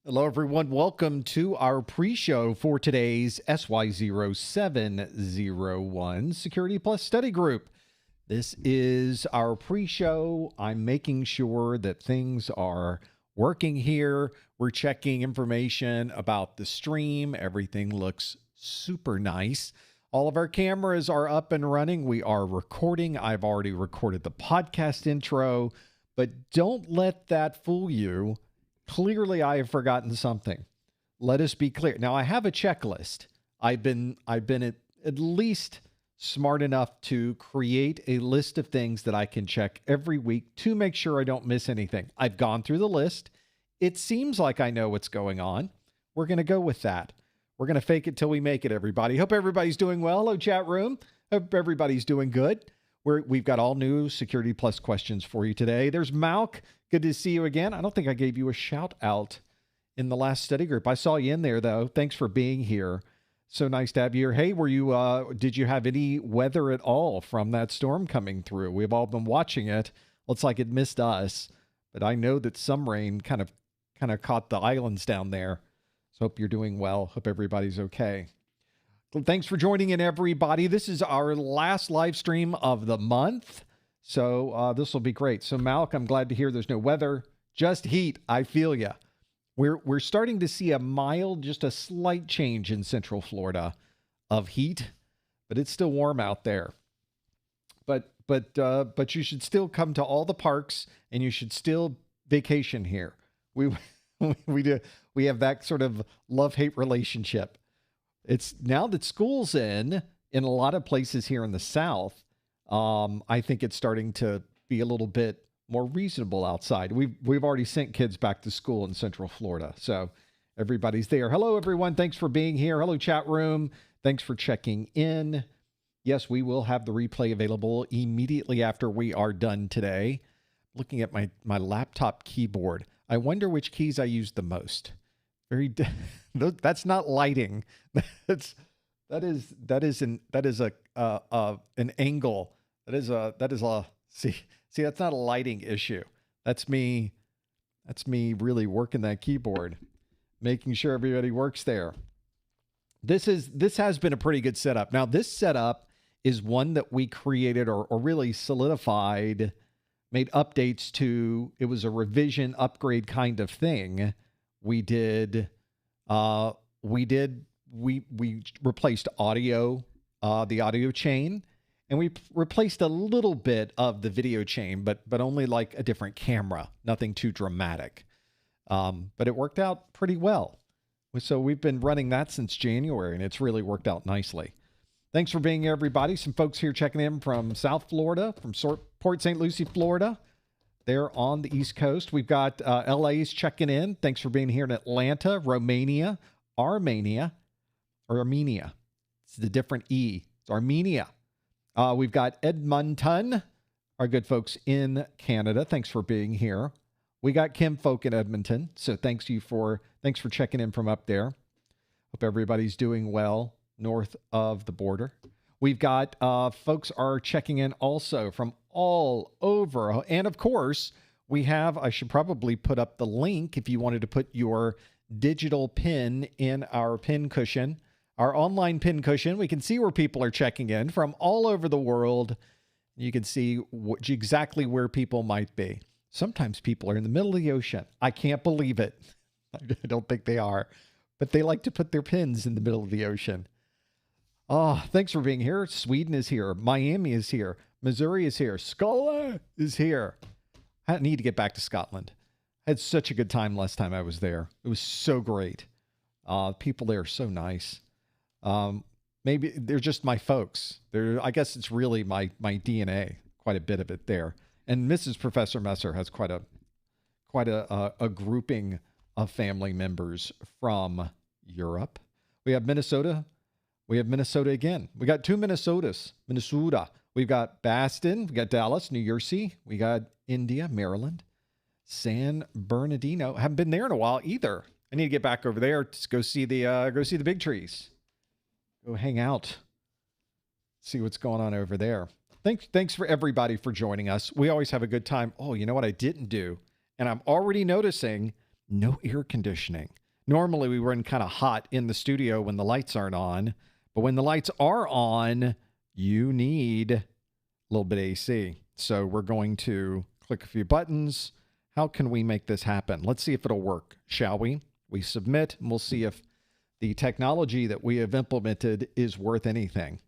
Hello, everyone. Welcome to our pre-show for today's SY0-701 Security Plus Study Group. This is our pre-show. I'm making sure that things are working here. We're checking information about the stream. Everything looks super nice. All of our cameras are up and running. We are recording. I've already recorded the podcast intro, but don't let that fool you. Clearly, I have forgotten something. Let us be clear. Now, I have a checklist. I've been at least smart enough to create a list of things that I can check every week to make sure I don't miss anything. I've gone through the list. It seems like I know what's going on. We're going to go with that. We're going to fake it till we make it, everybody. Hope everybody's doing well. Hello, chat room. Hope everybody's doing good. We've got all new Security Plus questions for you today. There's Malk. Good to see you again. I don't think I gave you a shout out in the last study group. I saw you in there, though. Thanks for being here. So nice to have you here. Hey, did you have any weather at all from that storm coming through? We've all been watching it. Looks like it missed us, but I know that some rain kind of caught the islands down there. So hope you're doing well. Hope everybody's okay. Thanks for joining in, everybody. This is our last live stream of the month. So this will be great. So Malk, I'm glad to hear there's no weather, just heat. I feel ya. We're starting to see just a slight change in Central Florida of heat, but it's still warm out there. But you should still come to all the parks and you should still vacation here. We have that sort of love-hate relationship. It's now that school's in a lot of places here in the South. I think it's starting to be a little bit more reasonable outside. We've already sent kids back to school in Central Florida, so everybody's there. Hello, everyone. Thanks for being here. Hello, chat room. Thanks for checking in. Yes, we will have the replay available immediately after we are done today. Looking at my laptop keyboard, I wonder which keys I use the most. That's not lighting. That is an angle. See, that's not a lighting issue. That's me really working that keyboard, making sure everybody works there. This has been a pretty good setup. Now, this setup is one that we created or really solidified, made updates to. It was a revision upgrade kind of thing. We replaced audio, the audio chain, and we replaced a little bit of the video chain, but only like a different camera, nothing too dramatic. But it worked out pretty well. So we've been running that since January, and it's really worked out nicely. Thanks for being here, everybody. Some folks here checking in from South Florida, from Port St. Lucie, Florida. They're on the East Coast. We've got LA's checking in. Thanks for being here in Atlanta, Romania, Armenia. It's the different E. It's Armenia. We've got Edmonton, our good folks in Canada. Thanks for being here. We got Kim folk in Edmonton. So thanks for checking in from up there. Hope everybody's doing well north of the border. We've got folks are checking in also from all over. And of course, I should probably put up the link if you wanted to put your digital pin in our pin cushion, our online pin cushion. We can see where people are checking in from all over the world. You can see exactly where people might be. Sometimes people are in the middle of the ocean. I can't believe it. I don't think they are, but they like to put their pins in the middle of the ocean. Oh, thanks for being here. Sweden is here. Miami is here. Missouri is here. Scotland is here. I need to get back to Scotland. I had such a good time last time I was there. It was so great. People there are so nice. Maybe they're just my folks. I guess it's really my DNA, quite a bit of it there. And Mrs. Professor Messer has quite a grouping of family members from Europe. We have Minnesota. We have Minnesota again. We got two Minnesotas. Minnesota. We've got Boston. We got Dallas, New Jersey. We got India, Maryland, San Bernardino. Haven't been there in a while either. I need to get back over there to go see the big trees. Go hang out. See what's going on over there. Thanks for everybody for joining us. We always have a good time. Oh, you know what I didn't do? And I'm already noticing No air conditioning. Normally we run kind of hot in the studio when the lights aren't on, but when the lights are on, you need a little bit of AC. So we're going to click a few buttons. How can we make this happen? Let's see if it'll work, shall we? We submit, and we'll see if the technology that we have implemented is worth anything.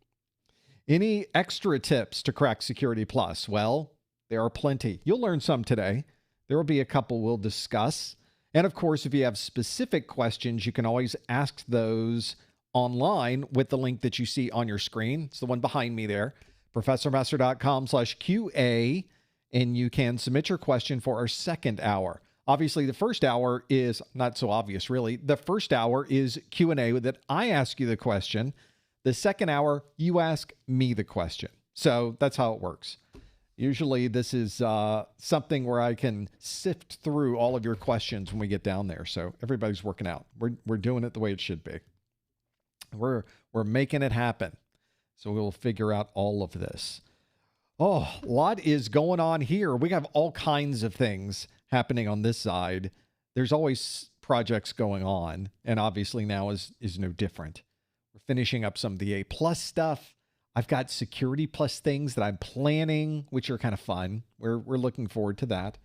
Any extra tips to crack Security Plus? Well, there are plenty. You'll learn some today. There will be a couple we'll discuss. And of course, if you have specific questions, you can always ask those online with the link that you see on your screen. It's the one behind me there, professormaster.com/QA, and you can submit your question for our second hour. Obviously, the first hour is not so obvious, really. The first hour is Q&A that I ask you the question. The second hour, you ask me the question. So that's how it works. Usually this is something where I can sift through all of your questions when we get down there. So everybody's working out. We're doing it the way it should be. We're making it happen. So we'll figure out all of this. Oh, a lot is going on here. We have all kinds of things happening on this side. There's always projects going on, and obviously now is no different. We're finishing up some of the A+ stuff. I've got Security Plus things that I'm planning, which are kind of fun. We're looking forward to that.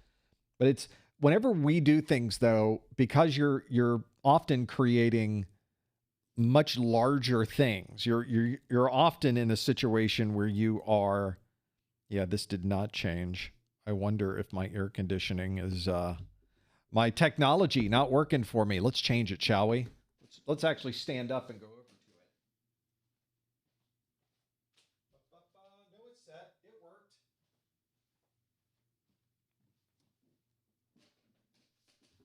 But it's whenever we do things, though, because you're often creating much larger things. You're often in a situation where you are. Yeah, this did not change. I wonder if my air conditioning is my technology not working for me. Let's change it, shall we? Let's actually stand up and go over. No, it's set. It worked.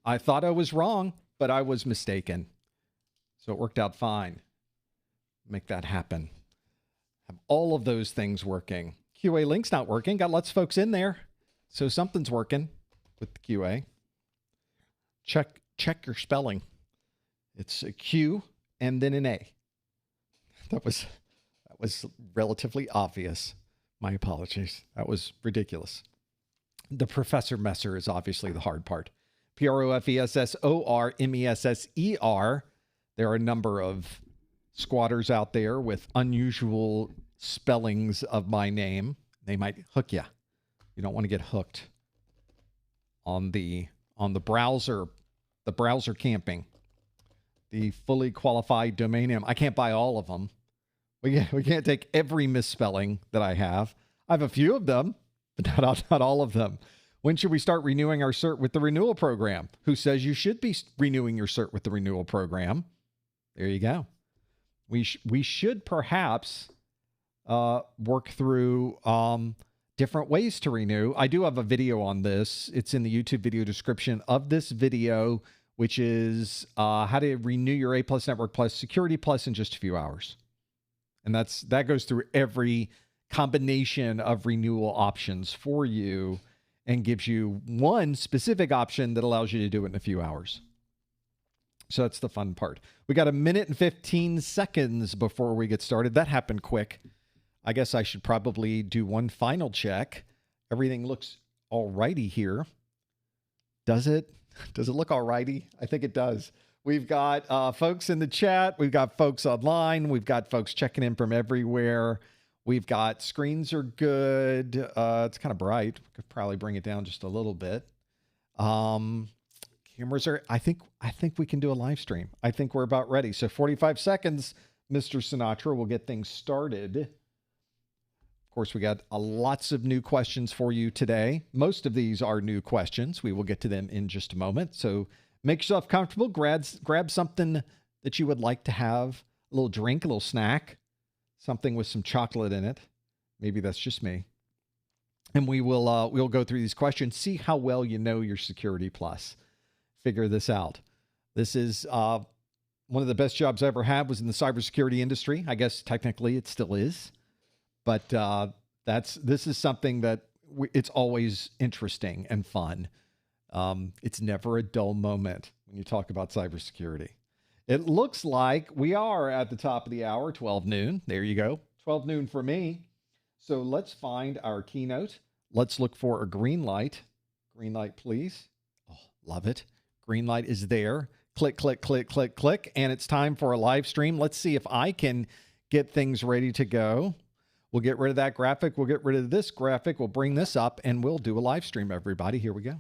I thought I was wrong, but I was mistaken. So it worked out fine. Make that happen. Have all of those things working. QA link's not working. Got lots of folks in there. So something's working with the QA. Check your spelling. It's a Q and then an A. That was relatively obvious. My apologies. That was ridiculous. The Professor Messer is obviously the hard part. PROFESSORMESSER. There are a number of squatters out there with unusual spellings of my name. They might hook you. You don't want to get hooked on the browser, the browser camping, the fully qualified domain name. I can't buy all of them. We can't take every misspelling that I have. I have a few of them, but not all of them. When should we start renewing our cert with the renewal program? Who says you should be renewing your cert with the renewal program? There you go. We should perhaps work through different ways to renew. I do have a video on this. It's in the YouTube video description of this video, which is how to renew your A+ Network Plus Security Plus in just a few hours. And that goes through every combination of renewal options for you and gives you one specific option that allows you to do it in a few hours. So that's the fun part. We got 1 minute and 15 seconds before we get started. That happened quick. I guess I should probably do one final check. Everything looks all righty here. Does it? Does it look all righty? I think it does. We've got folks in the chat. We've got folks online. We've got folks checking in from everywhere. We've got screens are good. It's kind of bright. We could probably bring it down just a little bit. Cameras are, I think we can do a live stream. I think we're about ready. So 45 seconds, Mr. Sinatra, we'll get things started. Of course, we got lots of new questions for you today. Most of these are new questions. We will get to them in just a moment. So make yourself comfortable. Grab something that you would like to have, a little drink, a little snack, something with some chocolate in it. Maybe that's just me. And we'll go through these questions, see how well you know your Security Plus. Figure this out. This is one of the best jobs I ever had was in the cybersecurity industry. I guess technically it still is. But this is something that it's always interesting and fun. It's never a dull moment when you talk about cybersecurity. It looks like we are at the top of the hour, 12 noon. There you go. 12 noon for me. So let's find our keynote. Let's look for a green light. Green light, please. Oh, love it. Green light is there. Click, click, click, click, click. And it's time for a live stream. Let's see if I can get things ready to go. We'll get rid of that graphic. We'll get rid of this graphic. We'll bring this up and we'll do a live stream, everybody. Here we go.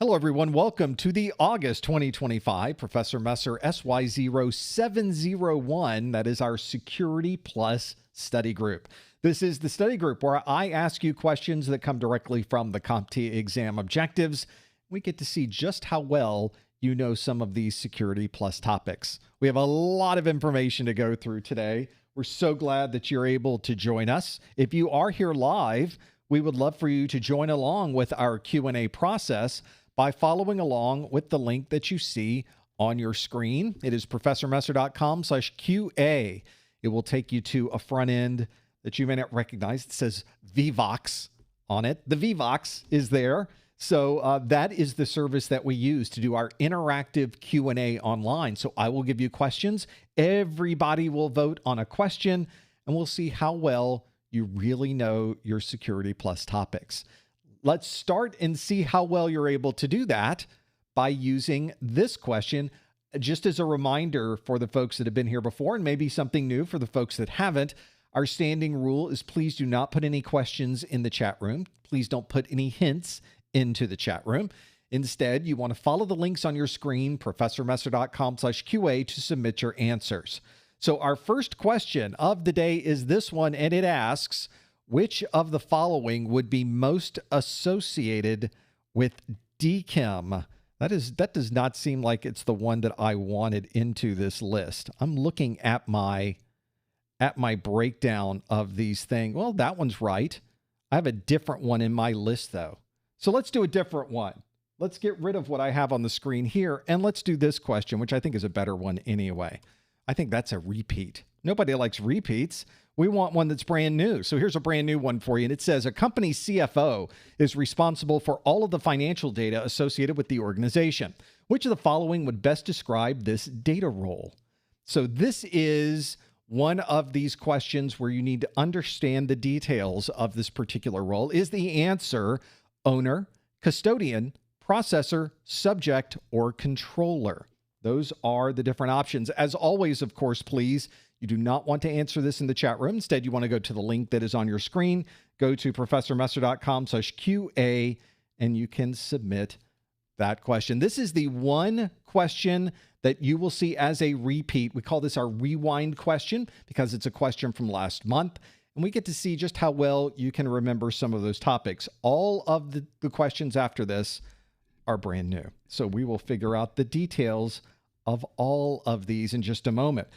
Hello, everyone. Welcome to the August 2025 Professor Messer SY0-701. That is our Security Plus study group. This is the study group where I ask you questions that come directly from the CompTIA exam objectives. We get to see just how well you know some of these Security Plus topics. We have a lot of information to go through today. We're so glad that you're able to join us. If you are here live, we would love for you to join along with our Q&A process by following along with the link that you see on your screen. It is professormesser.com/QA. It will take you to a front end that you may not recognize. It says Vevox on it. The Vevox is there. So that is the service that we use to do our interactive Q&A online. So I will give you questions. Everybody will vote on a question, and we'll see how well you really know your Security Plus topics. Let's start and see how well you're able to do that by using this question. Just as a reminder for the folks that have been here before, and maybe something new for the folks that haven't, our standing rule is please do not put any questions in the chat room. Please don't put any hints into the chat room. Instead, you want to follow the links on your screen, professormesser.com/QA, to submit your answers. So our first question of the day is this one, and it asks, which of the following would be most associated with DChem? That does not seem like it's the one that I wanted into this list. I'm looking at my breakdown of these things. Well, that one's right. I have a different one in my list, though. So let's do a different one. Let's get rid of what I have on the screen here, and let's do this question, which I think is a better one anyway. I think that's a repeat. Nobody likes repeats. We want one that's brand new. So here's a brand new one for you. And it says a company's CFO is responsible for all of the financial data associated with the organization. Which of the following would best describe this data role? So this is one of these questions where you need to understand the details of this particular role. Is the answer owner, custodian, processor, subject, or controller? Those are the different options. As always, of course, please, you do not want to answer this in the chat room. Instead, you want to go to the link that is on your screen. Go to professormesser.com/QA, and you can submit that question. This is the one question that you will see as a repeat. We call this our rewind question because it's a question from last month. And we get to see just how well you can remember some of those topics. All of the questions after this are brand new. So we will figure out the details of all of these in just a moment.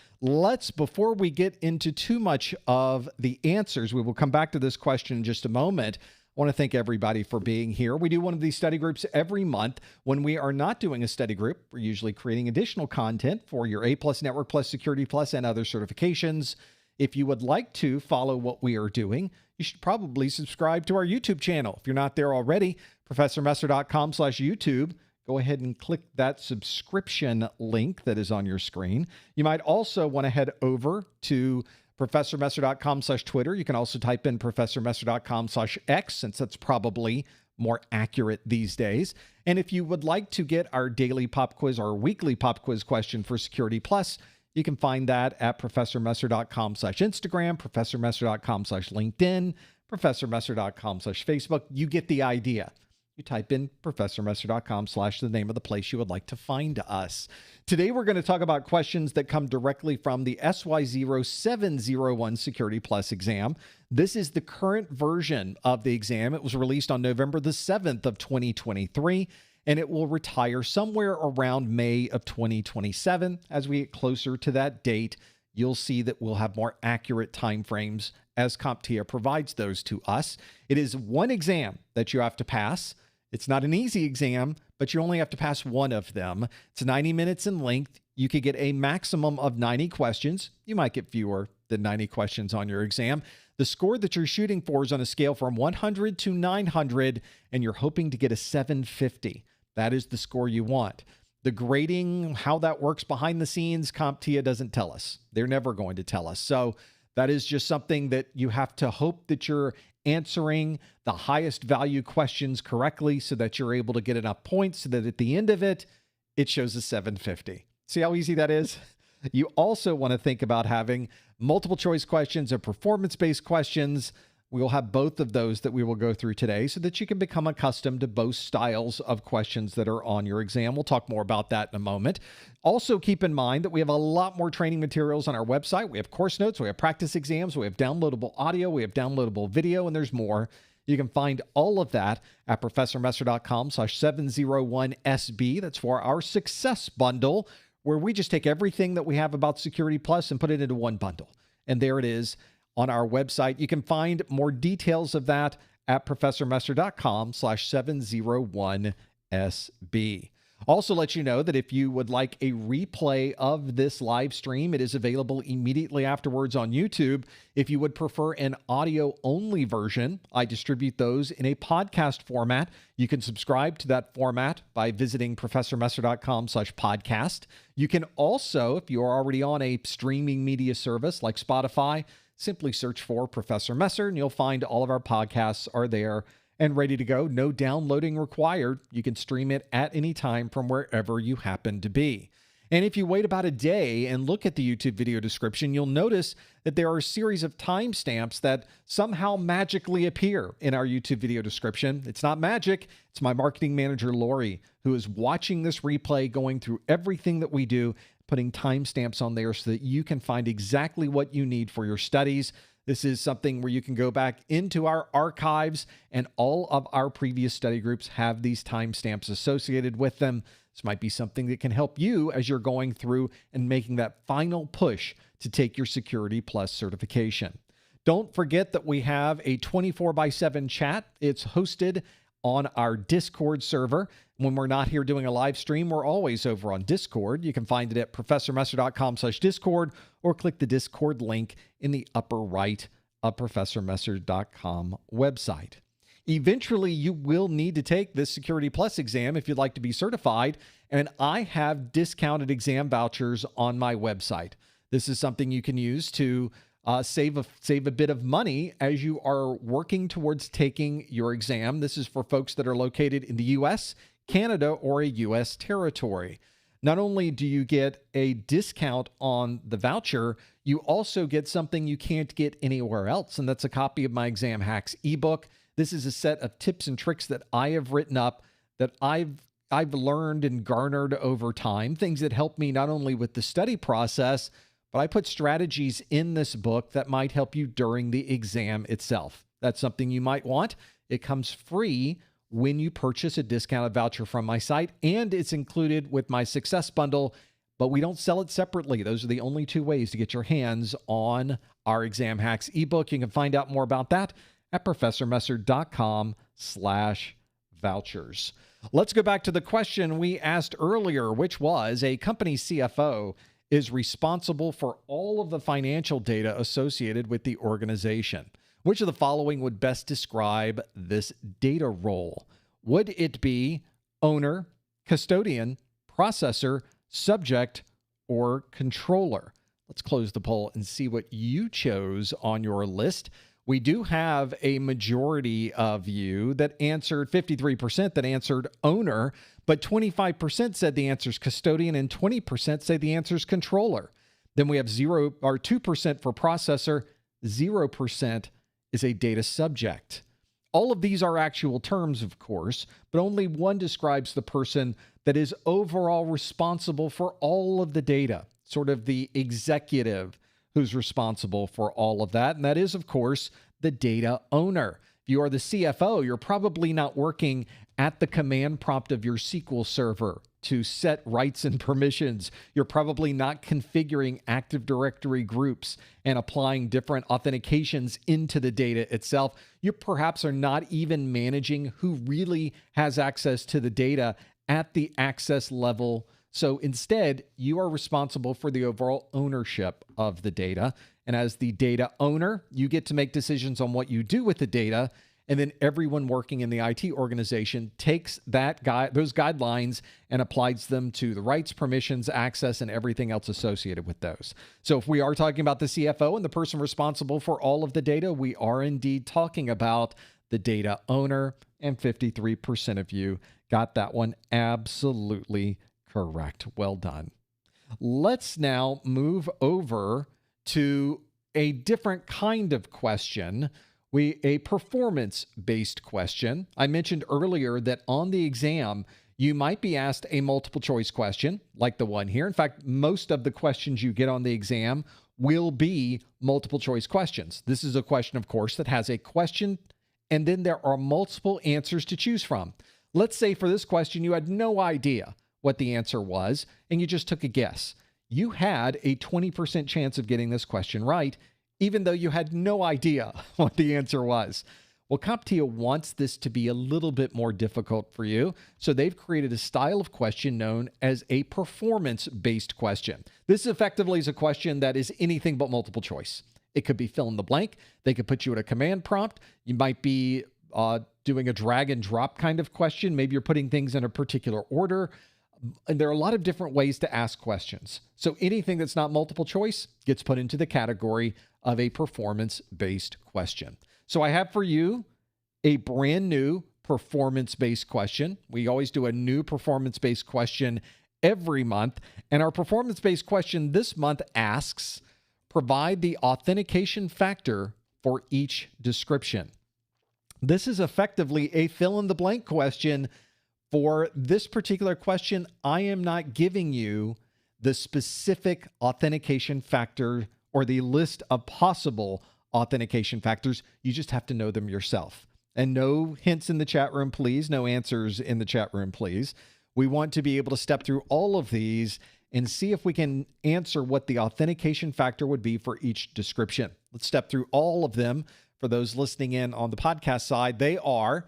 Before we get into too much of the answers, we will come back to this question in just a moment. I want to thank everybody for being here. We do one of these study groups every month. When we are not doing a study group, we're usually creating additional content for your A+, Network Plus, Security Plus, and other certifications. If you would like to follow what we are doing, you should probably subscribe to our YouTube channel. If you're not there already, professormesser.com/YouTube. Go ahead and click that subscription link that is on your screen. You might also want to head over to professormesser.com/Twitter. You can also type in professormesser.com/X, since that's probably more accurate these days. And if you would like to get our daily pop quiz or weekly pop quiz question for Security Plus, you can find that at professormesser.com/Instagram, professormesser.com/LinkedIn, professormesser.com/Facebook. You get the idea. You type in professormesser.com/ the name of the place you would like to find us. Today, we're going to talk about questions that come directly from the SY0-701 Security Plus exam. This is the current version of the exam. It was released on November the 7th of 2023, and it will retire somewhere around May of 2027. As we get closer to that date, you'll see that we'll have more accurate timeframes as CompTIA provides those to us. It is one exam that you have to pass. It's not an easy exam, but you only have to pass one of them. It's 90 minutes in length. You could get a maximum of 90 questions. You might get fewer than 90 questions on your exam. The score that you're shooting for is on a scale from 100 to 900, and you're hoping to get a 750. That is the score you want. The grading, how that works behind the scenes, CompTIA doesn't tell us. They're never going to tell us. So that is just something that you have to hope that you're answering the highest value questions correctly so that you're able to get enough points so that at the end of it, it shows a 750. See how easy that is? You also want to think about having multiple choice questions or performance-based questions. We will have both of those that we will go through today so that you can become accustomed to both styles of questions that are on your exam. We'll talk more about that in a moment. Also, keep in mind that we have a lot more training materials on our website. We have course notes, we have practice exams, we have downloadable audio, we have downloadable video, and there's more. You can find all of that at professormesser.com/701SB. That's for our success bundle, where we just take everything that we have about Security Plus and put it into one bundle. And there it is on our website. You can find more details of that at professormesser.com/701SB. Also let you know that if you would like a replay of this live stream, it is available immediately afterwards on YouTube. If you would prefer an audio-only version, I distribute those in a podcast format. You can subscribe to that format by visiting professormesser.com/podcast. You can also, if you are already on a streaming media service like Spotify, simply search for Professor Messer and you'll find all of our podcasts are there and ready to go. No downloading required. You can stream it at any time from wherever you happen to be. And if you wait about a day and look at the YouTube video description, you'll notice that there are a series of timestamps that somehow magically appear in our YouTube video description. It's not magic. It's my marketing manager, Lori, who is watching this replay, going through everything that we do, putting timestamps on there so that you can find exactly what you need for your studies. This is something where you can go back into our archives, and all of our previous study groups have these timestamps associated with them. This might be something that can help you as you're going through and making that final push to take your Security Plus certification. Don't forget that we have a 24/7 chat. It's hosted on our Discord server. When we're not here doing a live stream, we're always over on Discord. You can find it at professormesser.com/Discord or click the Discord link in the upper right of professormesser.com website. Eventually, you will need to take this Security Plus exam if you'd like to be certified, and I have discounted exam vouchers on my website. This is something you can use to save a bit of money as you are working towards taking your exam. This is for folks that are located in the U.S., Canada, or a U.S. territory. Not only do you get a discount on the voucher, you also get something you can't get anywhere else, and that's a copy of my Exam Hacks ebook. This is a set of tips and tricks that I have written up that I've learned and garnered over time, things that help me not only with the study process, but I put strategies in this book that might help you during the exam itself. That's something you might want. It comes free when you purchase a discounted voucher from my site, and it's included with my Success Bundle, but we don't sell it separately. Those are the only two ways to get your hands on our Exam Hacks ebook. You can find out more about that at professormesser.com/vouchers. Let's go back to the question we asked earlier, which was a company CFO is responsible for all of the financial data associated with the organization. Which of the following would best describe this data role? Would it be owner, custodian, processor, subject, or controller? Let's close the poll and see what you chose on your list. We do have a majority of you that answered, 53% that answered owner, but 25% said the answer is custodian and 20% say the answer is controller. Then we have 2% for processor, 0% is a data subject. All of these are actual terms, of course, but only one describes the person that is overall responsible for all of the data, sort of the executive who's responsible for all of that. And that is, of course, the data owner. If you are the CFO, you're probably not working at the command prompt of your SQL server to set rights and permissions. You're probably not configuring Active Directory groups and applying different authentications into the data itself. You perhaps are not even managing who really has access to the data at the access level. So instead, you are responsible for the overall ownership of the data. And as the data owner, you get to make decisions on what you do with the data. And then everyone working in the IT organization takes those guidelines and applies them to the rights, permissions, access, and everything else associated with those. So if we are talking about the CFO and the person responsible for all of the data, we are indeed talking about the data owner, and 53% of you got that one absolutely correct. Well done. Let's now move over to a different kind of question, a performance-based question. I mentioned earlier that on the exam, you might be asked a multiple choice question like the one here. In fact, most of the questions you get on the exam will be multiple choice questions. This is a question, of course, that has a question, and then there are multiple answers to choose from. Let's say for this question, you had no idea what the answer was, and you just took a guess. You had a 20% chance of getting this question right, even though you had no idea what the answer was. Well, CompTIA wants this to be a little bit more difficult for you, so they've created a style of question known as a performance-based question. This effectively is a question that is anything but multiple choice. It could be fill in the blank. They could put you in a command prompt. You might be doing a drag and drop kind of question. Maybe you're putting things in a particular order. And there are a lot of different ways to ask questions. So anything that's not multiple choice gets put into the category of a performance-based question. So I have for you a brand new performance-based question. We always do a new performance-based question every month. And our performance-based question this month asks, provide the authentication factor for each description. This is effectively a fill-in-the-blank question. For this particular question, I am not giving you the specific authentication factor or the list of possible authentication factors. You just have to know them yourself. And no hints in the chat room, please. No answers in the chat room, please. We want to be able to step through all of these and see if we can answer what the authentication factor would be for each description. Let's step through all of them. For those listening in on the podcast side, they are: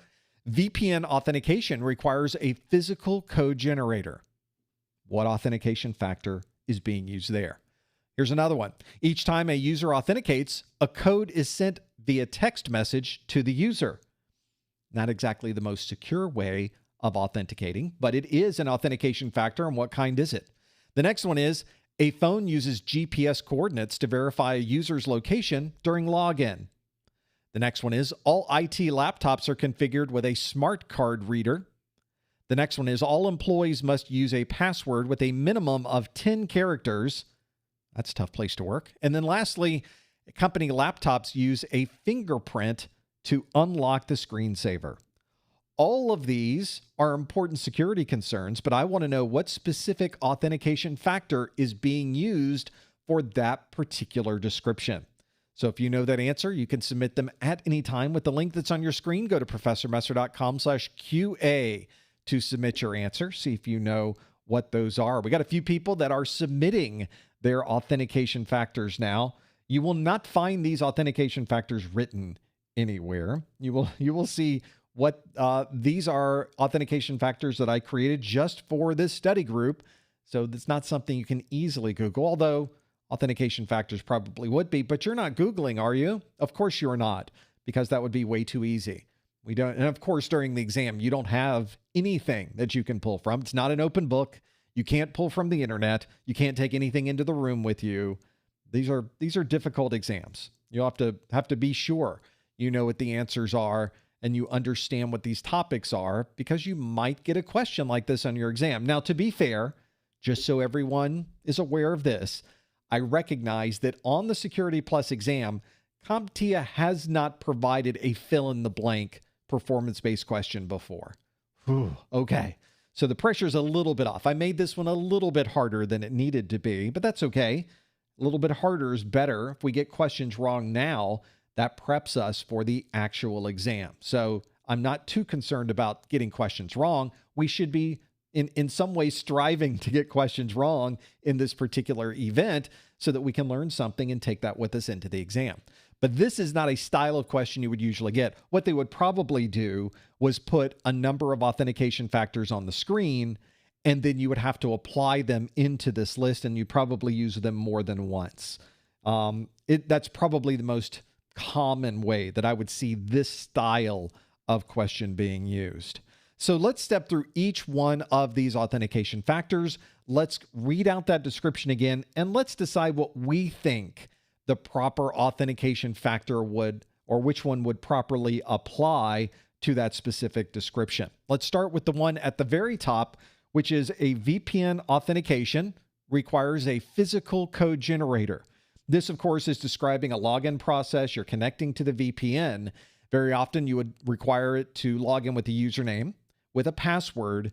VPN authentication requires a physical code generator. What authentication factor is being used there? Here's another one. Each time a user authenticates, a code is sent via text message to the user. Not exactly the most secure way of authenticating, but it is an authentication factor, and what kind is it? The next one is a phone uses GPS coordinates to verify a user's location during login. The next one is all IT laptops are configured with a smart card reader. The next one is all employees must use a password with a minimum of 10 characters. That's a tough place to work. And then lastly, company laptops use a fingerprint to unlock the screensaver. All of these are important security concerns, but I want to know what specific authentication factor is being used for that particular description. So if you know that answer, you can submit them at any time with the link that's on your screen. Go to professormesser.com/QA to submit your answer. See if you know what those are. We got a few people that are submitting their authentication factors now. You will not find these authentication factors written anywhere. You will see what these are authentication factors that I created just for this study group. So it's not something you can easily Google, although authentication factors probably would be, but you're not Googling, are you? Of course you're not, because that would be way too easy. We don't, and of course during the exam, you don't have anything that you can pull from. It's not an open book. You can't pull from the internet. You can't take anything into the room with you. These are difficult exams. You'll have to be sure you know what the answers are and you understand what these topics are, because you might get a question like this on your exam. Now, to be fair, just so everyone is aware of this, I recognize that on the Security Plus exam, CompTIA has not provided a fill-in-the-blank performance-based question before. Whew, okay, so the pressure's a little bit off. I made this one a little bit harder than it needed to be, but that's okay. A little bit harder is better. If we get questions wrong now, that preps us for the actual exam. So I'm not too concerned about getting questions wrong. We should be in some way striving to get questions wrong in this particular event so that we can learn something and take that with us into the exam. But this is not a style of question you would usually get. What they would probably do was put a number of authentication factors on the screen, and then you would have to apply them into this list, and you probably use them more than once. That's probably the most common way that I would see this style of question being used. So let's step through each one of these authentication factors. Let's read out that description again, and let's decide what we think the proper authentication factor would, or which one would properly apply to that specific description. Let's start with the one at the very top, which is a VPN authentication requires a physical code generator. This, of course, is describing a login process. You're connecting to the VPN. Very often, you would require it to log in with a username, with a password,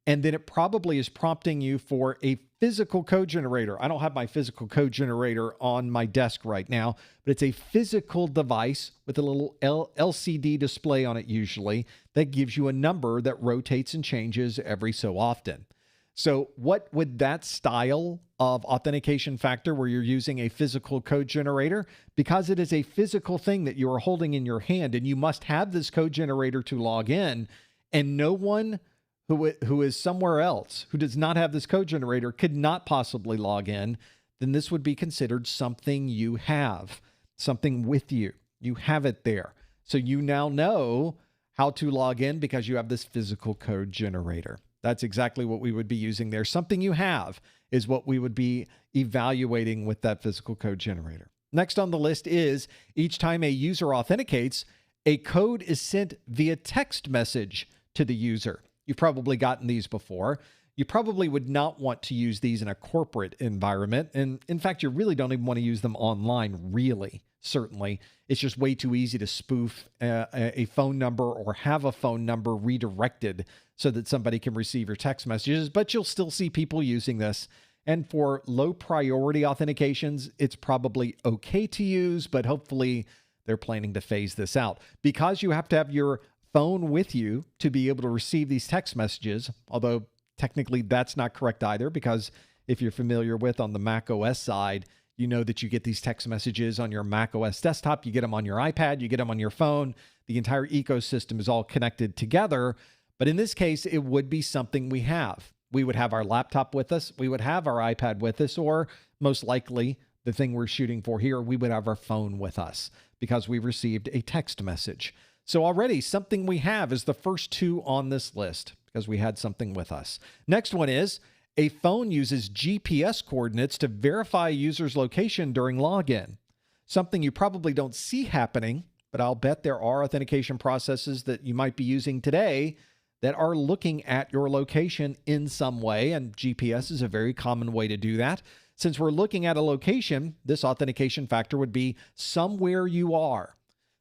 and then it probably is prompting you for a physical code generator. I don't have my physical code generator on my desk right now, but it's a physical device with a little LCD display on it usually that gives you a number that rotates and changes every so often. So what would that style of authentication factor where you're using a physical code generator, because it is a physical thing that you are holding in your hand and you must have this code generator to log in, and no one who is somewhere else who does not have this code generator could not possibly log in, then this would be considered something you have, something with you. You have it there. So you now know how to log in because you have this physical code generator. That's exactly what we would be using there. Something you have is what we would be evaluating with that physical code generator. Next on the list is each time a user authenticates, a code is sent via text message to the user. You've probably gotten these before. You probably would not want to use these in a corporate environment. And in fact, you really don't even want to use them online, really, certainly. It's just way too easy to spoof a phone number or have a phone number redirected so that somebody can receive your text messages, but you'll still see people using this. And for low priority authentications, it's probably okay to use, but hopefully they're planning to phase this out. Because you have to have your phone with you to be able to receive these text messages, although technically that's not correct either, because if you're familiar with on the Mac OS side, you know that you get these text messages on your Mac OS desktop, you get them on your iPad, you get them on your phone. The entire ecosystem is all connected together. But in this case, it would be something we have. We would have our laptop with us, we would have our iPad with us, or most likely, the thing we're shooting for here, we would have our phone with us because we received a text message. So already something we have is the first two on this list because we had something with us. Next one is a phone uses GPS coordinates to verify a user's location during login. Something you probably don't see happening, but I'll bet there are authentication processes that you might be using today that are looking at your location in some way, and GPS is a very common way to do that. Since we're looking at a location, this authentication factor would be somewhere you are.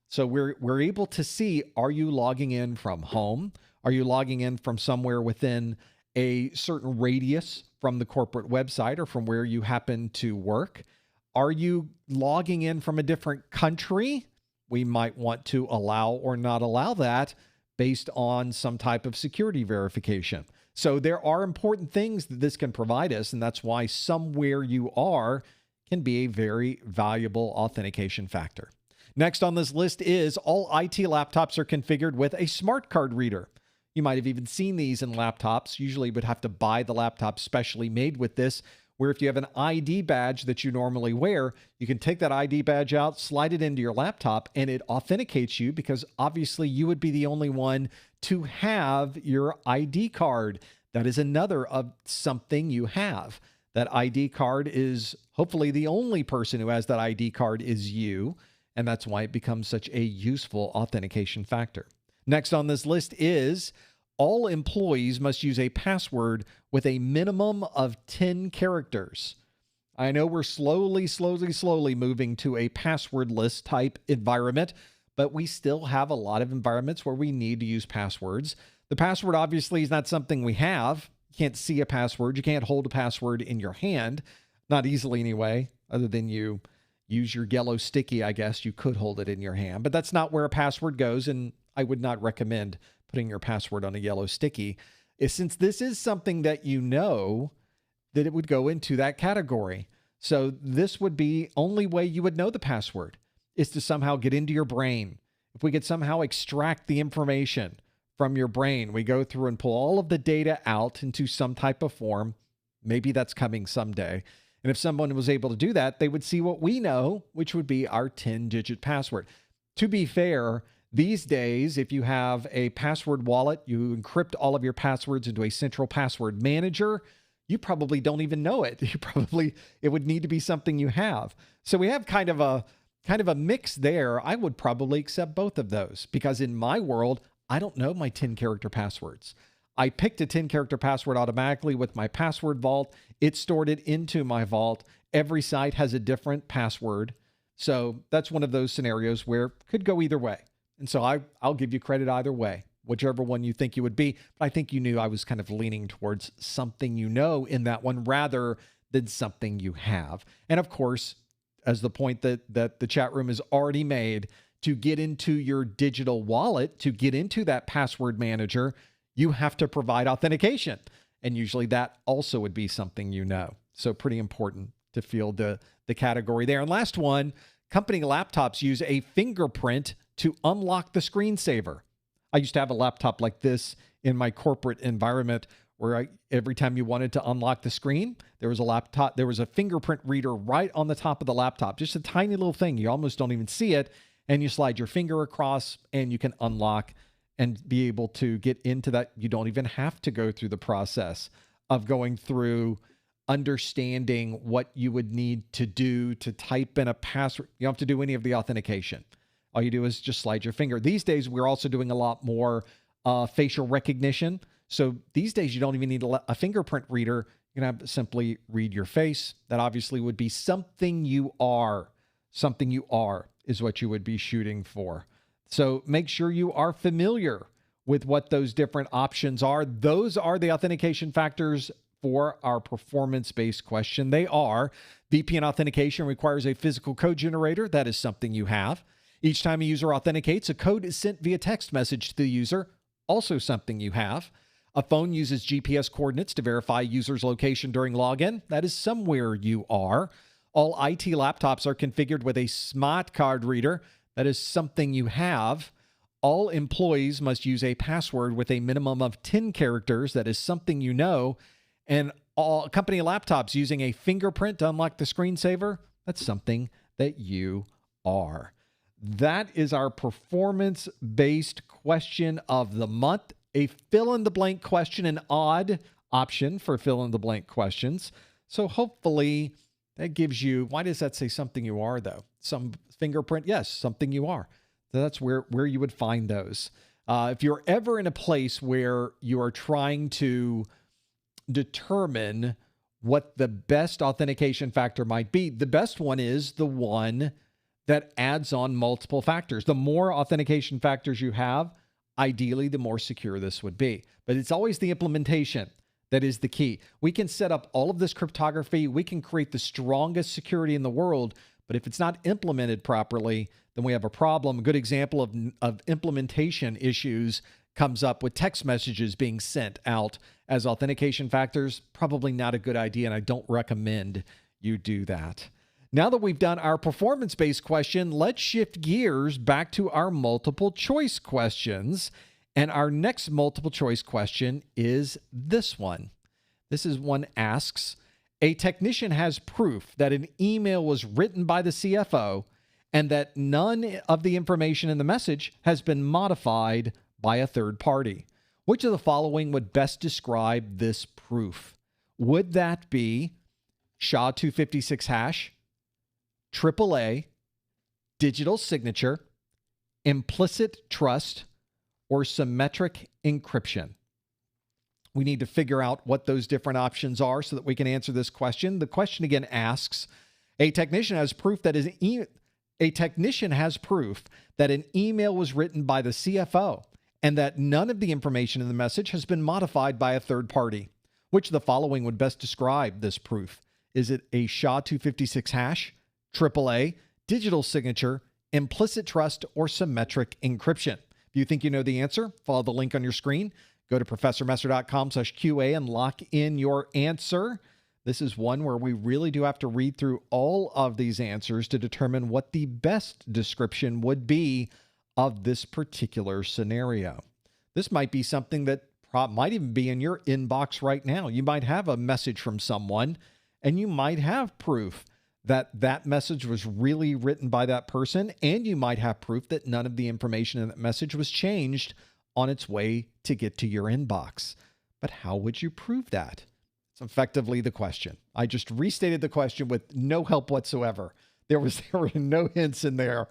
So we're able to see, are you logging in from home? Are you logging in from somewhere within a certain radius from the corporate website or from where you happen to work? Are you logging in from a different country? We might want to allow or not allow that based on some type of security verification. So there are important things that this can provide us, and that's why somewhere you are can be a very valuable authentication factor. Next on this list is all IT laptops are configured with a smart card reader. You might have even seen these in laptops. Usually you would have to buy the laptop specially made with this, where if you have an ID badge that you normally wear, you can take that ID badge out, slide it into your laptop, and it authenticates you because obviously you would be the only one to have your ID card. That is another of something you have. That ID card is hopefully the only person who has that ID card is you. And that's why it becomes such a useful authentication factor. Next on this list is all employees must use a password with a minimum of 10 characters. I know we're slowly moving to a passwordless type environment, but we still have a lot of environments where we need to use passwords. The password obviously is not something we have. You can't see a password. You can't hold a password in your hand. Not easily anyway, other than you use your yellow sticky, I guess. You could hold it in your hand, but that's not where a password goes, and I would not recommend putting your password on a yellow sticky. Since this is something that you know, that it would go into that category. So this would be only way you would know the password is to somehow get into your brain. If we could somehow extract the information from your brain, we go through and pull all of the data out into some type of form. Maybe that's coming someday. And if someone was able to do that, they would see what we know, which would be our 10-digit password. To be fair, these days, if you have a password wallet, you encrypt all of your passwords into a central password manager, you probably don't even know it. It would need to be something you have. So we have kind of a mix there. I would probably accept both of those because in my world, I don't know my 10-character passwords. I picked a 10-character password automatically with my password vault. It stored it into my vault. Every site has a different password. So that's one of those scenarios where it could go either way. And so I'll give you credit either way, whichever one you think you would be. But I think you knew I was kind of leaning towards something you know in that one rather than something you have. And of course, as the point that the chat room has already made, to get into your digital wallet, to get into that password manager, you have to provide authentication. And usually that also would be something you know. So pretty important to field the category there. And last one, company laptops use a fingerprint to unlock the screensaver. I used to have a laptop like this in my corporate environment where every time you wanted to unlock the screen, there was a fingerprint reader right on the top of the laptop, just a tiny little thing. You almost don't even see it. And you slide your finger across and you can unlock and be able to get into that. You don't even have to go through the process of going through understanding what you would need to do to type in a password. You don't have to do any of the authentication. All you do is just slide your finger. These days, we're also doing a lot more facial recognition. So these days, you don't even need a fingerprint reader. You can have simply read your face. That obviously would be something you are. Something you are is what you would be shooting for. So make sure you are familiar with what those different options are. Those are the authentication factors for our performance-based question. They are VPN authentication requires a physical code generator. That is something you have. Each time a user authenticates, a code is sent via text message to the user. Also something you have. A phone uses GPS coordinates to verify user's location during login. That is somewhere you are. All IT laptops are configured with a smart card reader. That is something you have. All employees must use a password with a minimum of 10 characters. That is something you know. And all company laptops using a fingerprint to unlock the screensaver. That's something that you are. That is our performance-based question of the month. A fill-in-the-blank question, an odd option for fill-in-the-blank questions. So hopefully that gives you, why does that say something you are, though? Some fingerprint, yes, something you are. So that's where you would find those. If you're ever in a place where you are trying to determine what the best authentication factor might be, the best one is the one that adds on multiple factors. The more authentication factors you have, ideally, the more secure this would be. But it's always the implementation that is the key. We can set up all of this cryptography. We can create the strongest security in the world. But if it's not implemented properly, then we have a problem. A good example of implementation issues comes up with text messages being sent out as authentication factors. Probably not a good idea, and I don't recommend you do that. Now that we've done our performance-based question, let's shift gears back to our multiple choice questions. And our next multiple choice question is this one. This is one asks, a technician has proof that an email was written by the CFO and that none of the information in the message has been modified by a third party. Which of the following would best describe this proof? Would that be SHA-256 hash, AAA, digital signature, implicit trust, or symmetric encryption? We need to figure out what those different options are so that we can answer this question. The question again asks, a technician has proof that an email was written by the CFO and that none of the information in the message has been modified by a third party. Which of the following would best describe this proof? Is it a SHA-256 hash, AAA, digital signature, implicit trust, or symmetric encryption? If you think you know the answer, follow the link on your screen. Go to professormesser.com/QA and lock in your answer. This is one where we really do have to read through all of these answers to determine what the best description would be of this particular scenario. This might be something that might even be in your inbox right now. You might have a message from someone and you might have proof that that message was really written by that person, and you might have proof that none of the information in that message was changed on its way to get to your inbox. But how would you prove that? It's effectively the question. I just restated the question with no help whatsoever. There were no hints in there.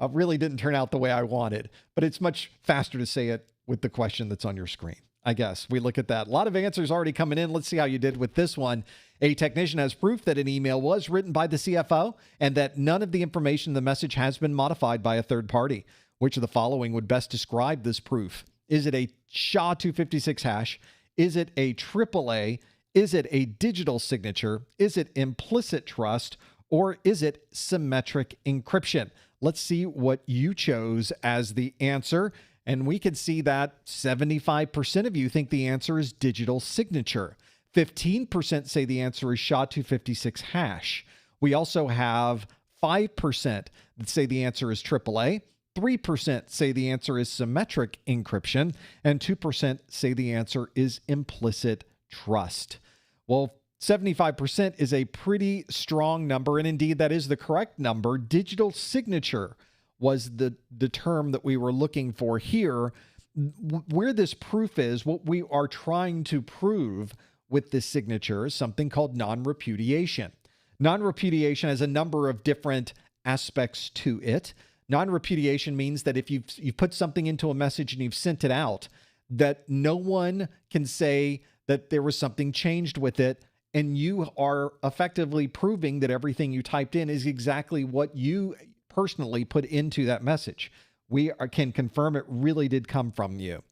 Really didn't turn out the way I wanted, but it's much faster to say it with the question that's on your screen. I guess we look at that. A lot of answers already coming in. Let's see how you did with this one. A technician has proof that an email was written by the CFO and that none of the information in the message has been modified by a third party. Which of the following would best describe this proof? Is it a SHA-256 hash? Is it a AAA? Is it a digital signature? Is it implicit trust? Or is it symmetric encryption? Let's see what you chose as the answer. And we can see that 75% of you think the answer is digital signature. 15% say the answer is SHA-256 hash. We also have 5% that say the answer is AAA. 3% say the answer is symmetric encryption. And 2% say the answer is implicit trust. Well, 75% is a pretty strong number, and indeed that is the correct number. Digital signature was the term that we were looking for here. Where this proof is, what we are trying to prove with this signature is something called non-repudiation. Non-repudiation has a number of different aspects to it. Non-repudiation means that if you've put something into a message and you've sent it out, that no one can say that there was something changed with it, and you are effectively proving that everything you typed in is exactly what you personally put into that message. We can confirm it really did come from you.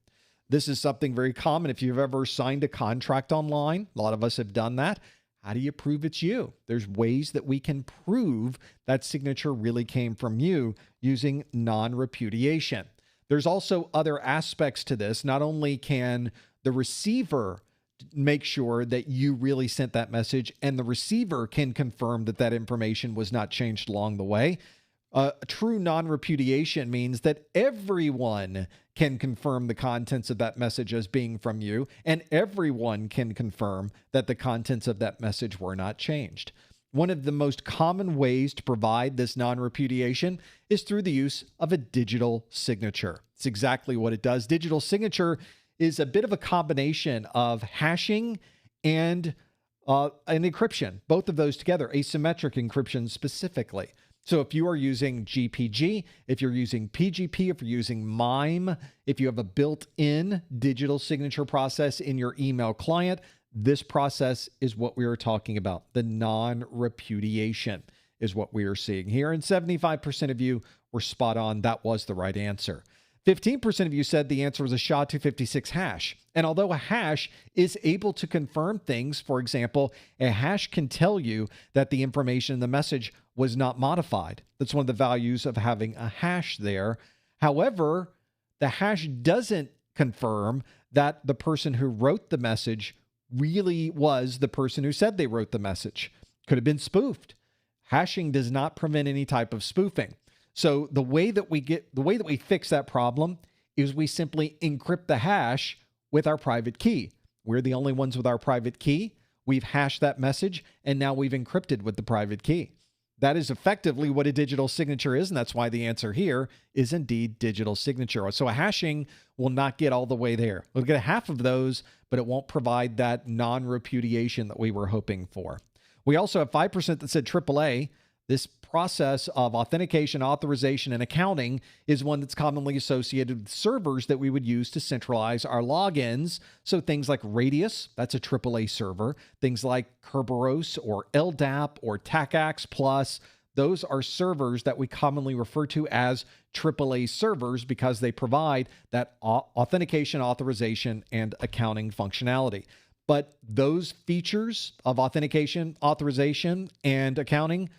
This is something very common. If you've ever signed a contract online, a lot of us have done that. How do you prove it's you? There's ways that we can prove that signature really came from you using non-repudiation. There's also other aspects to this. Not only can the receiver make sure that you really sent that message, and the receiver can confirm that that information was not changed along the way. True non-repudiation means that everyone can confirm the contents of that message as being from you, and everyone can confirm that the contents of that message were not changed. One of the most common ways to provide this non-repudiation is through the use of a digital signature. It's exactly what it does. Digital signature is a bit of a combination of hashing and an encryption, both of those together, asymmetric encryption specifically. So if you are using GPG, if you're using PGP, if you're using MIME, if you have a built-in digital signature process in your email client, this process is what we are talking about. The non-repudiation is what we are seeing here. And 75% of you were spot on. That was the right answer. 15% of you said the answer was a SHA-256 hash. And although a hash is able to confirm things, for example, a hash can tell you that the information in the message was not modified. That's one of the values of having a hash there. However, the hash doesn't confirm that the person who wrote the message really was the person who said they wrote the message. Could have been spoofed. Hashing does not prevent any type of spoofing. So the way that we fix that problem is we simply encrypt the hash with our private key. We're the only ones with our private key. We've hashed that message, and now we've encrypted with the private key. That is effectively what a digital signature is, and that's why the answer here is indeed digital signature. So a hashing will not get all the way there. We'll get half of those, but it won't provide that non-repudiation that we were hoping for. We also have 5% that said AAA. This process of authentication, authorization, and accounting is one that's commonly associated with servers that we would use to centralize our logins. So things like Radius, that's a AAA server. Things like Kerberos or LDAP or TACAX Plus, those are servers that we commonly refer to as AAA servers because they provide that authentication, authorization, and accounting functionality. But those features of authentication, authorization, and accounting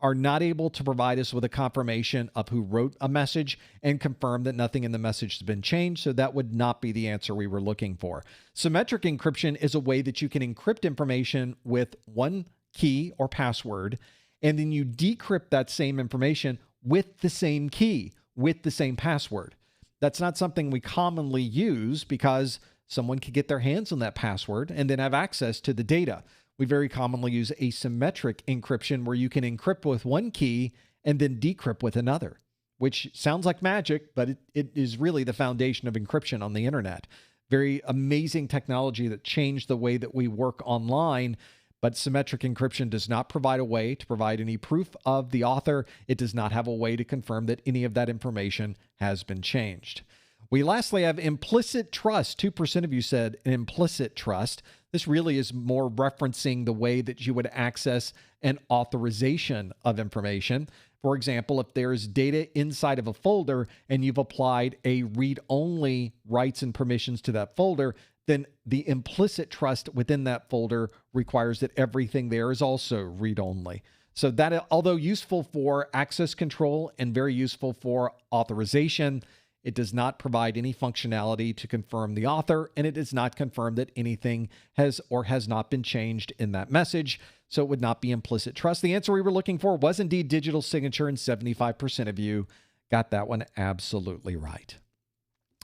are not able to provide us with a confirmation of who wrote a message and confirm that nothing in the message has been changed. So that would not be the answer we were looking for. Symmetric encryption is a way that you can encrypt information with one key or password, and then you decrypt that same information with the same key, with the same password. That's not something we commonly use because someone could get their hands on that password and then have access to the data. we very commonly use asymmetric encryption, where you can encrypt with one key and then decrypt with another, which sounds like magic, but it is really the foundation of encryption on the internet. Very amazing technology that changed the way that we work online. But symmetric encryption does not provide a way to provide any proof of the author. It does not have a way to confirm that any of that information has been changed. We lastly have implicit trust. 2% of you said implicit trust. This really is more referencing the way that you would access an authorization of information. For example, if there's data inside of a folder and you've applied a read-only rights and permissions to that folder, then the implicit trust within that folder requires that everything there is also read-only. So that, although useful for access control and very useful for authorization, it does not provide any functionality to confirm the author, and it does not confirm that anything has or has not been changed in that message. So it would not be implicit trust. The answer we were looking for was indeed digital signature, and 75% of you got that one absolutely right.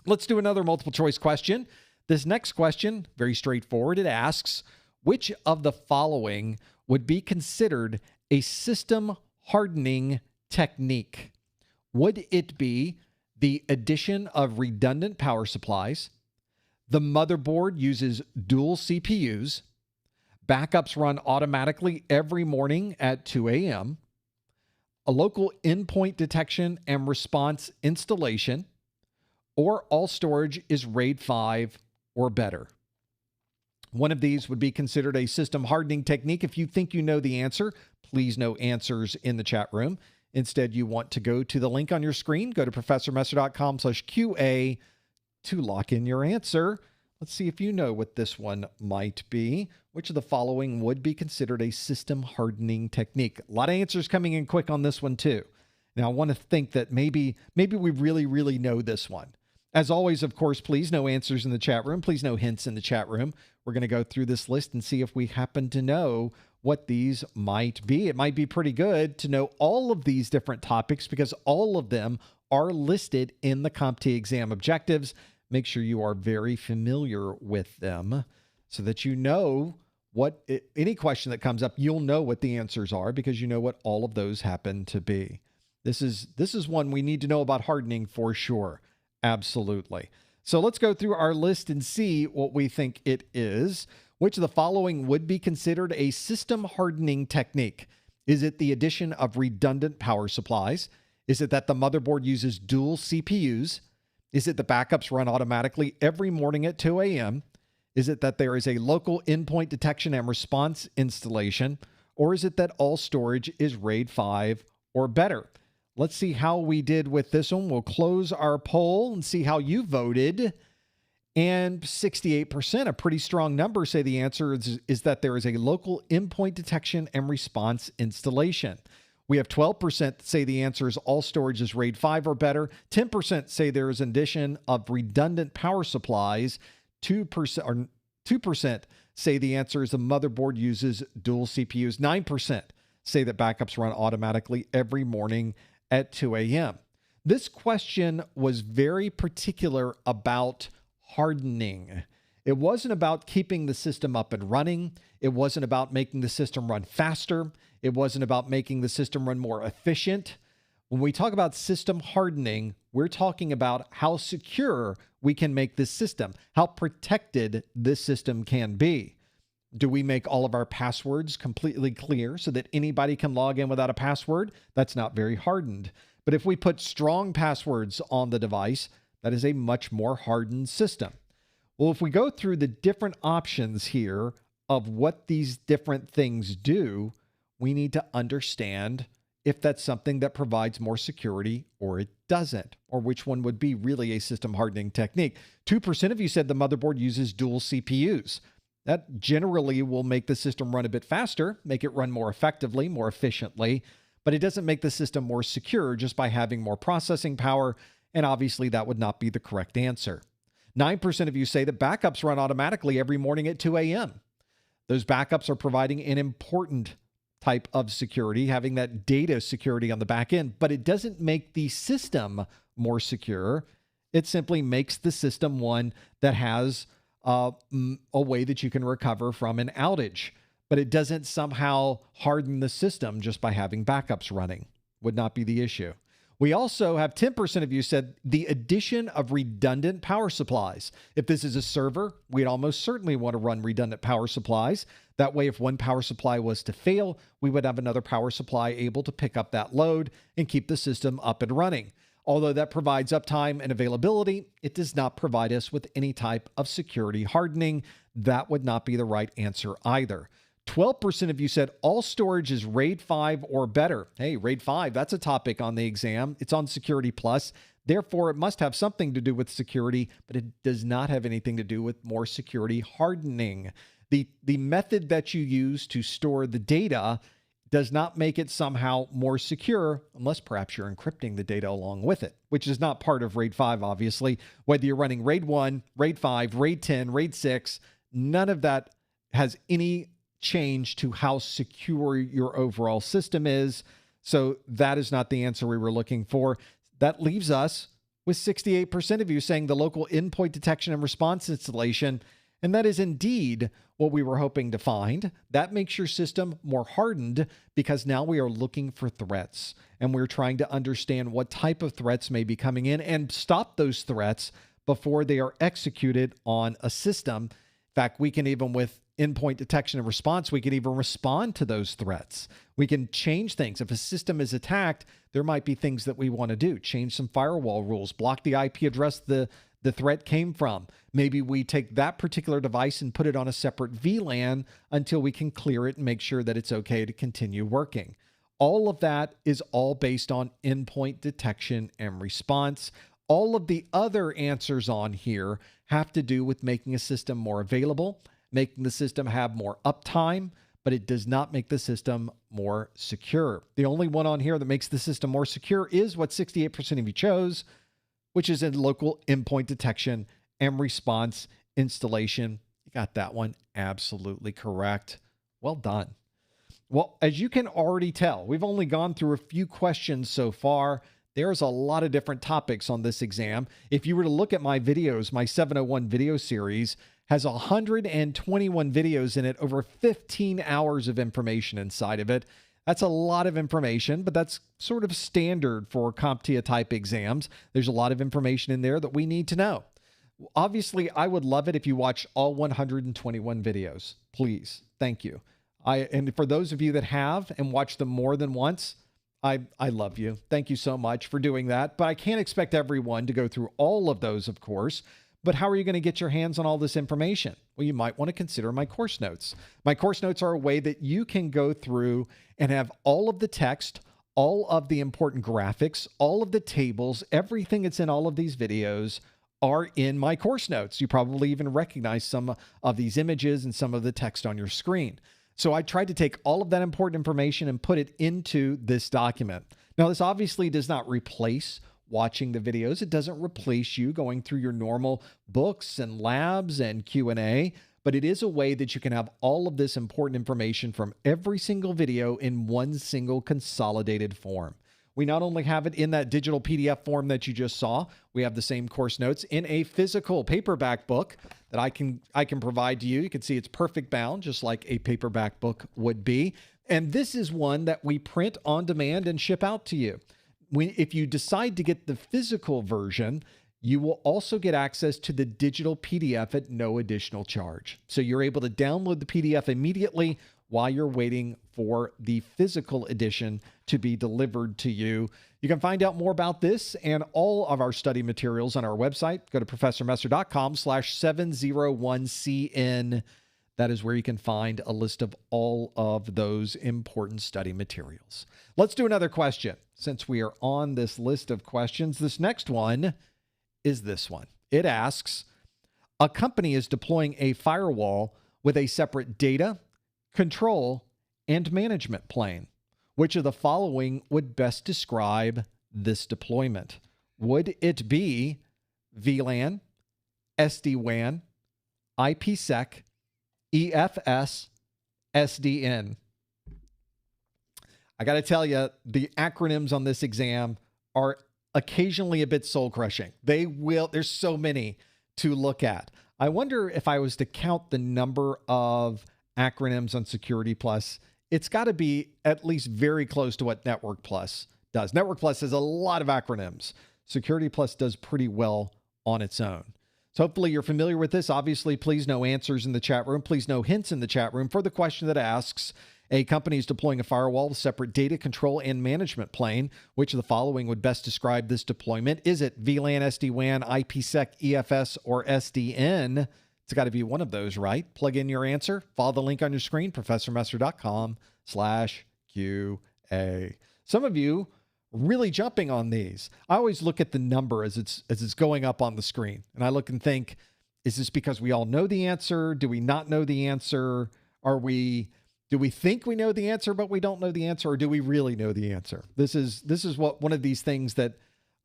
Let's do another multiple choice question. This next question, very straightforward. It asks, which of the following would be considered a system hardening technique? Would it be the addition of redundant power supplies, the motherboard uses dual CPUs, backups run automatically every morning at 2 a.m., a local endpoint detection and response installation, or all storage is RAID 5 or better? One of these would be considered a system hardening technique. If you think you know the answer, please no answers in the chat room. Instead, you want to go to the link on your screen, go to professormesser.com/QA to lock in your answer. Let's see if you know what this one might be. Which of the following would be considered a system hardening technique? A lot of answers coming in quick on this one too. Now, I want to think that maybe we really know this one. As always, of course, please no answers in the chat room. Please no hints in the chat room. We're going to go through this list and see if we happen to know what these might be. It might be pretty good to know all of these different topics because all of them are listed in the CompTIA exam objectives. Make sure you are very familiar with them so that you know what any question that comes up, you'll know what the answers are because you know what all of those happen to be. This is one we need to know about hardening for sure. Absolutely. So let's go through our list and see what we think it is. Which of the following would be considered a system hardening technique? Is it the addition of redundant power supplies? Is it that the motherboard uses dual CPUs? Is it the backups run automatically every morning at 2 a.m.? Is it that there is a local endpoint detection and response installation? Or is it that all storage is RAID 5 or better? Let's see how we did with this one. We'll close our poll and see how you voted. And 68%, a pretty strong number, say the answer is that there is a local endpoint detection and response installation. We have 12% that say the answer is all storage is RAID 5 or better. 10% say there is an addition of redundant power supplies. 2% say the answer is the motherboard uses dual CPUs. 9% say that backups run automatically every morning at 2 a.m. This question was very particular about hardening. It wasn't about keeping the system up and running. It wasn't about making the system run faster. It wasn't about making the system run more efficient. When we talk about system hardening, we're talking about how secure we can make this system, how protected this system can be. Do we make all of our passwords completely clear so that anybody can log in without a password? That's not very hardened. But if we put strong passwords on the device, that is a much more hardened system. Well, if we go through the different options here of what these different things do, we need to understand if that's something that provides more security or it doesn't, or which one would be really a system hardening technique. 2% of you said the motherboard uses dual CPUs. That generally will make the system run a bit faster, make it run more effectively, more efficiently, but it doesn't make the system more secure just by having more processing power, and obviously that would not be the correct answer. 9% of you say that backups run automatically every morning at 2 a.m. Those backups are providing an important type of security, having that data security on the back end, but it doesn't make the system more secure. It simply makes the system one that has a way that you can recover from an outage. but it doesn't somehow harden the system just by having backups running. Would not be the issue. We also have 10% of you said the addition of redundant power supplies. If this is a server, we'd almost certainly want to run redundant power supplies. That way, if one power supply was to fail, we would have another power supply able to pick up that load and keep the system up and running. Although that provides uptime and availability, it does not provide us with any type of security hardening. That would not be the right answer either. 12% of you said all storage is RAID 5 or better. Hey, RAID 5, that's a topic on the exam. It's on Security Plus. Therefore, it must have something to do with security, but it does not have anything to do with more security hardening. The method that you use to store the data does not make it somehow more secure, unless perhaps you're encrypting the data along with it, which is not part of RAID 5, obviously. Whether you're running RAID 1, RAID 5, RAID 10, RAID 6, none of that has any change to how secure your overall system is. So that is not the answer we were looking for. That leaves us with 68% of you saying the local endpoint detection and response installation. And that is indeed what we were hoping to find. That makes your system more hardened because now we are looking for threats and we're trying to understand what type of threats may be coming in and stop those threats before they are executed on a system. In fact, we can even with endpoint detection and response, we can even respond to those threats. We can change things. If a system is attacked, there might be things that we want to do. Change some firewall rules, block the IP address the threat came from. Maybe we take that particular device and put it on a separate VLAN until we can clear it and make sure that it's okay to continue working. All of that is all based on endpoint detection and response. All of the other answers on here have to do with making a system more available, making the system have more uptime, but it does not make the system more secure. The only one on here that makes the system more secure is what 68% of you chose, which is in local endpoint detection and response installation. You got that one absolutely correct. Well done. Well, as you can already tell, we've only gone through a few questions so far. There's a lot of different topics on this exam. If you were to look at my videos, my 701 video series has 121 videos in it, over 15 hours of information inside of it. That's a lot of information, but that's sort of standard for CompTIA type exams. There's a lot of information in there that we need to know. Obviously, I would love it if you watch all 121 videos. Please. Thank you. And for those of you that have and watched them more than once, I love you. Thank you so much for doing that. But I can't expect everyone to go through all of those, of course. But how are you going to get your hands on all this information? Well, you might want to consider my course notes. My course notes are a way that you can go through and have all of the text, all of the important graphics, all of the tables, everything that's in all of these videos are in my course notes. You probably even recognize some of these images and some of the text on your screen. So I tried to take all of that important information and put it into this document. Now, this obviously does not replace watching the videos. It doesn't replace you going through your normal books and labs and Q&A, but it is a way that you can have all of this important information from every single video in one single consolidated form. We not only have it in that digital PDF form that you just saw, we have the same course notes in a physical paperback book that I can provide to you. You can see it's perfect bound, just like a paperback book would be. And this is one that we print on demand and ship out to you. If you decide to get the physical version, you will also get access to the digital PDF at no additional charge. So you're able to download the PDF immediately while you're waiting for the physical edition to be delivered to you. You can find out more about this and all of our study materials on our website. Go to professormesser.com/701CN. That is where you can find a list of all of those important study materials. Let's do another question. Since we are on this list of questions, this next one is this one. It asks, a company is deploying a firewall with a separate data, control, and management plane. Which of the following would best describe this deployment? Would it be VLAN, SD-WAN, IPsec, EFS, SDN? I got to tell you, the acronyms on this exam are occasionally a bit soul-crushing. There's so many to look at. I wonder if I was to count the number of acronyms on Security Plus, it's got to be at least very close to what Network Plus does. Network Plus has a lot of acronyms. Security Plus does pretty well on its own. So hopefully you're familiar with this. Obviously, please no answers in the chat room. Please no hints in the chat room for the question that asks, a company is deploying a firewall with separate data control and management plane. Which of the following would best describe this deployment? Is it VLAN, SD-WAN, IPsec, EFS, or SDN? It's got to be one of those, right? Plug in your answer. Follow the link on your screen, professormesser.com/QA. Some of you really jumping on these. I always look at the number as it's going up on the screen, and I look and think, is this because we all know the answer? Do we not know the answer? Do we think we know the answer, but we don't know the answer, or do we really know the answer? This is what one of these things that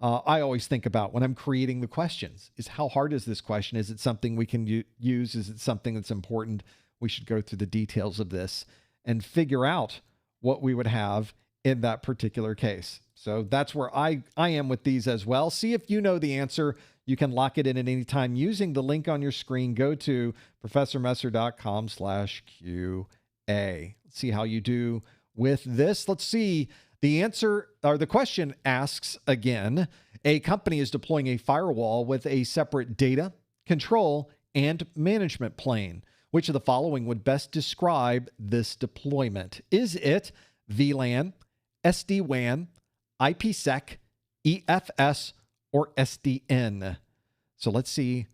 I always think about when I'm creating the questions is, how hard is this question? Is it something we can use? Is it something that's important? We should go through the details of this and figure out what we would have in that particular case. So that's where I am with these as well. See if you know the answer. You can lock it in at any time using the link on your screen. Go to professormesser.com/QA. Let's see how you do with this. Let's see. The answer, or the question asks again, a company is deploying a firewall with a separate data, control, and management plane. Which of the following would best describe this deployment? Is it VLAN, SD-WAN, IPsec, EFS, or SDN? So let's see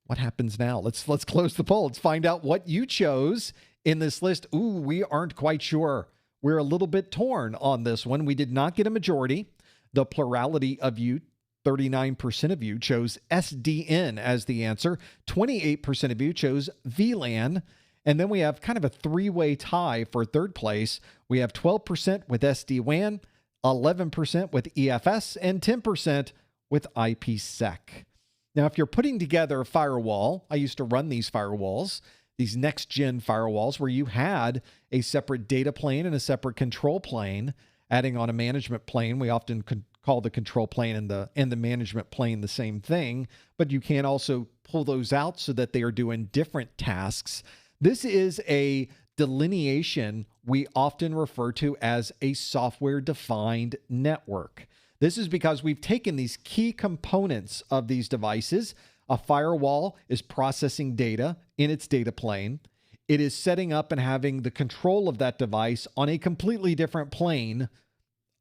what happens now. Let's close the poll. Let's find out what you chose in this list. Ooh, we aren't quite sure. We're a little bit torn on this one. We did not get a majority. The plurality of you, 39% of you, chose SDN as the answer. 28% of you chose VLAN. And then we have kind of a three-way tie for third place. We have 12% with SD-WAN, 11% with EFS, and 10% with IPsec. Now, if you're putting together a firewall, I used to run these firewalls, these next-gen firewalls where you had a separate data plane and a separate control plane, adding on a management plane. We often call the control plane and the management plane the same thing, but you can also pull those out so that they are doing different tasks. This is a delineation we often refer to as a software-defined network. This is because we've taken these key components of these devices. A firewall is processing data in its data plane. It is setting up and having the control of that device on a completely different plane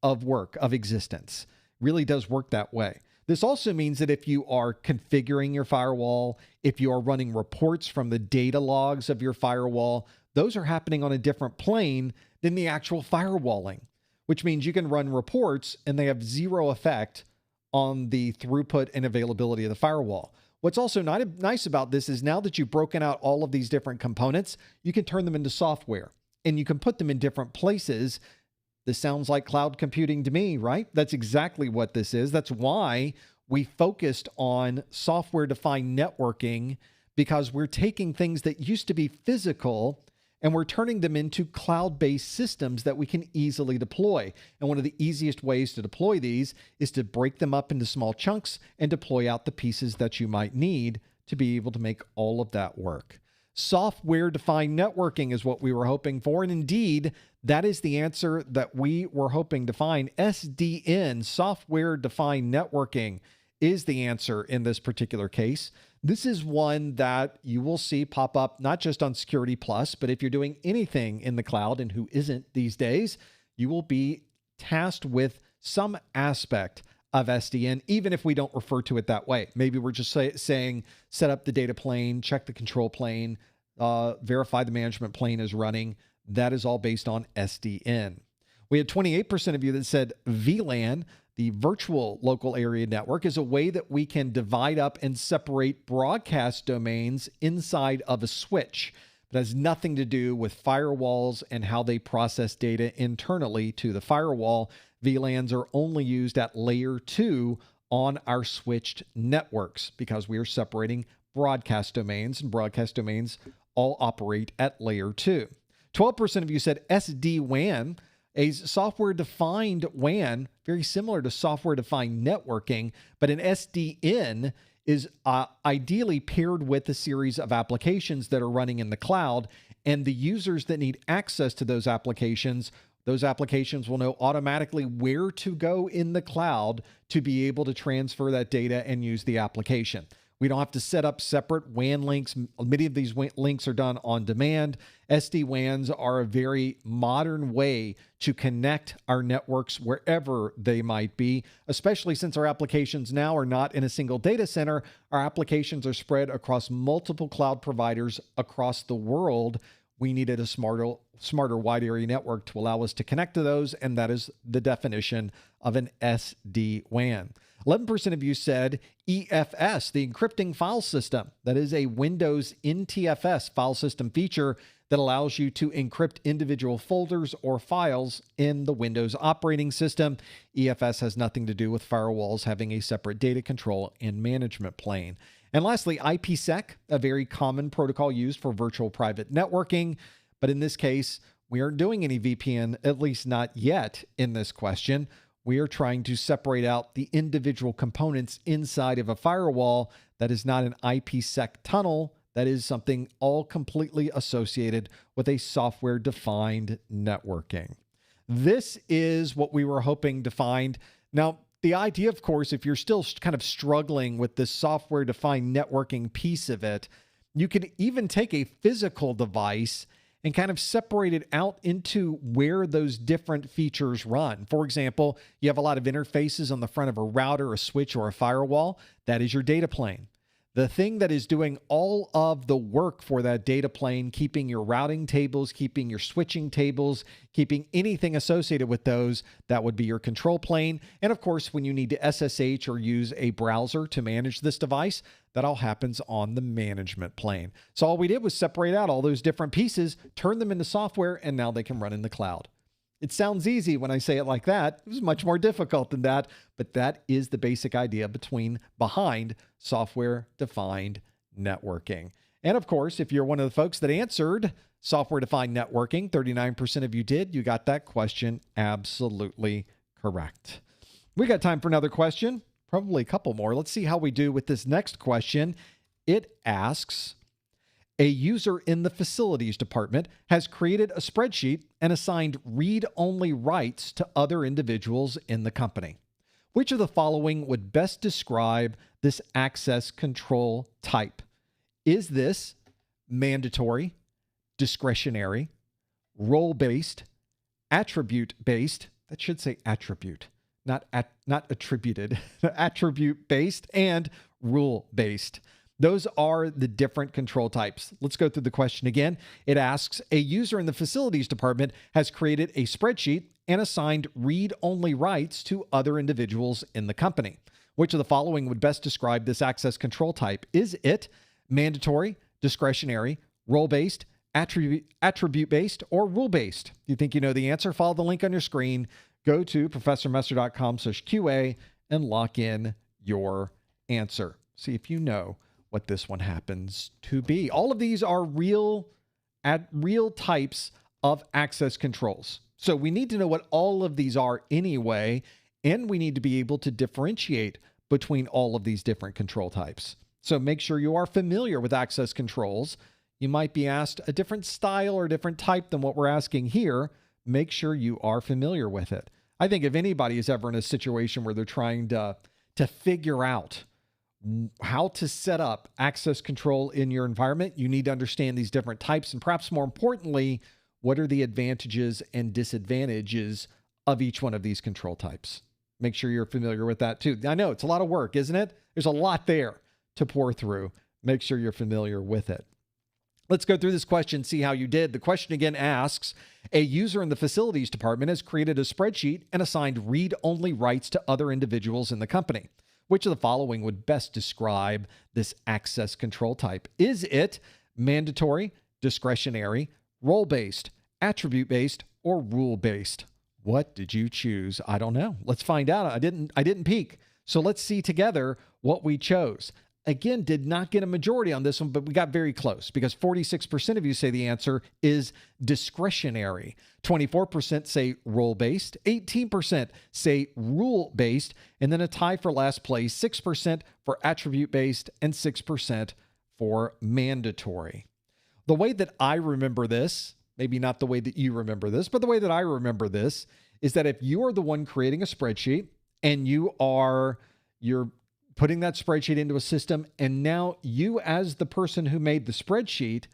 of work, of existence. Really does work that way. This also means that if you are configuring your firewall, if you are running reports from the data logs of your firewall, those are happening on a different plane than the actual firewalling, which means you can run reports and they have zero effect on the throughput and availability of the firewall. What's also nice about this is now that you've broken out all of these different components, you can turn them into software and you can put them in different places. This sounds like cloud computing to me, right? That's exactly what this is. That's why we focused on software-defined networking, because we're taking things that used to be physical and we're turning them into cloud-based systems that we can easily deploy. And one of the easiest ways to deploy these is to break them up into small chunks and deploy out the pieces that you might need to be able to make all of that work. Software-defined networking is what we were hoping for. And indeed, that is the answer that we were hoping to find. SDN, software-defined networking, is the answer in this particular case. This is one that you will see pop up not just on Security Plus, but if you're doing anything in the cloud, and who isn't these days, you will be tasked with some aspect of SDN, even if we don't refer to it that way. Maybe we're just saying, set up the data plane, check the control plane, verify the management plane is running. That is all based on SDN. We had 28% of you that said VLAN. The virtual local area network is a way that we can divide up and separate broadcast domains inside of a switch. It has nothing to do with firewalls and how they process data internally to the firewall. VLANs are only used at layer 2 on our switched networks because we are separating broadcast domains, and broadcast domains all operate at layer 2. 12% of you said SD-WAN, a software-defined WAN, very similar to software-defined networking, but an SDN is ideally paired with a series of applications that are running in the cloud, And the users that need access to those applications will know automatically where to go in the cloud to be able to transfer that data and use the application. We don't have to set up separate WAN links. Many of these links are done on demand. SD-WANs are a very modern way to connect our networks wherever they might be, especially since our applications now are not in a single data center. Our applications are spread across multiple cloud providers across the world. We needed a smarter wide area network to allow us to connect to those, and that is the definition of an SD-WAN. 11% of you said EFS, the encrypting file system. That is a Windows NTFS file system feature that allows you to encrypt individual folders or files in the Windows operating system. EFS has nothing to do with firewalls having a separate data control and management plane. And lastly, IPsec, a very common protocol used for virtual private networking. But in this case, we aren't doing any VPN, at least not yet in this question. We are trying to separate out the individual components inside of a firewall. That is not an IPsec tunnel. That is something all completely associated with a software-defined networking. This is what we were hoping to find. Now, the idea, of course, if you're still kind of struggling with this software-defined networking piece of it, you could even take a physical device and kind of separate it out into where those different features run. For example, you have a lot of interfaces on the front of a router, a switch, or a firewall. That is your data plane. The thing that is doing all of the work for that data plane, keeping your routing tables, keeping your switching tables, keeping anything associated with those, that would be your control plane. And of course, when you need to SSH or use a browser to manage this device, that all happens on the management plane. So all we did was separate out all those different pieces, turn them into software, and now they can run in the cloud. It sounds easy when I say it like that. It was much more difficult than that, but that is the basic idea behind software-defined networking. And of course, if you're one of the folks that answered software-defined networking, 39% of you did, you got that question absolutely correct. We got time for another question, probably a couple more. Let's see how we do with this next question. It asks, a user in the facilities department has created a spreadsheet and assigned read-only rights to other individuals in the company. Which of the following would best describe this access control type? Is this mandatory, discretionary, role-based, attribute-based? That should say attribute, not attributed, attribute-based, and rule-based. Those are the different control types. Let's go through the question again. It asks, a user in the facilities department has created a spreadsheet and assigned read-only rights to other individuals in the company. Which of the following would best describe this access control type? Is it mandatory, discretionary, role-based, attribute-based, or rule-based? If you think you know the answer, follow the link on your screen. Go to professormesser.com/QA and lock in your answer. See if you know what this one happens to be. All of these are real types of access controls. So we need to know what all of these are anyway, and we need to be able to differentiate between all of these different control types. So make sure you are familiar with access controls. You might be asked a different style or different type than what we're asking here. Make sure you are familiar with it. I think if anybody is ever in a situation where they're trying to figure out how to set up access control in your environment, you need to understand these different types, and perhaps more importantly, what are the advantages and disadvantages of each one of these control types. Make sure you're familiar with that too. I know it's a lot of work, isn't it? There's a lot there to pour through. Make sure you're familiar with it. Let's go through this question, see how you did. The question again asks, a user in the facilities department has created a spreadsheet and assigned read-only rights to other individuals in the company. Which of the following would best describe this access control type? Is it mandatory, discretionary, role-based, attribute-based, or rule-based? What did you choose? I don't know. Let's find out. I didn't peek. So let's see together what we chose. Again, did not get a majority on this one, but we got very close because 46% of you say the answer is discretionary. 24% say role-based, 18% say rule-based, and then a tie for last place, 6% for attribute-based and 6% for mandatory. The way that I remember this, maybe not the way that you remember this, but the way that I remember this is that if you are the one creating a spreadsheet and you're putting that spreadsheet into a system, and now you as the person who made the spreadsheet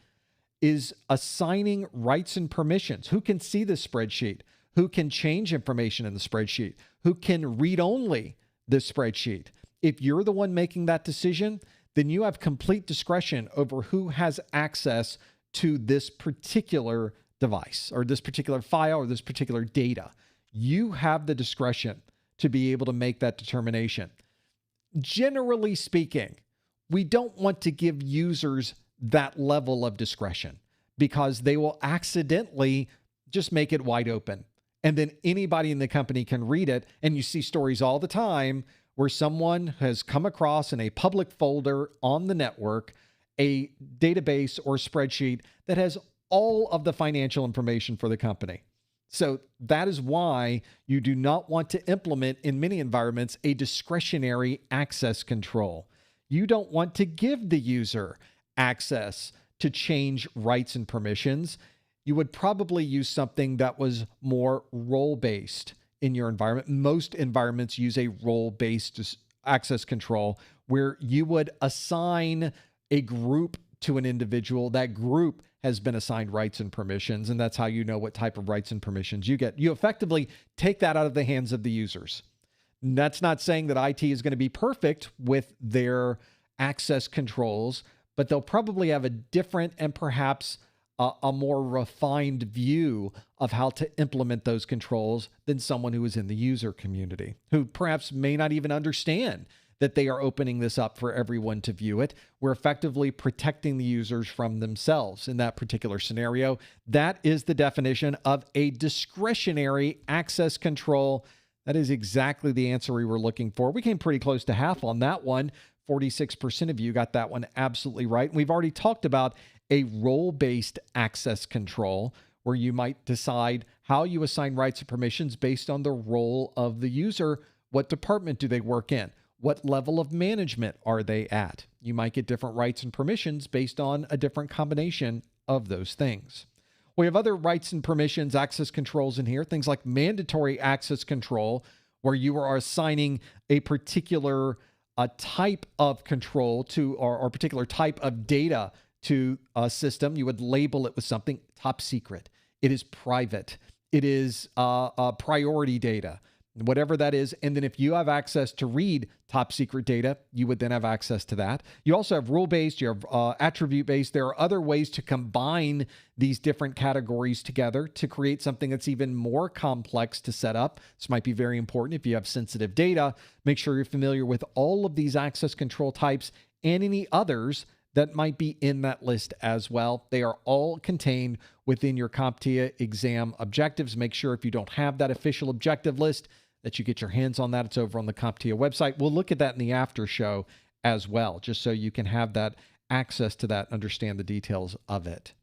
is assigning rights and permissions. Who can see the spreadsheet? Who can change information in the spreadsheet? Who can read only the spreadsheet? If you're the one making that decision, then you have complete discretion over who has access to this particular device or this particular file or this particular data. You have the discretion to be able to make that determination. Generally speaking, we don't want to give users that level of discretion because they will accidentally just make it wide open. And then anybody in the company can read it. And you see stories all the time where someone has come across in a public folder on the network a database or spreadsheet that has all of the financial information for the company. So that is why you do not want to implement in many environments a discretionary access control. You don't want to give the user access to change rights and permissions. You would probably use something that was more role-based in your environment. Most environments use a role-based access control where you would assign a group to an individual. That group has been assigned rights and permissions, and that's how you know what type of rights and permissions you get. You effectively take that out of the hands of the users. And that's not saying that IT is going to be perfect with their access controls, but they'll probably have a different and perhaps a more refined view of how to implement those controls than someone who is in the user community, who perhaps may not even understand that they are opening this up for everyone to view it. We're effectively protecting the users from themselves in that particular scenario. That is the definition of a discretionary access control. That is exactly the answer we were looking for. We came pretty close to half on that one. 46% of you got that one absolutely right. And we've already talked about a role-based access control where you might decide how you assign rights and permissions based on the role of the user. What department do they work in? What level of management are they at? You might get different rights and permissions based on a different combination of those things. We have other rights and permissions, access controls in here, things like mandatory access control, where you are assigning a particular type of control to or particular type of data to a system. You would label it with something top secret. It is private. It is priority data, whatever that is. And then if you have access to read top secret data, you would then have access to that. You also have rule-based, you have attribute-based. There are other ways to combine these different categories together to create something that's even more complex to set up. This might be very important if you have sensitive data. Make sure you're familiar with all of these access control types and any others that might be in that list as well. They are all contained within your CompTIA exam objectives. Make sure if you don't have that official objective list that you get your hands on that. It's over on the CompTIA website. We'll look at that in the after show as well, just so you can have that access to that, understand the details of it.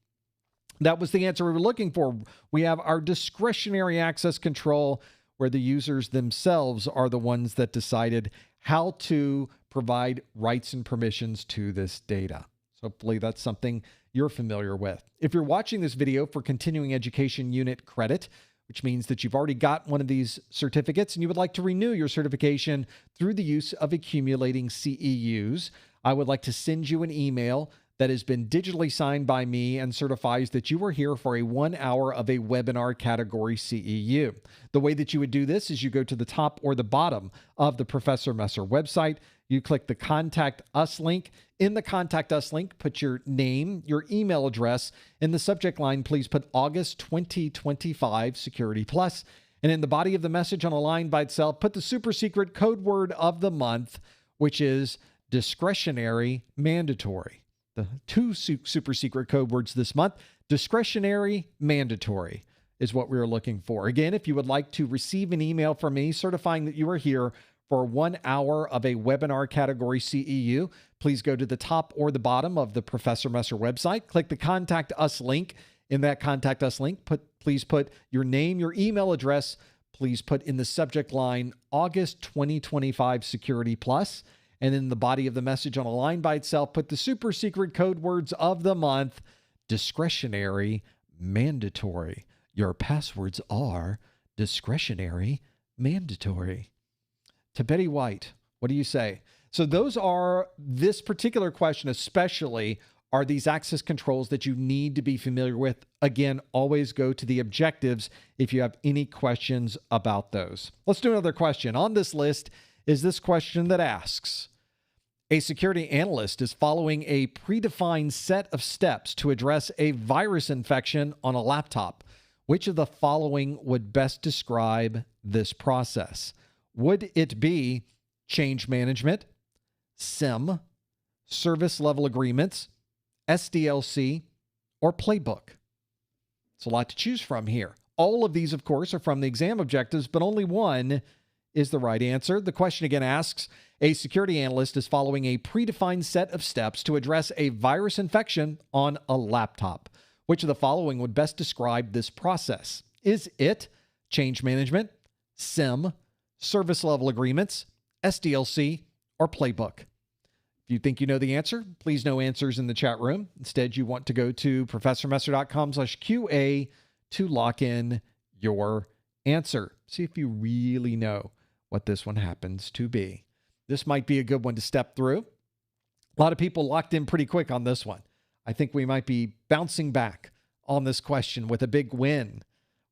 That was the answer we were looking for. We have our discretionary access control where the users themselves are the ones that decided how to provide rights and permissions to this data. So hopefully that's something you're familiar with. If you're watching this video for continuing education unit credit, which means that you've already got one of these certificates and you would like to renew your certification through the use of accumulating CEUs, I would like to send you an email that has been digitally signed by me and certifies that you are here for a 1 hour of a webinar category CEU. The way that you would do this is you go to the top or the bottom of the Professor Messer website. You click the Contact Us link. In the Contact Us link, put your name, your email address. In the subject line, please put August 2025 Security Plus. And in the body of the message on a line by itself, put the super secret code word of the month, which is discretionary mandatory. The two super secret code words this month, discretionary mandatory, is what we are looking for. Again, if you would like to receive an email from me certifying that you are here for 1 hour of a webinar category CEU, please go to the top or the bottom of the Professor Messer website. Click the Contact Us link. In that Contact Us link, please put your name, your email address. Please put in the subject line August 2025 Security Plus. And in the body of the message on a line by itself, put the super secret code words of the month, discretionary, mandatory. Your passwords are discretionary, mandatory. To Betty White, what do you say? So those are, this particular question especially, are these access controls that you need to be familiar with. Again, always go to the objectives if you have any questions about those. Let's do another question. On this list is this question that asks, a security analyst is following a predefined set of steps to address a virus infection on a laptop. Which of the following would best describe this process? Would it be change management, SIM, service level agreements, SDLC, or playbook? It's a lot to choose from here. All of these, of course, are from the exam objectives, but only one is the right answer. The question again asks, a security analyst is following a predefined set of steps to address a virus infection on a laptop. Which of the following would best describe this process? Is it change management, SIM, service level agreements, SDLC, or playbook? If you think you know the answer, please no answers in the chat room. Instead, you want to go to professormesser.com/QA to lock in your answer. See if you really know what this one happens to be. This might be a good one to step through. A lot of people locked in pretty quick on this one. I think we might be bouncing back on this question with a big win.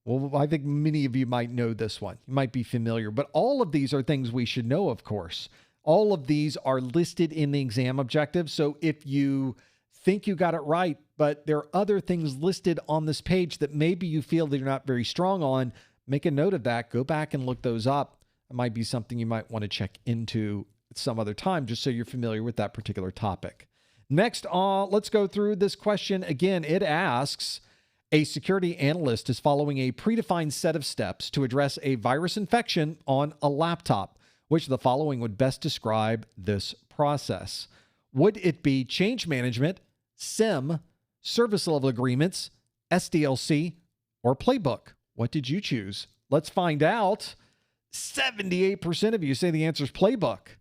Well, I think many of you might know this one. You might be familiar, but all of these are things we should know, of course. All of these are listed in the exam objective. So if you think you got it right, but there are other things listed on this page that maybe you feel that you're not very strong on, make a note of that. Go back and look those up. It might be something you might want to check into at some other time, just so you're familiar with that particular topic. Next, let's go through this question. Again, it asks, a security analyst is following a predefined set of steps to address a virus infection on a laptop. Which of the following would best describe this process? Would it be change management, SIM, service level agreements, SDLC, or playbook? What did you choose? Let's find out. 78% of you say the answer is playbook.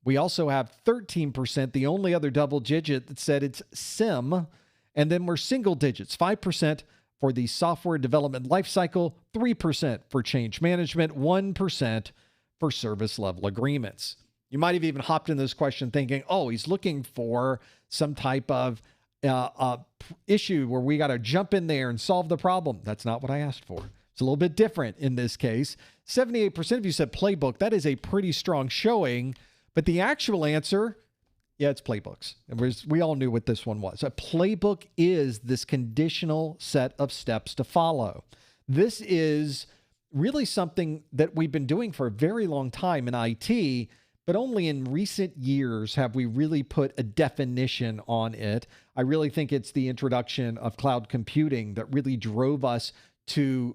We also have 13%, the only other double digit that said it's SIM. And then we're single digits, 5% for the software development lifecycle, 3% for change management, 1% for service level agreements. You might have even hopped in this question thinking, oh, he's looking for some type of issue where we got to jump in there and solve the problem. That's not what I asked for. It's a little bit different in this case. 78% of you said playbook. That is a pretty strong showing. But the actual answer, yeah, it's playbooks. We all knew what this one was. A playbook is this conditional set of steps to follow. This is really something that we've been doing for a very long time in IT, but only in recent years have we really put a definition on it. I really think it's the introduction of cloud computing that really drove us to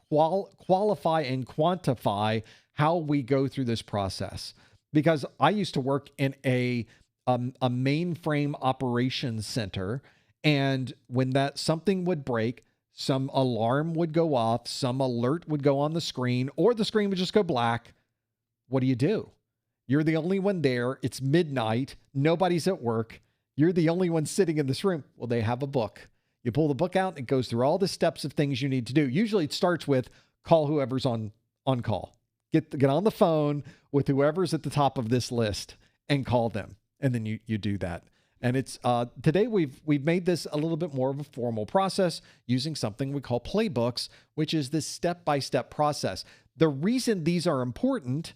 qualify and quantify how we go through this process. Because I used to work in a mainframe operations center, and when something would break, some alarm would go off, some alert would go on the screen, or the screen would just go black. What do? You're the only one there. It's midnight. Nobody's at work. You're the only one sitting in this room. Well, they have a book. You pull the book out, and it goes through all the steps of things you need to do. Usually it starts with call whoever's on call. Get on the phone with whoever's at the top of this list and call them. And then you do that. And it's today we've made this a little bit more of a formal process using something we call playbooks, which is this step-by-step process. The reason these are important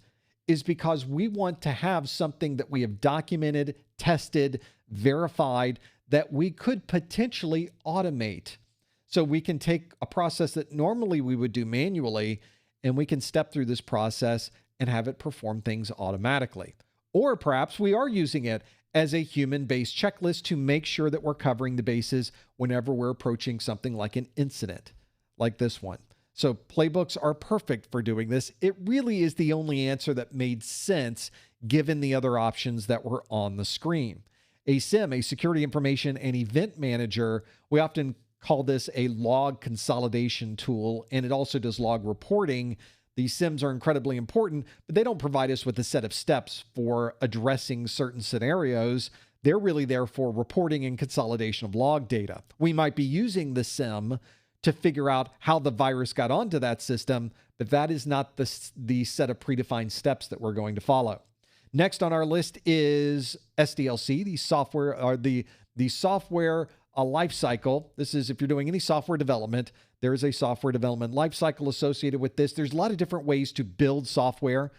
is because we want to have something that we have documented, tested, verified, that we could potentially automate. So we can take a process that normally we would do manually, and we can step through this process and have it perform things automatically. Or perhaps we are using it as a human-based checklist to make sure that we're covering the bases whenever we're approaching something like an incident, like this one. So playbooks are perfect for doing this. It really is the only answer that made sense given the other options that were on the screen. A SIM, a security information and event manager, we often call this a log consolidation tool, and it also does log reporting. These SIMs are incredibly important, but they don't provide us with a set of steps for addressing certain scenarios. They're really there for reporting and consolidation of log data. We might be using the SIM to figure out how the virus got onto that system, but that is not the set of predefined steps that we're going to follow. Next on our list is SDLC, the software life cycle. This is if you're doing any software development, there is a software development life cycle associated with this. There's a lot of different ways to build software.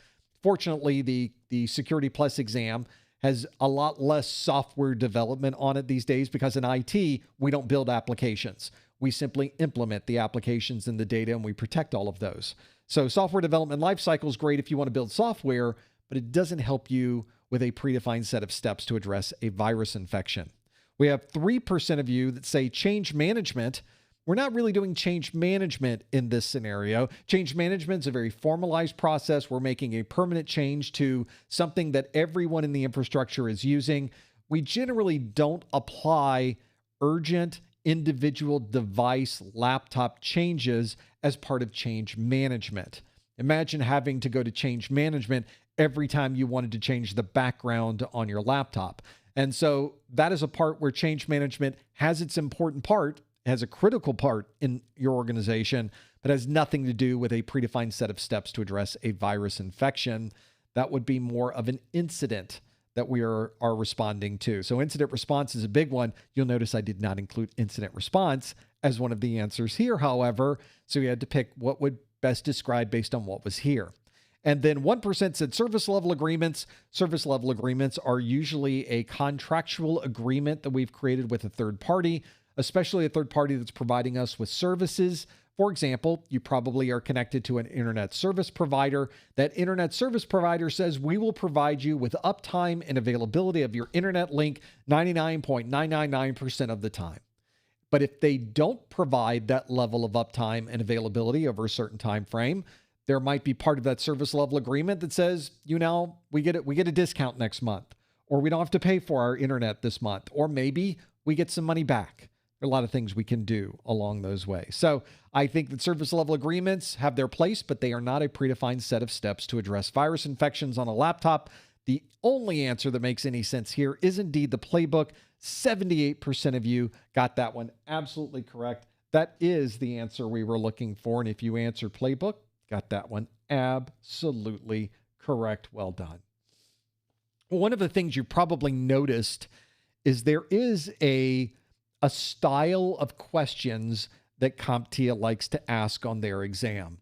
Fortunately, the Security Plus exam has a lot less software development on it these days because in IT, we don't build applications. We simply implement the applications and the data, and we protect all of those. So software development lifecycle is great if you want to build software, but it doesn't help you with a predefined set of steps to address a virus infection. We have 3% of you that say change management. We're not really doing change management in this scenario. Change management is a very formalized process. We're making a permanent change to something that everyone in the infrastructure is using. We generally don't apply urgent individual device laptop changes as part of change management. Imagine having to go to change management every time you wanted to change the background on your laptop. And so that is a part where change management has its important part, has a critical part in your organization, but has nothing to do with a predefined set of steps to address a virus infection. That would be more of an incident that we are responding to. So incident response is a big one. You'll notice I did not include incident response as one of the answers here, however. So we had to pick what would best describe based on what was here. And then 1% said service level agreements. Service level agreements are usually a contractual agreement that we've created with a third party, especially a third party that's providing us with services. For example, you probably are connected to an internet service provider. That internet service provider says, we will provide you with uptime and availability of your internet link 99.999% of the time. But if they don't provide that level of uptime and availability over a certain time frame, there might be part of that service level agreement that says, we get a discount next month, or we don't have to pay for our internet this month, or maybe we get some money back. There are a lot of things we can do along those ways. So I think that service level agreements have their place, but they are not a predefined set of steps to address virus infections on a laptop. The only answer that makes any sense here is indeed the playbook. 78% of you got that one absolutely correct. That is the answer we were looking for. And if you answered playbook, got that one absolutely correct. Well done. One of the things you probably noticed is there is a style of questions that CompTIA likes to ask on their exam.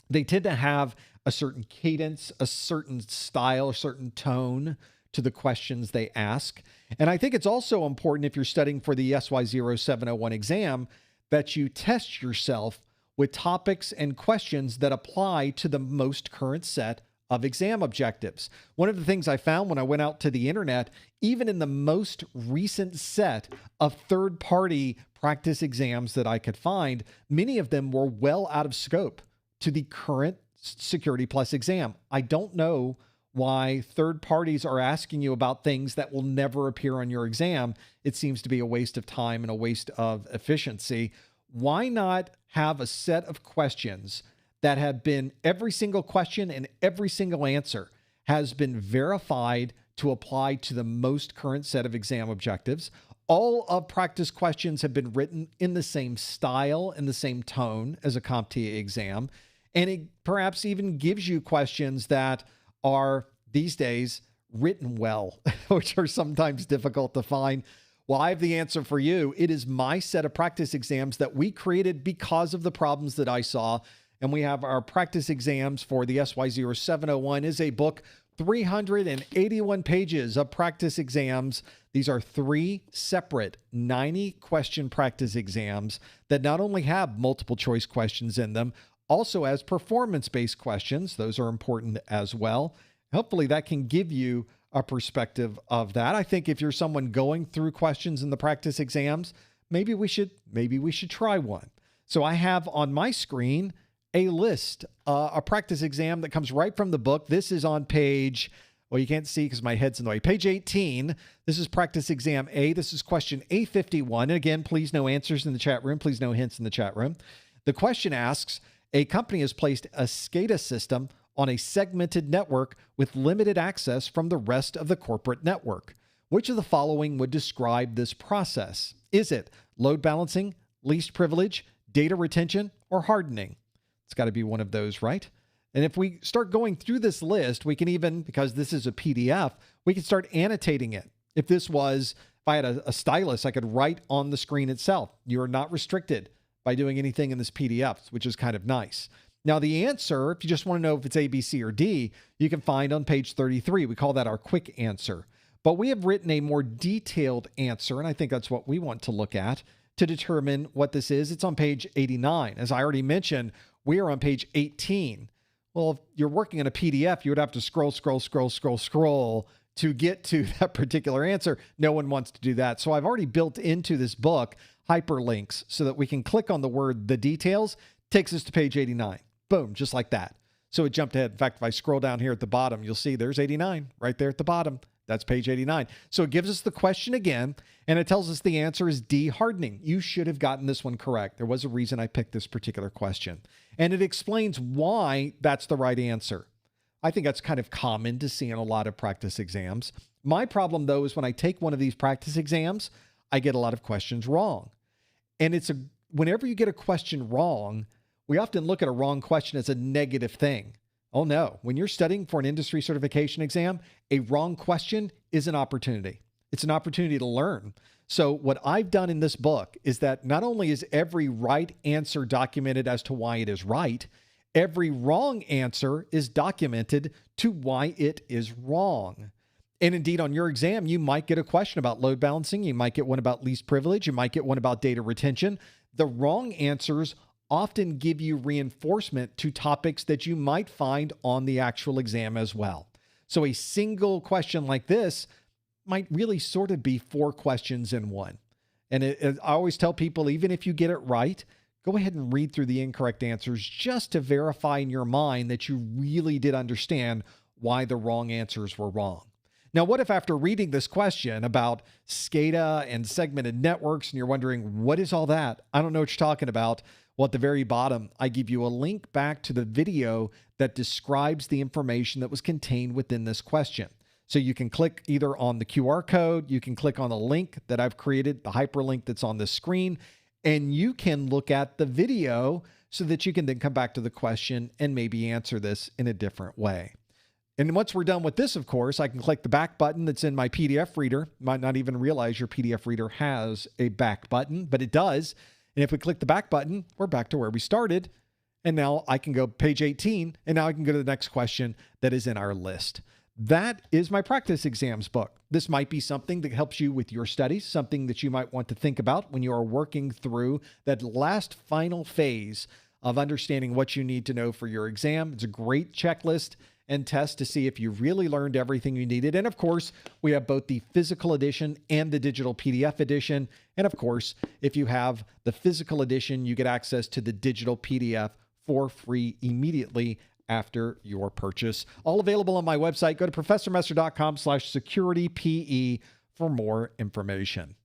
They tend to have a certain cadence, a certain style, a certain tone to the questions they ask. And I think it's also important if you're studying for the SY0-701 exam that you test yourself with topics and questions that apply to the most current set of exam objectives. One of the things I found when I went out to the internet, even in the most recent set of third-party practice exams that I could find, many of them were well out of scope to the current Security Plus exam. I don't know why third parties are asking you about things that will never appear on your exam. It seems to be a waste of time and a waste of efficiency. Why not have a set of questions that have been every single question and every single answer has been verified to apply to the most current set of exam objectives? All of practice questions have been written in the same style and the same tone as a CompTIA exam. And it perhaps even gives you questions that are these days written well, which are sometimes difficult to find. Well, I have the answer for you. It is my set of practice exams that we created because of the problems that I saw. And we have our practice exams for the SY0-701 is a book, 381 pages of practice exams. These are 3 separate 90-question practice exams that not only have multiple choice questions in them, also has performance-based questions. Those are important as well. Hopefully that can give you a perspective of that. I think if you're someone going through questions in the practice exams, maybe we should try one. So I have on my screen a list, a practice exam that comes right from the book. This is on page, well, you can't see because my head's in the way. Page 18. This is practice exam A. This is question A51. And again, please no answers in the chat room. Please no hints in the chat room. The question asks, a company has placed a SCADA system on a segmented network with limited access from the rest of the corporate network. Which of the following would describe this process? Is it load balancing, least privilege, data retention, or hardening? It's got to be one of those, right? And if we start going through this list, we can even, because this is a PDF, we can start annotating it. If I had a stylus, I could write on the screen itself. You are not restricted by doing anything in this PDF, which is kind of nice. Now, the answer, if you just want to know if it's A, B, C, or D, you can find on page 33. We call that our quick answer. But we have written a more detailed answer, and I think that's what we want to look at to determine what this is. It's on page 89. As I already mentioned, we are on page 18. Well, if you're working in a PDF, you would have to scroll to get to that particular answer. No one wants to do that. So I've already built into this book hyperlinks so that we can click on the word "the details," takes us to page 89. Boom, just like that. So it jumped ahead. In fact, if I scroll down here at the bottom, you'll see there's 89 right there at the bottom. That's page 89. So it gives us the question again, and it tells us the answer is D, hardening. You should have gotten this one correct. There was a reason I picked this particular question. And it explains why that's the right answer. I think that's kind of common to see in a lot of practice exams. My problem, though, is when I take one of these practice exams, I get a lot of questions wrong. And whenever you get a question wrong, we often look at a wrong question as a negative thing. Oh no, when you're studying for an industry certification exam, a wrong question is an opportunity. It's an opportunity to learn. So what I've done in this book is that not only is every right answer documented as to why it is right, every wrong answer is documented to why it is wrong. And indeed, on your exam, you might get a question about load balancing. You might get one about least privilege. You might get one about data retention. The wrong answers often give you reinforcement to topics that you might find on the actual exam as well. So a single question like this might really sort of be 4 questions in one. And I always tell people, even if you get it right, go ahead and read through the incorrect answers just to verify in your mind that you really did understand why the wrong answers were wrong. Now, what if after reading this question about SCADA and segmented networks, and you're wondering, what is all that? I don't know what you're talking about. Well, at the very bottom, I give you a link back to the video that describes the information that was contained within this question. So you can click either on the QR code, you can click on the link that I've created, the hyperlink that's on the screen, and you can look at the video so that you can then come back to the question and maybe answer this in a different way. And once we're done with this, of course, I can click the back button that's in my PDF reader. You might not even realize your PDF reader has a back button, but it does. And if we click the back button, we're back to where we started. And now I can go page 18, and now I can go to the next question that is in our list. That is my practice exams book. This might be something that helps you with your studies, something that you might want to think about when you are working through that last final phase of understanding what you need to know for your exam. It's a great checklist and test to see if you really learned everything you needed. And of course, we have both the physical edition and the digital PDF edition. And of course, if you have the physical edition, you get access to the digital PDF for free immediately after your purchase. All available on my website. Go to professormesser.com/securitype for more information.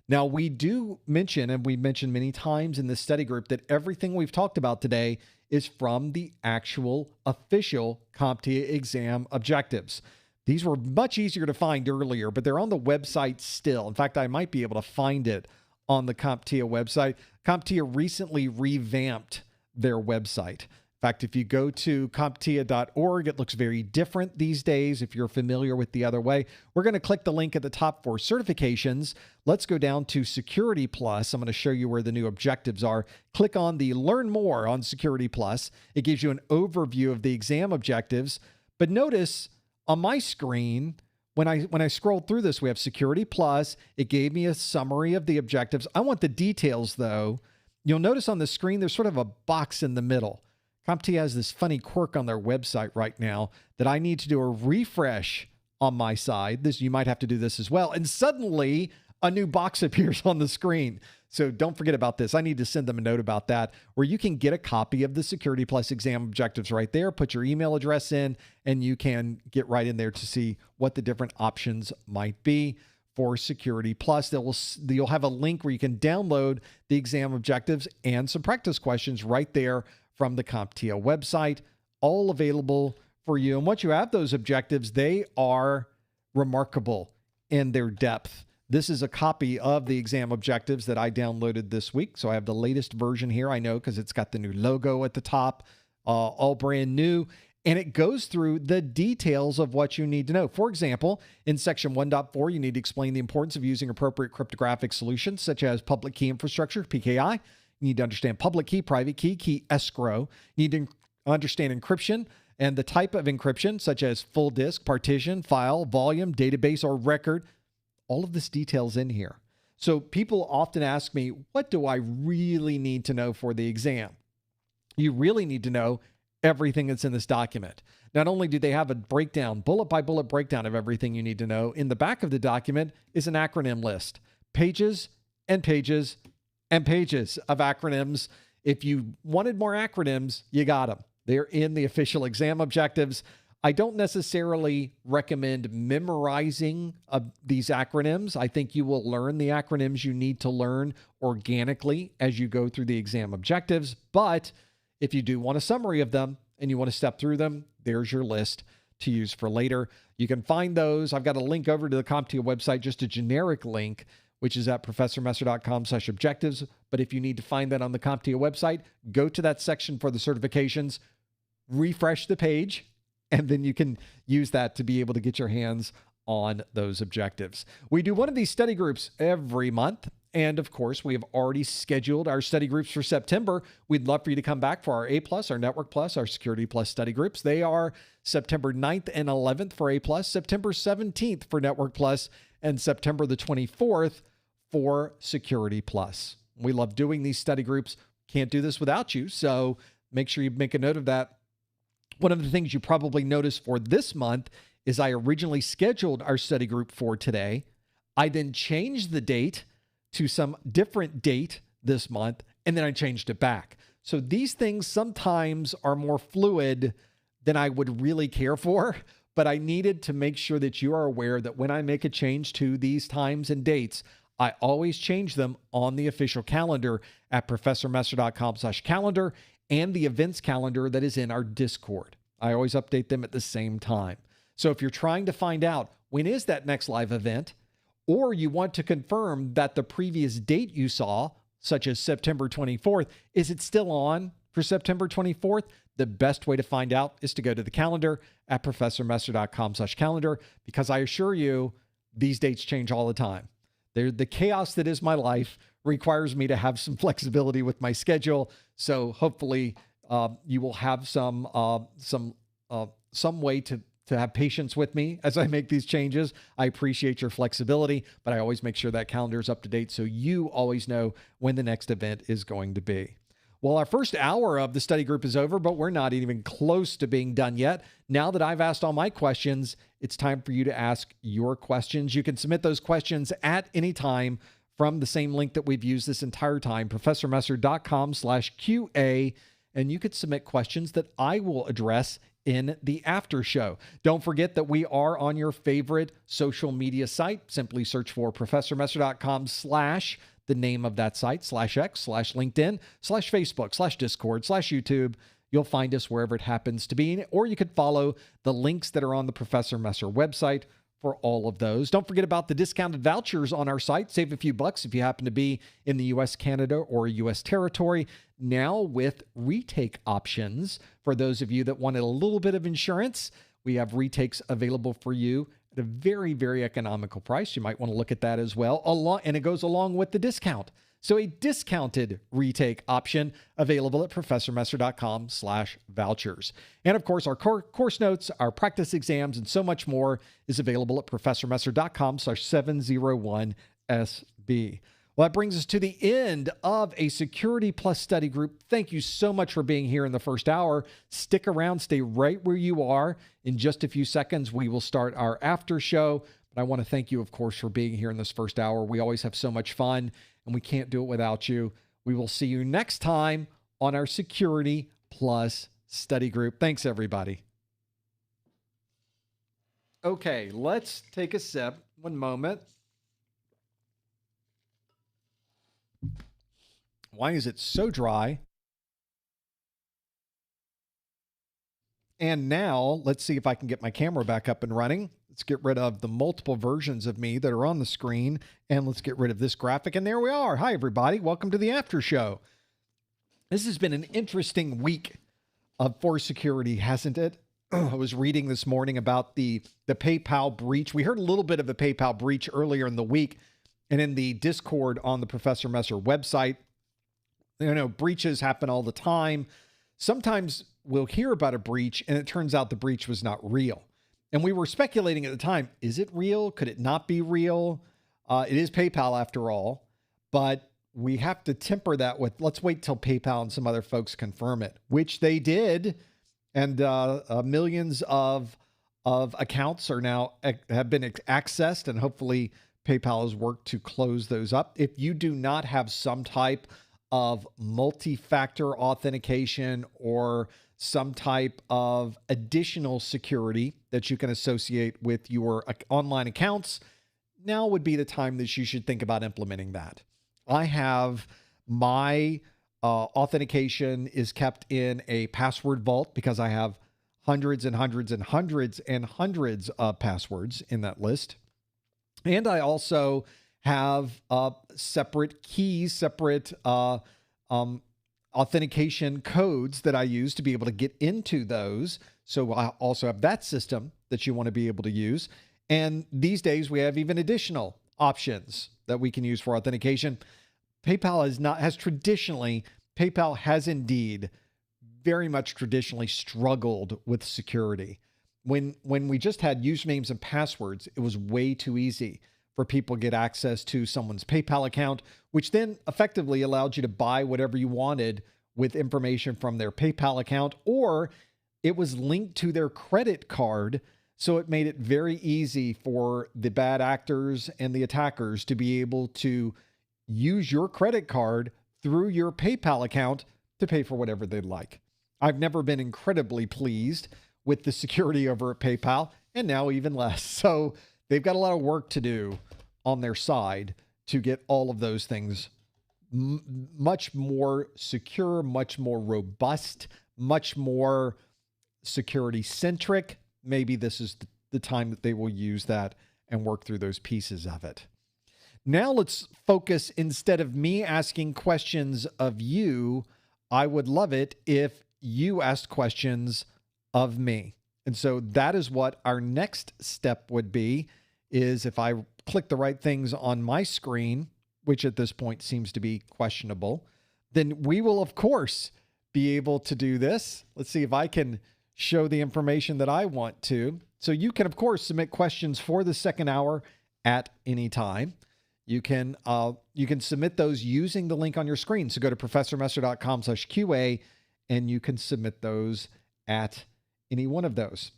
Now, we do mention, and we mentioned many times in this study group, that everything we've talked about today is from the actual official CompTIA exam objectives. These were much easier to find earlier, but they're on the website still. In fact, I might be able to find it on the CompTIA website. CompTIA recently revamped their website. In fact, if you go to CompTIA.org, it looks very different these days if you're familiar with the other way. We're going to click the link at the top for certifications. Let's go down to Security Plus. I'm going to show you where the new objectives are. Click on the Learn More on Security Plus. It gives you an overview of the exam objectives. But notice on my screen, when I scrolled through this, we have Security Plus. It gave me a summary of the objectives. I want the details, though. You'll notice on the screen, there's sort of a box in the middle. CompTIA has this funny quirk on their website right now that I need to do a refresh on my side. You might have to do this as well. And suddenly a new box appears on the screen. So don't forget about this. I need to send them a note about that, where you can get a copy of the Security Plus exam objectives right there, put your email address in, and you can get right in there to see what the different options might be for Security Plus. You'll have a link where you can download the exam objectives and some practice questions right there from the CompTIA website, all available for you. And once you have those objectives, they are remarkable and their depth. This is a copy of the exam objectives that I downloaded this week. So I have the latest version here. I know because it's got the new logo at the top, all brand new. And it goes through the details of what you need to know. For example, in section 1.4, you need to explain the importance of using appropriate cryptographic solutions, such as public key infrastructure, PKI. You need to understand public key, private key, key escrow. You need to understand encryption and the type of encryption, such as full disk, partition, file, volume, database, or record. All of this details in here. So people often ask me, what do I really need to know for the exam? You really need to know everything that's in this document. Not only do they have a breakdown, bullet by bullet breakdown of everything you need to know, in the back of the document is an acronym list. Pages and pages and pages of acronyms. If you wanted more acronyms, you got them. They're in the official exam objectives. I don't necessarily recommend memorizing these acronyms. I think you will learn the acronyms you need to learn organically as you go through the exam objectives. But if you do want a summary of them and you want to step through them, there's your list to use for later. You can find those. I've got a link over to the CompTIA website, just a generic link, which is at professormesser.com/objectives. But if you need to find that on the CompTIA website, go to that section for the certifications, refresh the page, and then you can use that to be able to get your hands on those objectives. We do one of these study groups every month. And of course, we have already scheduled our study groups for September. We'd love for you to come back for our A+, our Network Plus, our Security Plus study groups. They are September 9th and 11th for A+, September 17th for Network Plus, and September the 24th for Security Plus. We love doing these study groups. Can't do this without you, so make sure you make a note of that. One of the things you probably noticed for this month is I originally scheduled our study group for today. I then changed the date to some different date this month, and then I changed it back. So these things sometimes are more fluid than I would really care for, but I needed to make sure that you are aware that when I make a change to these times and dates, I always change them on the official calendar at professormesser.com/calendar and the events calendar that is in our Discord. I always update them at the same time. So if you're trying to find out when is that next live event, or you want to confirm that the previous date you saw, such as September 24th, is it still on for September 24th? The best way to find out is to go to the calendar at professormesser.com/calendar, because I assure you, these dates change all the time. The chaos that is my life requires me to have some flexibility with my schedule. So hopefully you will have some way to have patience with me as I make these changes. I appreciate your flexibility, but I always make sure that calendar is up to date so you always know when the next event is going to be. Well, our first hour of the study group is over, but we're not even close to being done yet. Now that I've asked all my questions, it's time for you to ask your questions. You can submit those questions at any time from the same link that we've used this entire time, professormesser.com/QA, and you could submit questions that I will address in the after show. Don't forget that we are on your favorite social media site. Simply search for professormesser.com/ the name of that site, /X, /LinkedIn, /Facebook, /Discord, /YouTube. You'll find us wherever it happens to be, or you could follow the links that are on the Professor Messer website for all of those. Don't forget about the discounted vouchers on our site. Save a few bucks if you happen to be in the U.S., Canada, or U.S. territory. Now with retake options for those of you that wanted a little bit of insurance, we have retakes available for you at a very, very economical price. You might want to look at that as well. And it goes along with the discount. So a discounted retake option available at professormesser.com/vouchers. And of course, our course notes, our practice exams, and so much more is available at professormesser.com/701SB. Well, that brings us to the end of a Security Plus study group. Thank you so much for being here in the first hour. Stick around, stay right where you are. In just a few seconds, we will start our after show. But I want to thank you, of course, for being here in this first hour. We always have so much fun, and we can't do it without you. We will see you next time on our Security Plus study group. Thanks, everybody. Okay, let's take a sip. One moment. Why is it so dry? And now let's see if I can get my camera back up and running. Let's get rid of the multiple versions of me that are on the screen, and let's get rid of this graphic. And there we are. Hi, everybody. Welcome to the after show. This has been an interesting week for security, hasn't it? I was reading this morning about the PayPal breach. We heard a little bit of the PayPal breach earlier in the week, and in the Discord on the Professor Messer website. You know, breaches happen all the time. Sometimes we'll hear about a breach and it turns out the breach was not real. And we were speculating at the time, is it real? Could it not be real? It is PayPal after all, but we have to temper that with, let's wait till PayPal and some other folks confirm it, which they did. And millions of accounts are now have been accessed, and hopefully PayPal has worked to close those up. If you do not have some type of multi-factor authentication or some type of additional security that you can associate with your online accounts, now would be the time that you should think about implementing that. I have my authentication is kept in a password vault because I have hundreds and hundreds and hundreds and hundreds of passwords in that list. And I also have separate keys, separate authentication codes that I use to be able to get into those. So I also have that system that you want to be able to use. And these days we have even additional options that we can use for authentication. PayPal has indeed very much traditionally struggled with security. When we just had usernames and passwords, it was way too easy for people to get access to someone's PayPal account, which then effectively allowed you to buy whatever you wanted with information from their PayPal account, or it was linked to their credit card. So it made it very easy for the bad actors and the attackers to be able to use your credit card through your PayPal account to pay for whatever they'd like. I've never been incredibly pleased with the security over at PayPal, and now even less. So they've got a lot of work to do on their side to get all of those things much more secure, much more robust, much more security centric. Maybe this is the time that they will use that and work through those pieces of it. Now let's focus, instead of me asking questions of you, I would love it if you asked questions of me. And so that is what our next step would be, is if I click the right things on my screen, which at this point seems to be questionable, then we will, of course, be able to do this. Let's see if I can show the information that I want to. So you can, of course, submit questions for the second hour at any time. You can submit those using the link on your screen. So go to professormesser.com/QA and you can submit those at any one of those.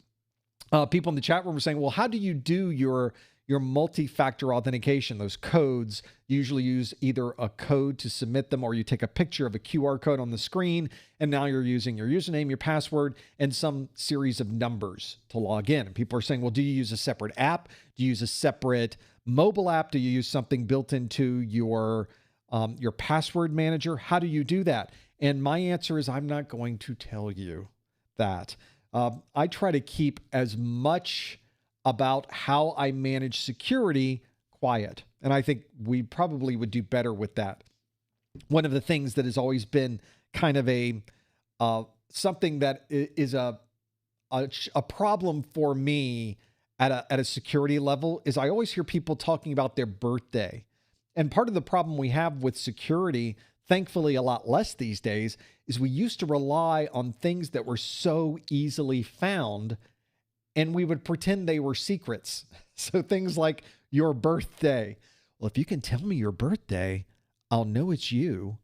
People in the chat room are saying, well, how do you do your multi-factor authentication? Those codes, you usually use either a code to submit them, or you take a picture of a QR code on the screen, and now you're using your username, your password, and some series of numbers to log in. And people are saying, well, do you use a separate app? Do you use a separate mobile app? Do you use something built into your password manager? How do you do that? And my answer is, I'm not going to tell you that. I try to keep as much about how I manage security quiet. And I think we probably would do better with that. One of the things that has always been kind of a something that is a problem for me at a security level is I always hear people talking about their birthday. And part of the problem we have with security, thankfully a lot less these days, is we used to rely on things that were so easily found, and we would pretend they were secrets. So things like your birthday. Well, if you can tell me your birthday, I'll know it's you,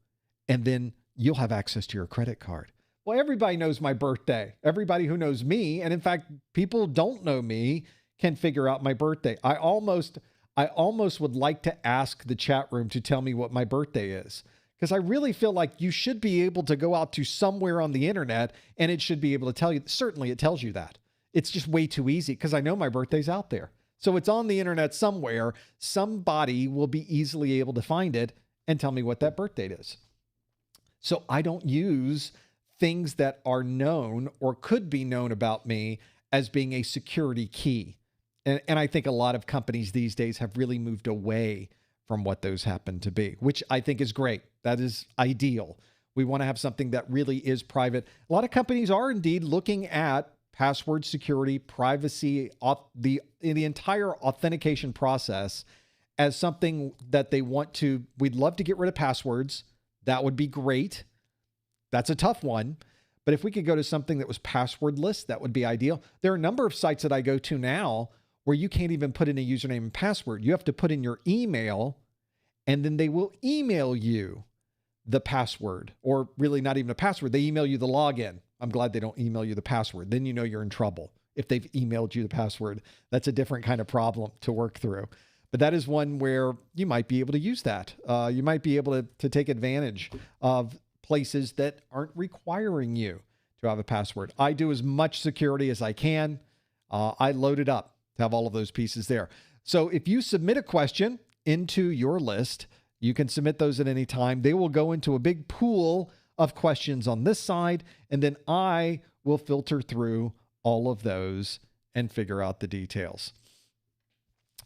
and then you'll have access to your credit card. Well, everybody knows my birthday. Everybody who knows me, and in fact, people who don't know me, can figure out my birthday. I almost would like to ask the chat room to tell me what my birthday is, because I really feel like you should be able to go out to somewhere on the internet and it should be able to tell you. Certainly it tells you that. It's just way too easy because I know my birthday's out there. So it's on the internet somewhere. Somebody will be easily able to find it and tell me what that birth date is. So I don't use things that are known or could be known about me as being a security key. And I think a lot of companies these days have really moved away from what those happen to be, which I think is great. That is ideal. We want to have something that really is private. A lot of companies are indeed looking at password security, privacy, the entire authentication process as something that they want to. We'd love to get rid of passwords. That would be great. That's a tough one. But if we could go to something that was passwordless, that would be ideal. There are a number of sites that I go to now where you can't even put in a username and password. You have to put in your email, and then they will email you the password, or really not even a password. They email you the login. I'm glad they don't email you the password. Then you know you're in trouble if they've emailed you the password. That's a different kind of problem to work through. But that is one where you might be able to use that. You might be able to take advantage of places that aren't requiring you to have a password. I do as much security as I can. I load it up to have all of those pieces there. So if you submit a question into your list, you can submit those at any time. They will go into a big pool of questions on this side, and then I will filter through all of those and figure out the details.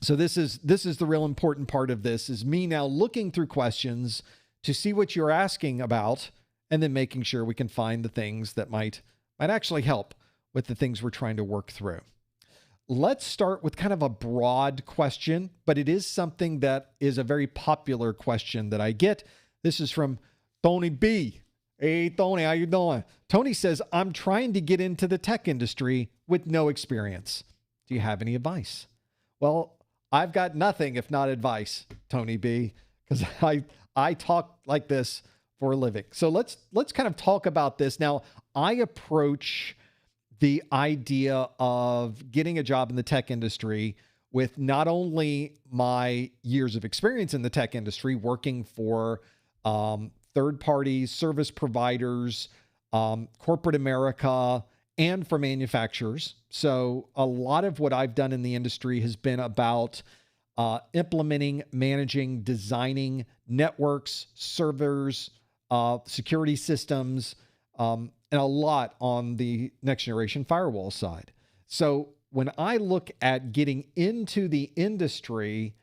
So this is the real important part of this, is me now looking through questions to see what you're asking about, and then making sure we can find the things that might actually help with the things we're trying to work through. Let's start with kind of a broad question, but it is something that is a very popular question that I get. This is from Tony B. Hey, Tony, how you doing? Tony says, I'm trying to get into the tech industry with no experience. Do you have any advice? Well, I've got nothing if not advice, Tony B, because I talk like this for a living. So let's kind of talk about this. Now, I approach the idea of getting a job in the tech industry with not only my years of experience in the tech industry, working for third parties, service providers, corporate America, and for manufacturers. So a lot of what I've done in the industry has been about implementing, managing, designing networks, servers, security systems, and a lot on the next generation firewall side. So when I look at getting into the industry,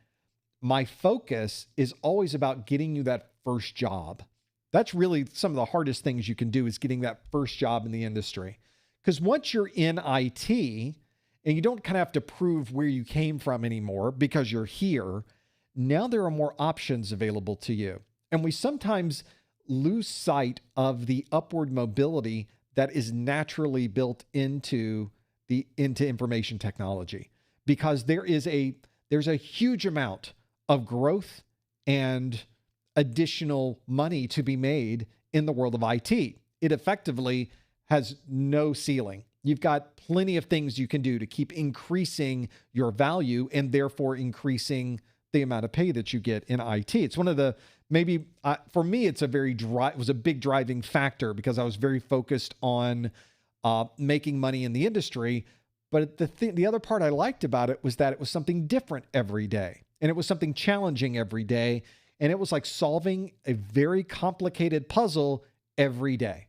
my focus is always about getting you that first job. That's really some of the hardest things you can do, is getting that first job in the industry. Because once you're in IT and you don't kind of have to prove where you came from anymore because you're here, now there are more options available to you. And we sometimes lose sight of the upward mobility that is naturally built into information technology, because there's a huge amount of growth and additional money to be made in the world of IT. It effectively has no ceiling. You've got plenty of things you can do to keep increasing your value and therefore increasing the amount of pay that you get in IT. It's one of the, for me, it was a big driving factor, because I was very focused on making money in the industry. But the other part I liked about it was that it was something different every day, and it was something challenging every day. And it was like solving a very complicated puzzle every day.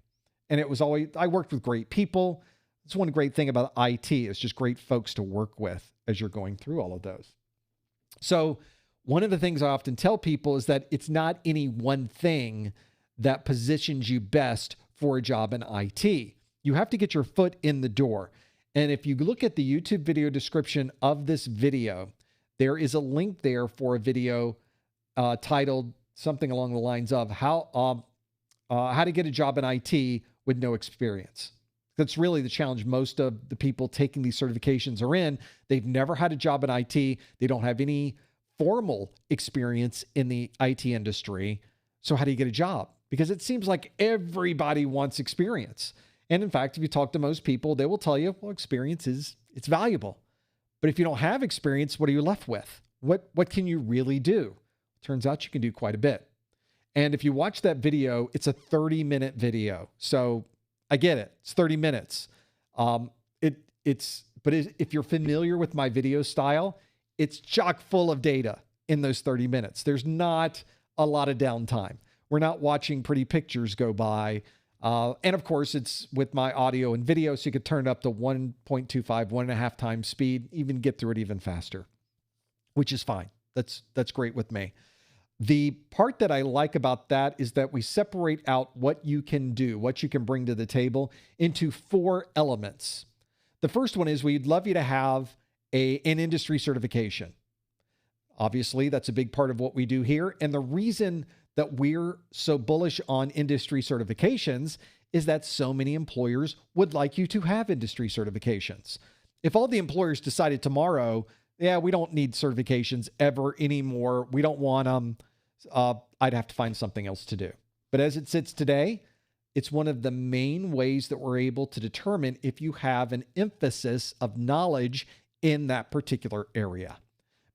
And it was always, I worked with great people. It's one great thing about IT. It's just great folks to work with as you're going through all of those. So one of the things I often tell people is that it's not any one thing that positions you best for a job in IT. You have to get your foot in the door. And if you look at the YouTube video description of this video, there is a link there for a video titled something along the lines of how to get a job in IT with no experience. That's really the challenge most of the people taking these certifications are in. They've never had a job in IT. They don't have any formal experience in the IT industry. So how do you get a job? Because it seems like everybody wants experience. And in fact, if you talk to most people, they will tell you, well, experience it's valuable. But if you don't have experience, what are you left with? What can you really do? Turns out you can do quite a bit. And if you watch that video, it's a 30-minute video. So I get it. It's 30 minutes. If you're familiar with my video style, it's chock full of data in those 30 minutes. There's not a lot of downtime. We're not watching pretty pictures go by. And of course, it's with my audio and video, so you could turn it up to 1.25, 1.5 times speed, even get through it even faster, which is fine. That's great with me. The part that I like about that is that we separate out what you can do, what you can bring to the table, into 4 elements. The first one is we'd love you to have an industry certification. Obviously, that's a big part of what we do here. And the reason that we're so bullish on industry certifications is that so many employers would like you to have industry certifications. If all the employers decided tomorrow, yeah, we don't need certifications ever anymore, we don't want them, I'd have to find something else to do. But as it sits today, it's one of the main ways that we're able to determine if you have an emphasis of knowledge in that particular area.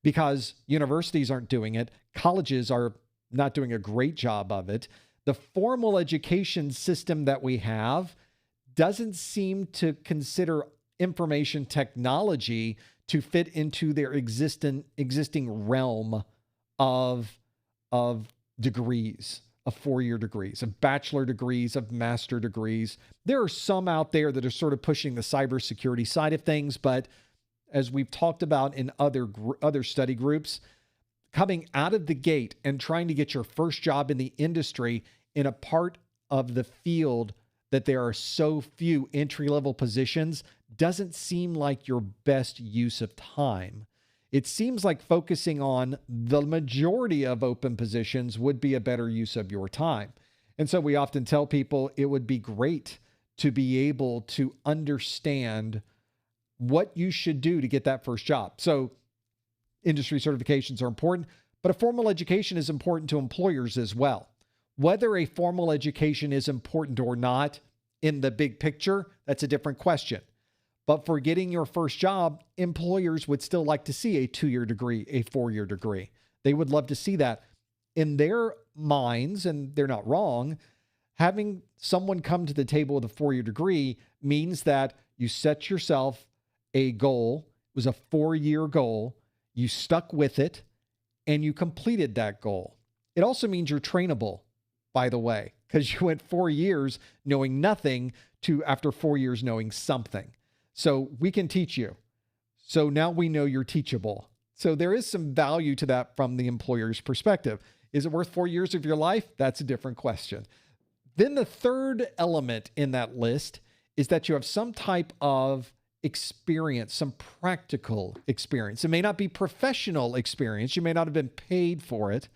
Because universities aren't doing it, colleges are not doing a great job of it. The formal education system that we have doesn't seem to consider information technology to fit into their existing realm of degrees, of 4-year degrees, of bachelor degrees, of master degrees. There are some out there that are sort of pushing the cybersecurity side of things, but as we've talked about in other study groups, coming out of the gate and trying to get your first job in the industry in a part of the field that there are so few entry-level positions doesn't seem like your best use of time. It seems like focusing on the majority of open positions would be a better use of your time. And so we often tell people it would be great to be able to understand what you should do to get that first job. So industry certifications are important, but a formal education is important to employers as well. Whether a formal education is important or not in the big picture, that's a different question. But for getting your first job, employers would still like to see a 2-year degree, a 4-year degree. They would love to see that. In their minds, and they're not wrong, having someone come to the table with a 4-year degree means that you set yourself a goal. It was a 4-year goal. You stuck with it and you completed that goal. It also means you're trainable, by the way, because you went 4 years knowing nothing to after 4 years knowing something. So we can teach you. So now we know you're teachable. So there is some value to that from the employer's perspective. Is it worth 4 years of your life? That's a different question. Then the third element in that list is that you have some type of experience, some practical experience. It may not be professional experience. You may not have been paid for it,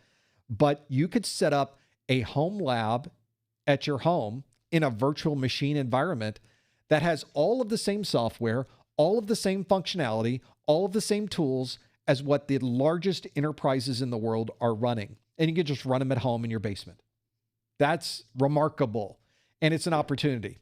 but you could set up a home lab at your home in a virtual machine environment that has all of the same software, all of the same functionality, all of the same tools as what the largest enterprises in the world are running. And you can just run them at home in your basement. That's remarkable. And it's an opportunity.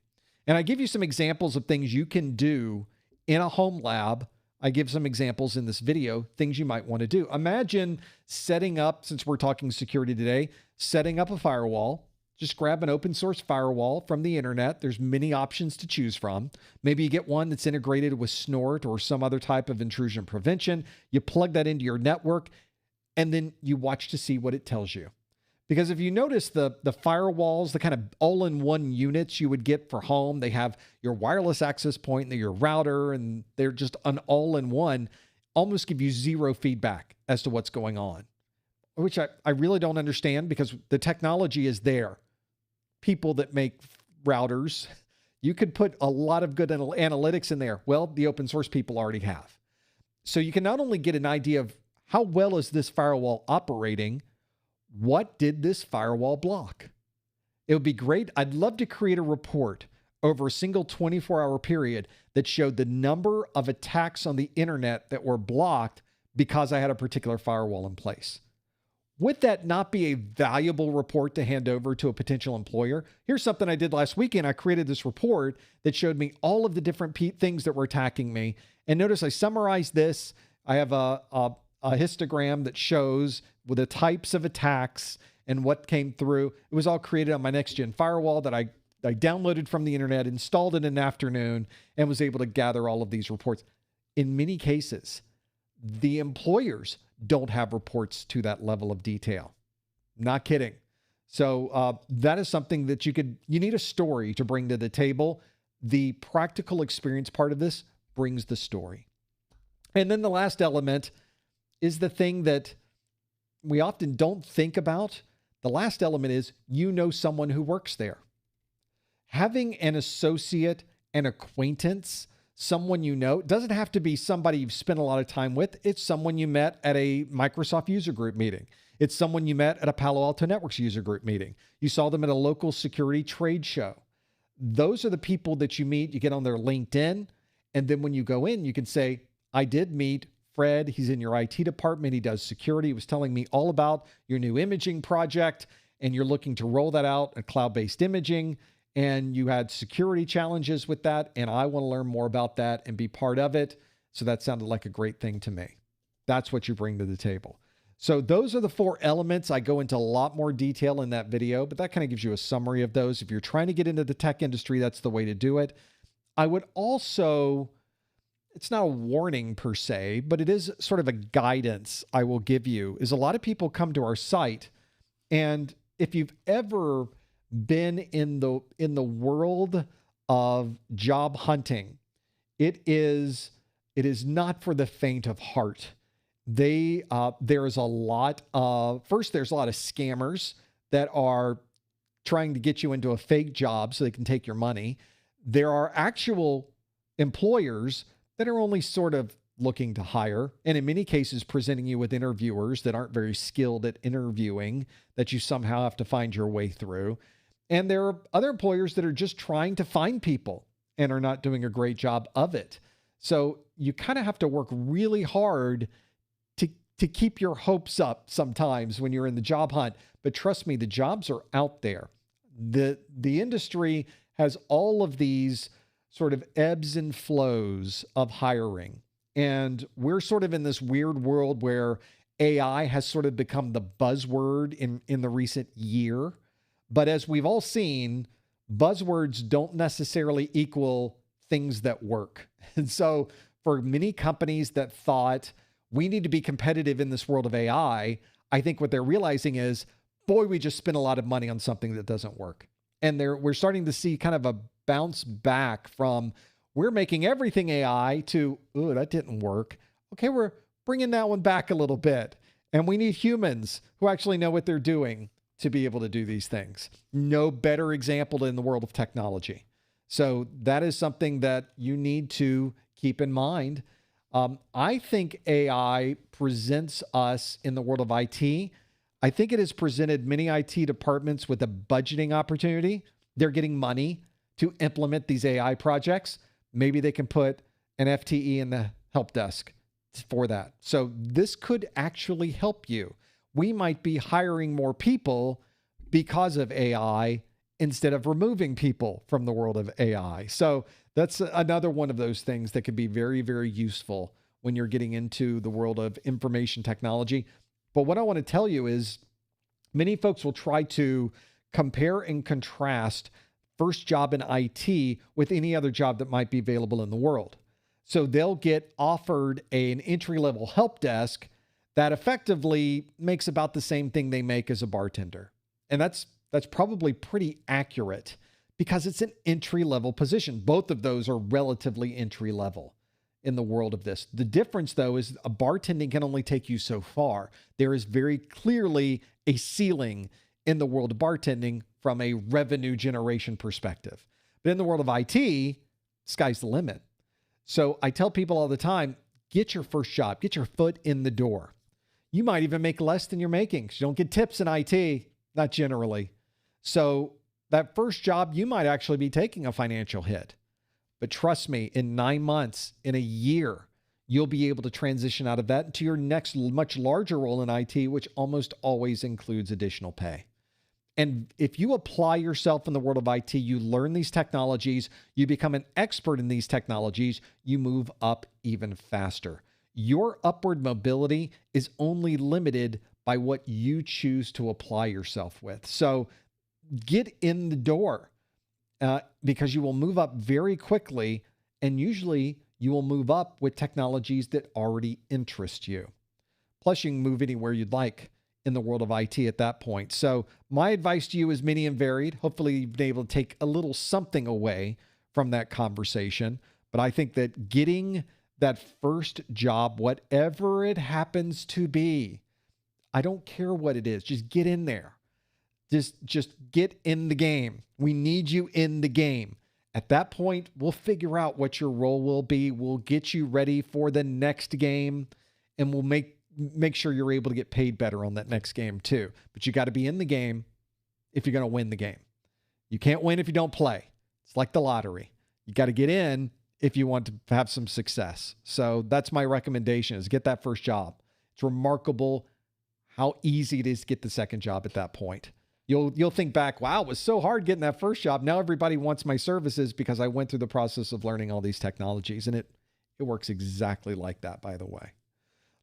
And I give you some examples of things you can do in a home lab. I give some examples in this video, things you might want to do. Imagine setting up, since we're talking security today, setting up a firewall. Just grab an open source firewall from the internet. There's many options to choose from. Maybe you get one that's integrated with Snort or some other type of intrusion prevention. You plug that into your network, and then you watch to see what it tells you. Because if you notice the firewalls, the kind of all-in-one units you would get for home, they have your wireless access point and your router, and they're just an all-in-one, almost give you zero feedback as to what's going on, which I really don't understand because the technology is there. People that make routers, you could put a lot of good analytics in there. Well, the open source people already have. So you can not only get an idea of how well is this firewall operating, what did this firewall block? It would be great. I'd love to create a report over a single 24-hour period that showed the number of attacks on the internet that were blocked because I had a particular firewall in place. Would that not be a valuable report to hand over to a potential employer? Here's something I did last weekend. I created this report that showed me all of the different things that were attacking me. And notice I summarized this. I have a histogram that shows with the types of attacks and what came through. It was all created on my next-gen firewall that I downloaded from the internet, installed it in an afternoon, and was able to gather all of these reports. In many cases, the employers don't have reports to that level of detail. Not kidding. So that is something that you need a story to bring to the table. The practical experience part of this brings the story. And then the last element is the thing that we often don't think about. The last element is, someone who works there. Having an associate, an acquaintance, someone doesn't have to be somebody you've spent a lot of time with. It's someone you met at a Microsoft user group meeting. It's someone you met at a Palo Alto Networks user group meeting. You saw them at a local security trade show. Those are the people that you meet. You get on their LinkedIn. And then when you go in, you can say, I did meet Fred. He's in your IT department. He does security. He was telling me all about your new imaging project, and you're looking to roll that out, a cloud-based imaging, and you had security challenges with that, and I want to learn more about that and be part of it. So that sounded like a great thing to me. That's what you bring to the table. So those are the 4 elements. I go into a lot more detail in that video, but that kind of gives you a summary of those. If you're trying to get into the tech industry, that's the way to do it. I would also, it's not a warning per se, but it is sort of a guidance I will give you, is a lot of people come to our site, and if you've ever been in the world of job hunting, it is not for the faint of heart. There's a lot of scammers that are trying to get you into a fake job so they can take your money. There are actual employers that are only sort of looking to hire, and in many cases presenting you with interviewers that aren't very skilled at interviewing, that you somehow have to find your way through. And there are other employers that are just trying to find people and are not doing a great job of it. So you kind of have to work really hard to keep your hopes up sometimes when you're in the job hunt. But trust me, the jobs are out there. The industry has all of these sort of ebbs and flows of hiring. And we're sort of in this weird world where AI has sort of become the buzzword in the recent year. But as we've all seen, buzzwords don't necessarily equal things that work. And so for many companies that thought we need to be competitive in this world of AI, I think what they're realizing is, boy, we just spent a lot of money on something that doesn't work. And we're starting to see kind of a bounce back from, we're making everything AI, to, oh, that didn't work. Okay, we're bringing that one back a little bit. And we need humans who actually know what they're doing to be able to do these things. No better example in the world of technology. So that is something that you need to keep in mind. I think AI presents us in the world of IT. I think it has presented many IT departments with a budgeting opportunity. They're getting money to implement these AI projects. Maybe they can put an FTE in the help desk for that. So this could actually help you. We might be hiring more people because of AI instead of removing people from the world of AI. So that's another one of those things that could be very, very useful when you're getting into the world of information technology. But what I want to tell you is many folks will try to compare and contrast first job in IT with any other job that might be available in the world. So they'll get offered an entry-level help desk that effectively makes about the same thing they make as a bartender. And that's probably pretty accurate because it's an entry-level position. Both of those are relatively entry-level in the world of this. The difference, though, is a bartending can only take you so far. There is very clearly a ceiling in the world of bartending from a revenue generation perspective. But in the world of IT, sky's the limit. So I tell people all the time, get your first job, get your foot in the door. You might even make less than you're making. You don't get tips in IT, not generally. So that first job, you might actually be taking a financial hit. But trust me, in 9 months, in a year, you'll be able to transition out of that into your next much larger role in IT, which almost always includes additional pay. And if you apply yourself in the world of IT, you learn these technologies, you become an expert in these technologies, you move up even faster. Your upward mobility is only limited by what you choose to apply yourself with. So get in the door because you will move up very quickly, and usually you will move up with technologies that already interest you. Plus, you can move anywhere you'd like in the world of IT at that point. So my advice to you is many and varied. Hopefully you've been able to take a little something away from that conversation. But I think that getting that first job, whatever it happens to be, I don't care what it is, just get in there. Just get in the game. We need you in the game. At that point, we'll figure out what your role will be. We'll get you ready for the next game, and we'll make sure you're able to get paid better on that next game too. But you got to be in the game if you're going to win the game. You can't win if you don't play. It's like the lottery. You got to get in if you want to have some success. So that's my recommendation, is get that first job. It's remarkable how easy it is to get the second job at that point. You'll think back, wow, it was so hard getting that first job. Now everybody wants my services because I went through the process of learning all these technologies. And it works exactly like that, by the way.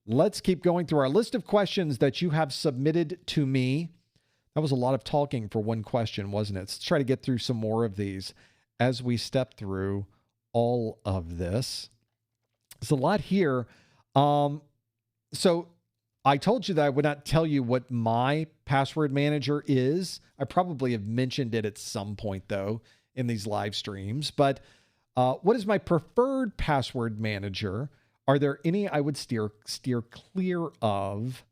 Let's keep going through our list of questions that you have submitted to me. That was a lot of talking for one question, wasn't it? Let's try to get through some more of these as we step through all of this. There's a lot here. So I told you that I would not tell you what my password manager is. I probably have mentioned it at some point, though, in these live streams. But what is my preferred password manager? Are there any I would steer clear of?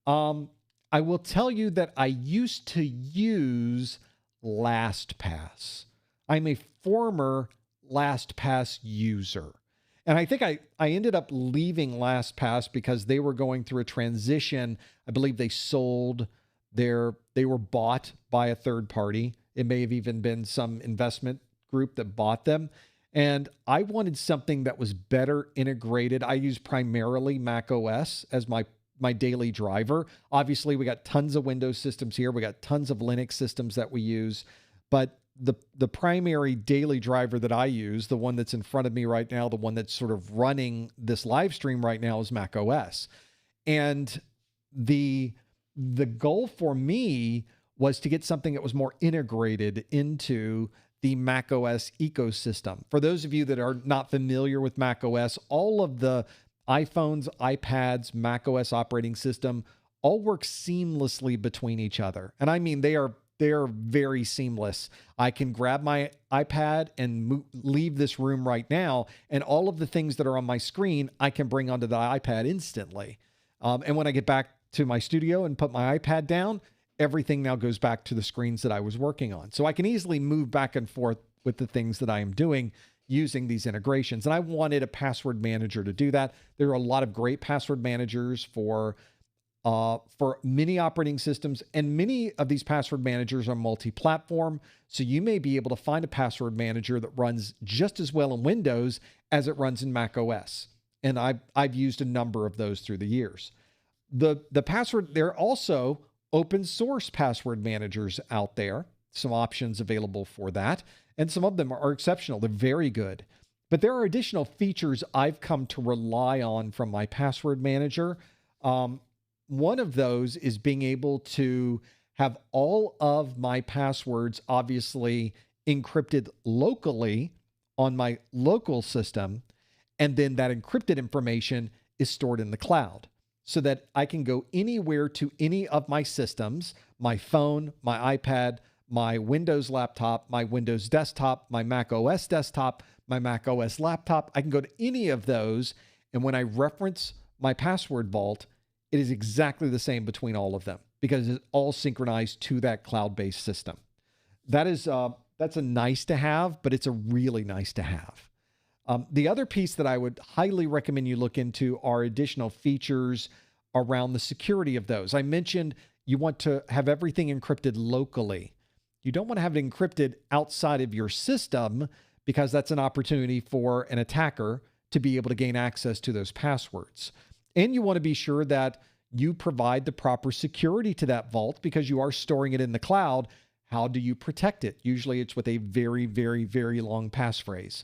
I will tell you that I used to use LastPass. I'm a former LastPass user. And I think I ended up leaving LastPass because they were going through a transition. I believe they were bought by a third party. It may have even been some investment group that bought them. And I wanted something that was better integrated. I use primarily Mac OS as my daily driver. Obviously, we got tons of Windows systems here. We got tons of Linux systems that we use. But the primary daily driver that I use, the one that's in front of me right now, the one that's sort of running this live stream right now, is Mac OS. And the goal for me was to get something that was more integrated into the Mac OS ecosystem. For those of you that are not familiar with Mac OS, all of the iPhones, iPads, Mac OS operating system all work seamlessly between each other. And I mean, they are very seamless. I can grab my iPad and leave this room right now, and all of the things that are on my screen, I can bring onto the iPad instantly. And when I get back to my studio and put my iPad down, everything now goes back to the screens that I was working on. So I can easily move back and forth with the things that I am doing using these integrations. And I wanted a password manager to do that. There are a lot of great password managers for many operating systems, and many of these password managers are multi-platform. So you may be able to find a password manager that runs just as well in Windows as it runs in Mac OS. And I've used a number of those through the years. There are also open source password managers out there, some options available for that. And some of them are exceptional. They're very good. But there are additional features I've come to rely on from my password manager. One of those is being able to have all of my passwords obviously encrypted locally on my local system, and then that encrypted information is stored in the cloud so that I can go anywhere to any of my systems, my phone, my iPad, my Windows laptop, my Windows desktop, my Mac OS desktop, my Mac OS laptop. I can go to any of those, and when I reference my password vault, it is exactly the same between all of them because it's all synchronized to that cloud-based system. That's a nice to have, but it's a really nice to have. The other piece that I would highly recommend you look into are additional features around the security of those. I mentioned you want to have everything encrypted locally. You don't want to have it encrypted outside of your system because that's an opportunity for an attacker to be able to gain access to those passwords. And you want to be sure that you provide the proper security to that vault because you are storing it in the cloud. How do you protect it? Usually it's with a very, very, very long passphrase.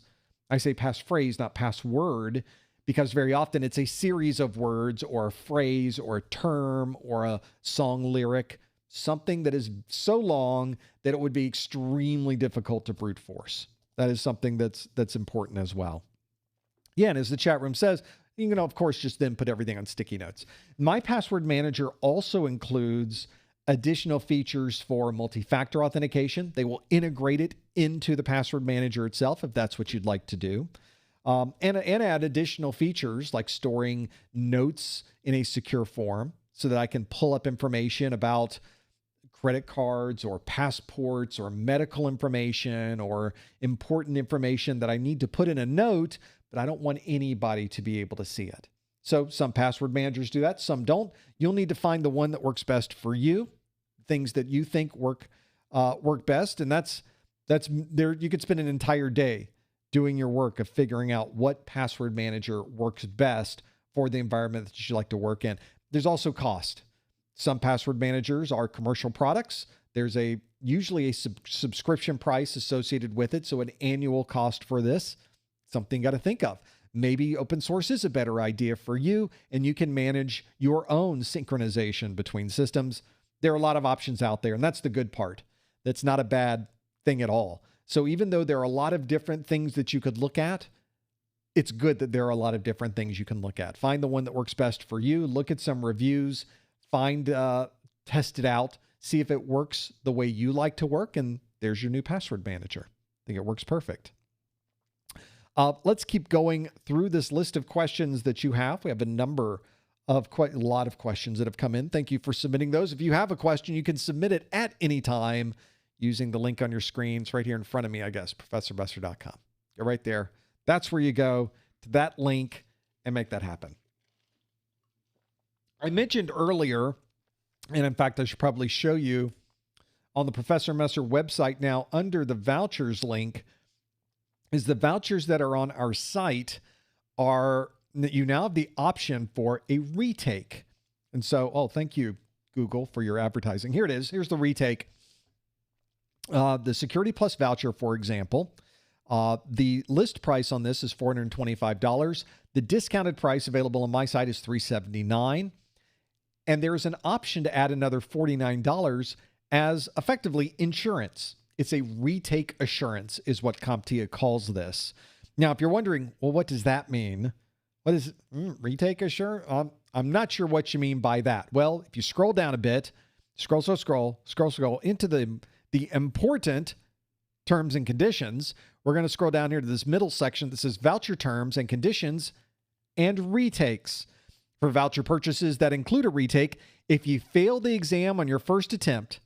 I say passphrase, not password, because very often it's a series of words or a phrase or a term or a song lyric, something that is so long that it would be extremely difficult to brute force. That is something that's important as well. Yeah, and as the chat room says, You can, of course, just then put everything on sticky notes. My password manager also includes additional features for multi-factor authentication. They will integrate it into the password manager itself if that's what you'd like to do. And add additional features like storing notes in a secure form so that I can pull up information about credit cards or passports or medical information or important information that I need to put in a note, but I don't want anybody to be able to see it. So some password managers do that, some don't. You'll need to find the one that works best for you, things that you think work best, and that's there. You could spend an entire day doing your work of figuring out what password manager works best for the environment that you like to work in. There's also cost. Some password managers are commercial products. There's usually a subscription price associated with it. So an annual cost for this, something you got to think of. Maybe open source is a better idea for you and you can manage your own synchronization between systems. There are a lot of options out there, and that's the good part. That's not a bad thing at all. So even though there are a lot of different things that you could look at, it's good that there are a lot of different things you can look at. Find the one that works best for you. Look at some reviews. Test it out. See if it works the way you like to work. And there's your new password manager. I think it works perfect. Let's keep going through this list of questions that you have. We have quite a lot of questions that have come in. Thank you for submitting those. If you have a question, you can submit it at any time using the link on your screen. It's right here in front of me, I guess, professorbesser.com. Go right there. That's where you go to that link and make that happen. I mentioned earlier, and in fact, I should probably show you on the Professor Messer website now under the vouchers link is the vouchers that are on our site are that you now have the option for a retake. And so, thank you, Google, for your advertising. Here it is. Here's the retake. The Security Plus voucher, for example, the list price on this is $425. The discounted price available on my site is $379. And there's an option to add another $49 as effectively insurance. It's a retake assurance is what CompTIA calls this. Now, if you're wondering, well, what does that mean? What is retake assurance? I'm not sure what you mean by that. Well, if you scroll down a bit, scroll into the important terms and conditions, we're going to scroll down here to this middle section that says voucher terms and conditions and retakes. For voucher purchases that include a retake, if you fail the exam on your first attempt,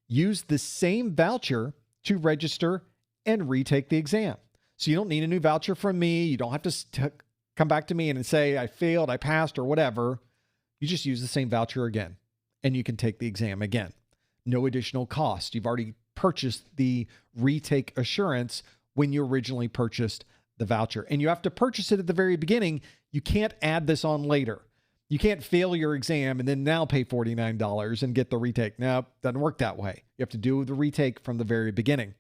use the same voucher to register and retake the exam. So you don't need a new voucher from me. You don't have to come back to me and say, I failed, I passed, or whatever. You just use the same voucher again, and you can take the exam again. No additional cost. You've already purchased the retake assurance when you originally purchased the voucher. And you have to purchase it at the very beginning. You can't add this on later. You can't fail your exam and then now pay $49 and get the retake. No, it doesn't work that way. You have to do the retake from the very beginning.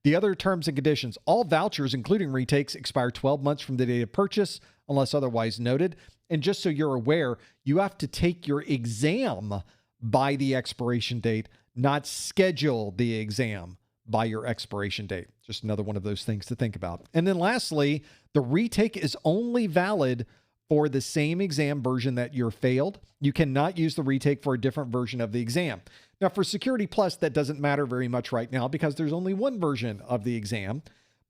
The other terms and conditions, all vouchers, including retakes, expire 12 months from the date of purchase, unless otherwise noted. And just so you're aware, you have to take your exam by the expiration date, not schedule the exam by your expiration date. Just another one of those things to think about. And then lastly, the retake is only valid for the same exam version that you're failed. You cannot use the retake for a different version of the exam. Now, for Security Plus, that doesn't matter very much right now because there's only one version of the exam.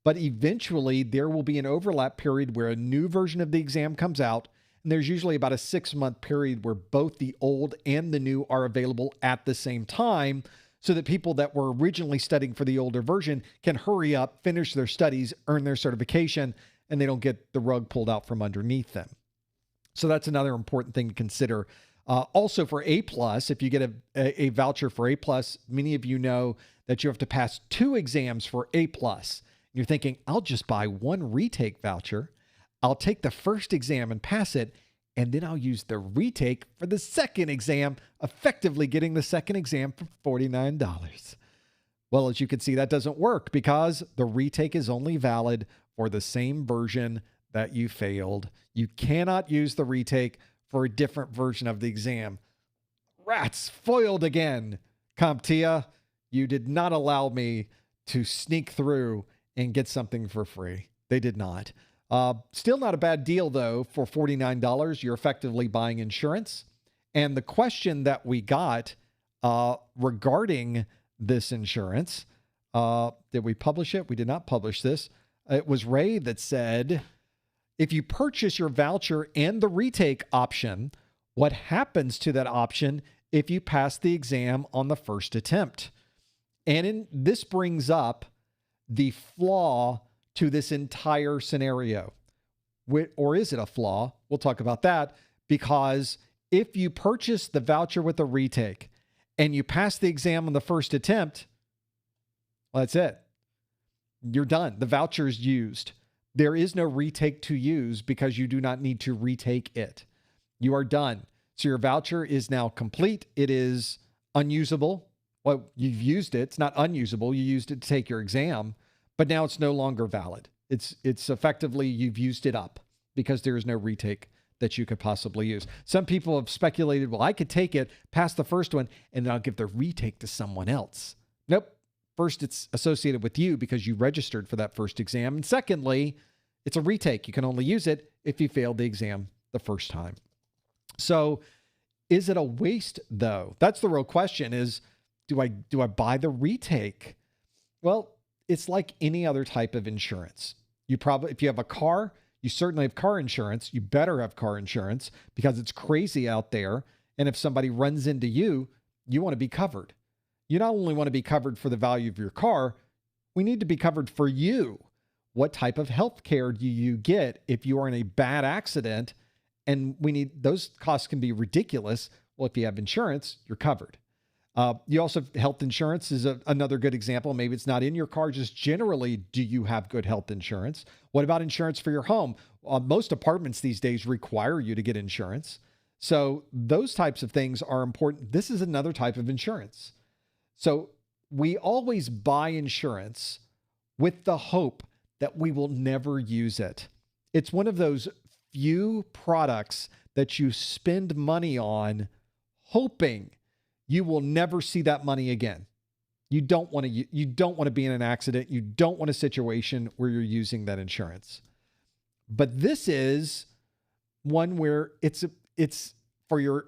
But eventually, there will be an overlap period where a new version of the exam comes out. And there's usually about a 6-month period where both the old and the new are available at the same time so that people that were originally studying for the older version can hurry up, finish their studies, earn their certification, and they don't get the rug pulled out from underneath them. So that's another important thing to consider. Also for A+, if you get a voucher for A+, many of you know that you have to pass 2 exams for A+. You're thinking, I'll just buy one retake voucher. I'll take the first exam and pass it, and then I'll use the retake for the second exam, effectively getting the second exam for $49. Well, as you can see, that doesn't work because the retake is only valid for the same version that you failed. You cannot use the retake for a different version of the exam. Rats, foiled again. CompTIA, you did not allow me to sneak through and get something for free. They did not. Still not a bad deal, though. For $49, you're effectively buying insurance. And the question that we got regarding this insurance, did we publish it? We did not publish this. It was Ray that said, if you purchase your voucher and the retake option, what happens to that option if you pass the exam on the first attempt? And this brings up the flaw to this entire scenario. Or is it a flaw? We'll talk about that, because if you purchase the voucher with a retake and you pass the exam on the first attempt, well, that's it. You're done. The voucher is used. There is no retake to use because you do not need to retake it. You are done. So your voucher is now complete. It is unusable. Well, you've used it. It's not unusable. You used it to take your exam, but now it's no longer valid. It's effectively, you've used it up because there is no retake that you could possibly use. Some people have speculated, well, I could take it, pass the first one, and then I'll give the retake to someone else. Nope. First, it's associated with you because you registered for that first exam. And secondly, it's a retake. You can only use it if you failed the exam the first time. So is it a waste, though? That's the real question, is do I buy the retake? Well, it's like any other type of insurance. You probably, if you have a car, you certainly have car insurance. You better have car insurance because it's crazy out there. And if somebody runs into you, you want to be covered. You not only want to be covered for the value of your car, we need to be covered for you. What type of health care do you get if you are in a bad accident? And those costs can be ridiculous. Well, if you have insurance, you're covered. You also have health insurance is another good example. Maybe it's not in your car, just generally, do you have good health insurance? What about insurance for your home? Most apartments these days require you to get insurance. So those types of things are important. This is another type of insurance. So we always buy insurance with the hope that we will never use it. It's one of those few products that you spend money on hoping you will never see that money again. You don't want to be in an accident. You don't want a situation where you're using that insurance. But this is one where it's for your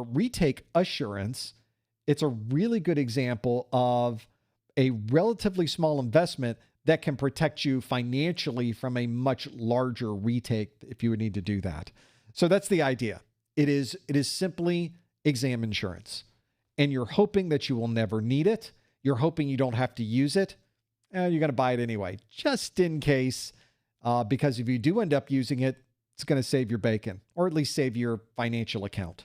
retake assurance. It's a really good example of a relatively small investment that can protect you financially from a much larger retake if you would need to do that. So that's the idea. It is simply exam insurance. And you're hoping that you will never need it. You're hoping you don't have to use it. You're going to buy it anyway, just in case, because if you do end up using it, it's going to save your bacon, or at least save your financial account.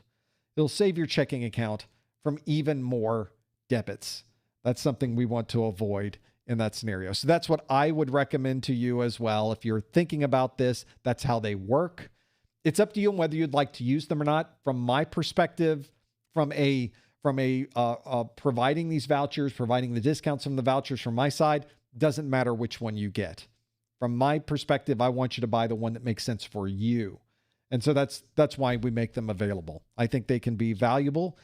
It'll save your checking account from even more debits. That's something we want to avoid in that scenario. So that's what I would recommend to you as well. If you're thinking about this, that's how they work. It's up to you on whether you'd like to use them or not. From my perspective, from providing these vouchers, providing the discounts from the vouchers from my side, doesn't matter which one you get. From my perspective, I want you to buy the one that makes sense for you. And so that's why we make them available. I think they can be valuable.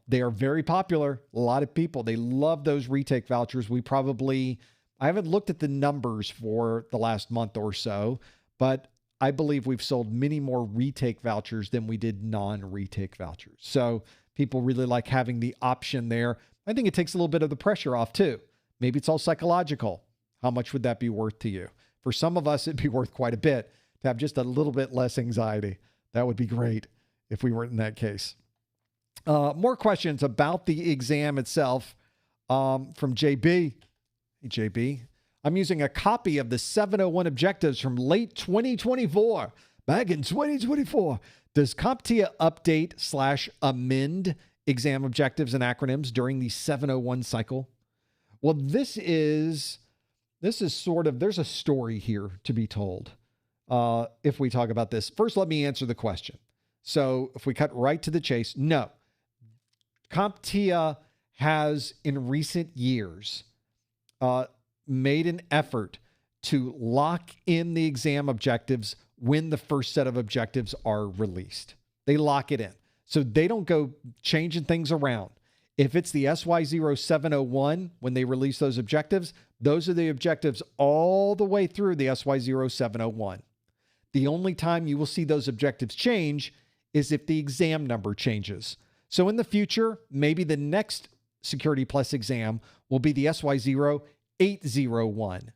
They are very popular. A lot of people, they love those retake vouchers. I haven't looked at the numbers for the last month or so, but I believe we've sold many more retake vouchers than we did non-retake vouchers. So people really like having the option there. I think it takes a little bit of the pressure off too. Maybe it's all psychological. How much would that be worth to you? For some of us, it'd be worth quite a bit to have just a little bit less anxiety. That would be great if we weren't in that case. More questions about the exam itself from JB. Hey, JB. I'm using a copy of the 701 Objectives from late 2024. Back in 2024. Does CompTIA update / amend exam objectives and acronyms during the 701 cycle? Well, this is sort of, there's a story here to be told if we talk about this. First, let me answer the question. So if we cut right to the chase, no. CompTIA has in recent years made an effort to lock in the exam objectives when the first set of objectives are released. They lock it in. So they don't go changing things around. If it's the SY0-701, when they release those objectives, those are the objectives all the way through the SY0-701. The only time you will see those objectives change is if the exam number changes. So in the future, maybe the next Security Plus exam will be the SY0-801.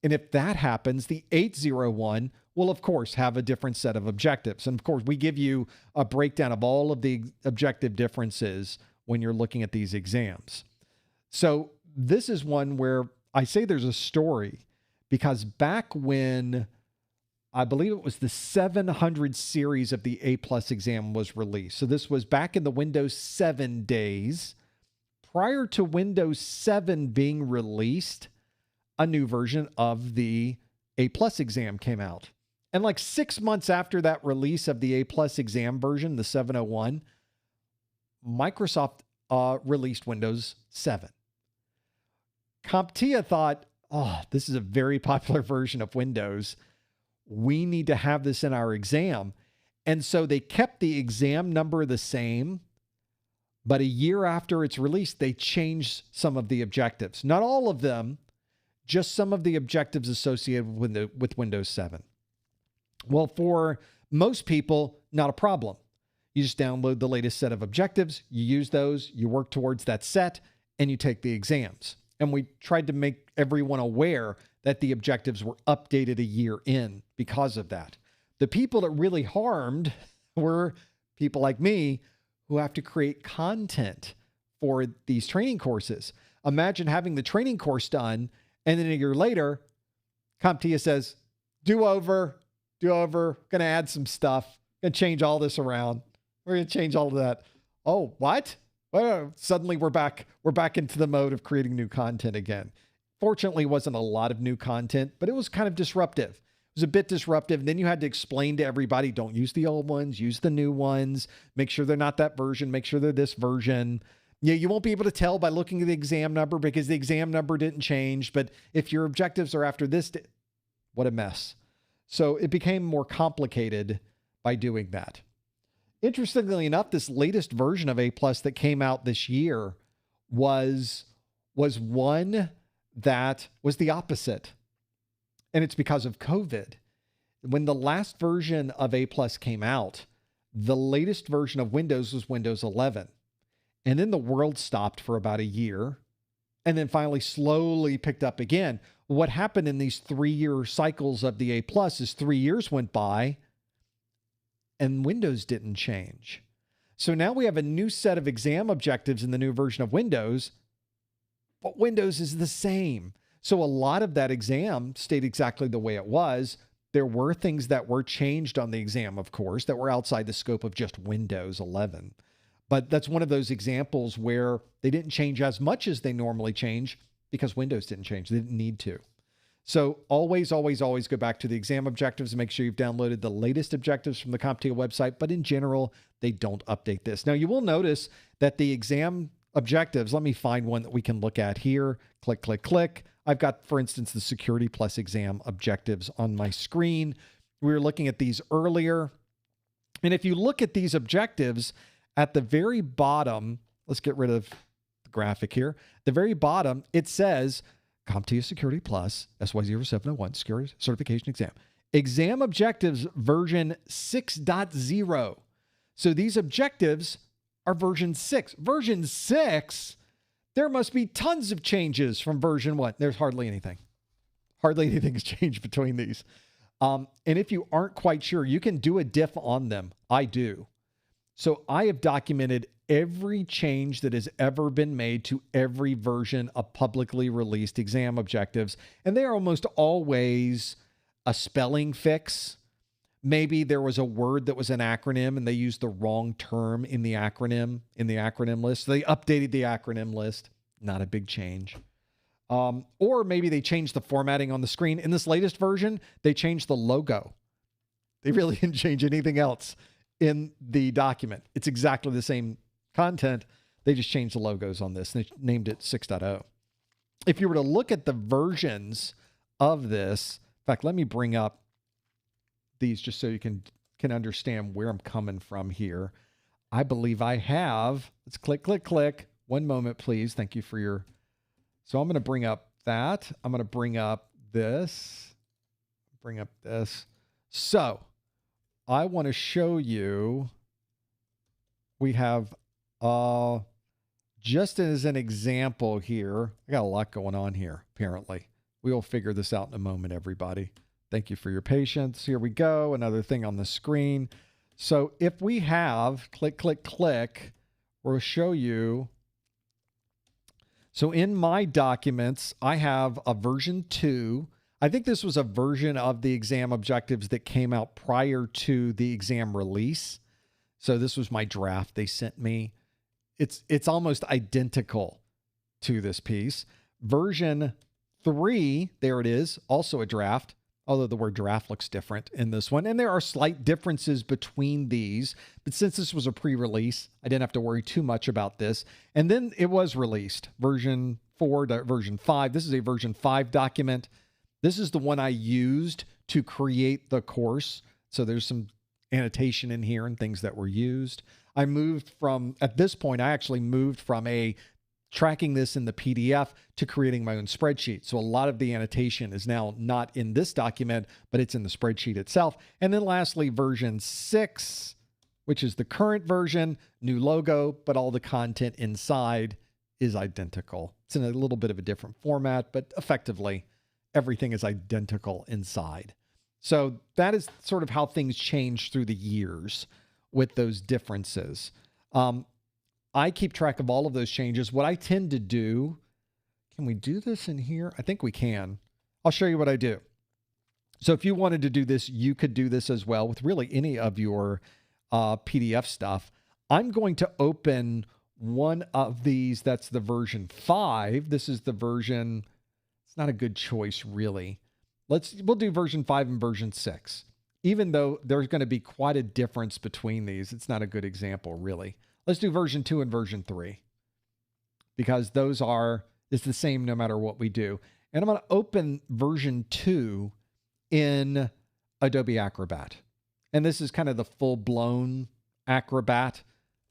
And if that happens, the 801 will, of course, have a different set of objectives. And of course, we give you a breakdown of all of the objective differences when you're looking at these exams. So this is one where I say there's a story, because back when I believe it was the 700 series of the A+ exam was released. So this was back in the Windows 7 days. Prior to Windows 7 being released, a new version of the A+ exam came out. And like 6 months after that release of the A+ exam version, the 701, Microsoft released Windows 7. CompTIA thought, oh, this is a very popular version of Windows. We need to have this in our exam. And so they kept the exam number the same, but a year after its release, they changed some of the objectives. Not all of them, just some of the objectives associated with Windows 7. Well, for most people, not a problem. You just download the latest set of objectives, you use those, you work towards that set, and you take the exams. And we tried to make everyone aware that the objectives were updated a year in because of that. The people that really harmed were people like me who have to create content for these training courses. Imagine having the training course done, and then a year later, CompTIA says, do over, gonna add some stuff, gonna change all this around. We're gonna change all of that. Oh, what? Well, suddenly we're back into the mode of creating new content again. Fortunately, it wasn't a lot of new content, but it was kind of disruptive. It was a bit disruptive. And then you had to explain to everybody, don't use the old ones, use the new ones, make sure they're not that version, make sure they're this version. Yeah, you won't be able to tell by looking at the exam number because the exam number didn't change. But if your objectives are after this, what a mess. So it became more complicated by doing that. Interestingly enough, this latest version of A+ that came out this year was one that was the opposite. And it's because of COVID. When the last version of A+ came out, the latest version of Windows was Windows 11. And then the world stopped for about a year and then finally slowly picked up again. What happened in these 3-year cycles of the A+ is 3 years went by and Windows didn't change. So now we have a new set of exam objectives in the new version of Windows, but Windows is the same. So a lot of that exam stayed exactly the way it was. There were things that were changed on the exam, of course, that were outside the scope of just Windows 11. But that's one of those examples where they didn't change as much as they normally change because Windows didn't change. They didn't need to. So always, always, always go back to the exam objectives and make sure you've downloaded the latest objectives from the CompTIA website. But in general, they don't update this. Now, you will notice that the exam objectives, let me find one that we can look at here. Click, click, click. I've got, for instance, the Security Plus exam objectives on my screen. We were looking at these earlier. And if you look at these objectives at the very bottom, let's get rid of the graphic here. The very bottom, it says CompTIA Security Plus SY0-701 Security Certification Exam. Exam Objectives version 6.0. So these objectives are version 6. Version 6? There must be tons of changes from version 1. There's hardly anything. Hardly anything has changed between these. And if you aren't quite sure, you can do a diff on them. I do. So I have documented every change that has ever been made to every version of publicly released exam objectives. And they are almost always a spelling fix. Maybe there was a word that was an acronym and they used the wrong term in the acronym list. So they updated the acronym list. Not a big change. Or maybe they changed the formatting on the screen. In this latest version, they changed the logo. They really didn't change anything else in the document. It's exactly the same content. They just changed the logos on this. They named it 6.0. If you were to look at the versions of this, in fact, let me bring up these just so you can understand where I'm coming from here. I believe I have, let's click, click, click, One moment, please. Thank you for your... So I'm going to bring up that. I'm going to bring up this. Bring up this. So I want to show you, we have, just as an example here, I got a lot going on here, apparently. We will figure this out in a moment, everybody. Thank you for your patience. Here we go. Another thing on the screen. So if we have, click, click, click, we'll show you. So in my documents, I have a version 2. I think this was a version of the exam objectives that came out prior to the exam release. So this was my draft they sent me. It's almost identical to this piece. Version 3, there it is, also a draft, although the word draft looks different in this one. And there are slight differences between these. But since this was a pre-release, I didn't have to worry too much about this. And then it was released, version 4 to version 5. This is a version 5 document. This is the one I used to create the course. So there's some annotation in here and things that were used. I moved from, at this point, I actually moved from tracking this in the PDF to creating my own spreadsheet. So a lot of the annotation is now not in this document, but it's in the spreadsheet itself. And then lastly, version 6, which is the current version, new logo, but all the content inside is identical. It's in a little bit of a different format, but effectively everything is identical inside. So that is sort of how things change through the years with those differences. I keep track of all of those changes. What I tend to do, can we do this in here? I think we can. I'll show you what I do. So if you wanted to do this, you could do this as well with really any of your PDF stuff. I'm going to open one of these. That's the version 5. This is the version, it's not a good choice really. We'll do version 5 and version 6. Even though there's going to be quite a difference between these, it's not a good example, really. Let's do version 2 and version 3 because it's the same no matter what we do. And I'm going to open version 2 in Adobe Acrobat. And this is kind of the full-blown Acrobat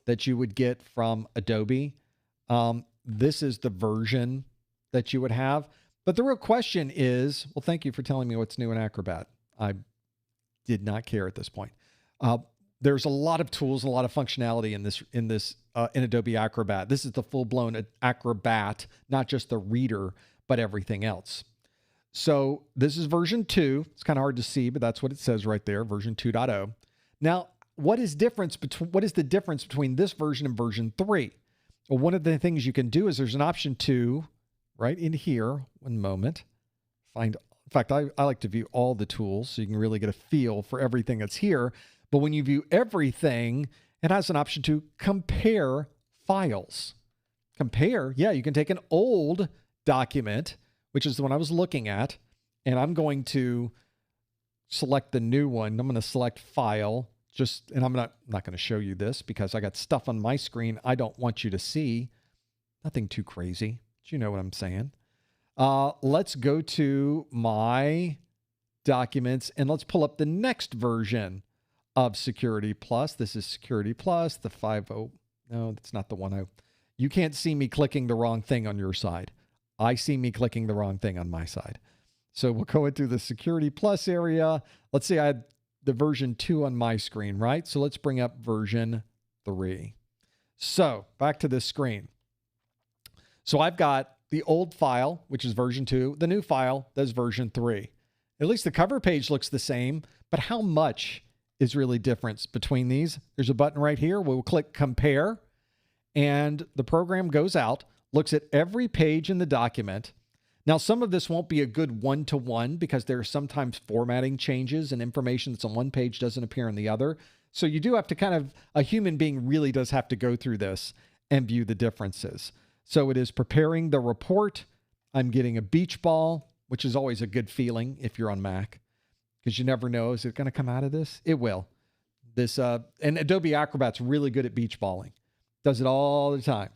that you would get from Adobe. This is the version that you would have. But the real question is, well, thank you for telling me what's new in Acrobat. I did not care at this point. There's a lot of tools, a lot of functionality in Adobe Acrobat. This is the full-blown Acrobat, not just the reader, but everything else. So this is version 2. It's kind of hard to see, but that's what it says right there, version 2.0. Now, what is the difference between this version and version 3? Well, one of the things you can do is there's an option to, right in here, one moment, in fact, I like to view all the tools so you can really get a feel for everything that's here. But when you view everything, it has an option to compare files. Compare, yeah, you can take an old document, which is the one I was looking at, and I'm going to select the new one. I'm going to select file, and I'm not going to show you this because I got stuff on my screen I don't want you to see. Nothing too crazy, but you know what I'm saying. Let's go to my documents and let's pull up the next version of Security Plus. This is Security Plus, the 5.0. No, that's not the one. You can't see me clicking the wrong thing on your side. I see me clicking the wrong thing on my side. So we'll go into the Security Plus area. Let's say I had the version 2 on my screen, right? So let's bring up version 3. So back to this screen. So I've got the old file, which is version 2, the new file, that's version 3. At least the cover page looks the same, but how much is really difference between these? There's a button right here. We'll click compare, and the program goes out, looks at every page in the document. Now, some of this won't be a good one-to-one because there are sometimes formatting changes and information that's on one page doesn't appear on the other. So you do have to a human being really does have to go through this and view the differences. So it is preparing the report. I'm getting a beach ball, which is always a good feeling if you're on Mac, because you never know, is it going to come out of this? It will. And Adobe Acrobat's really good at beach balling. Does it all the time.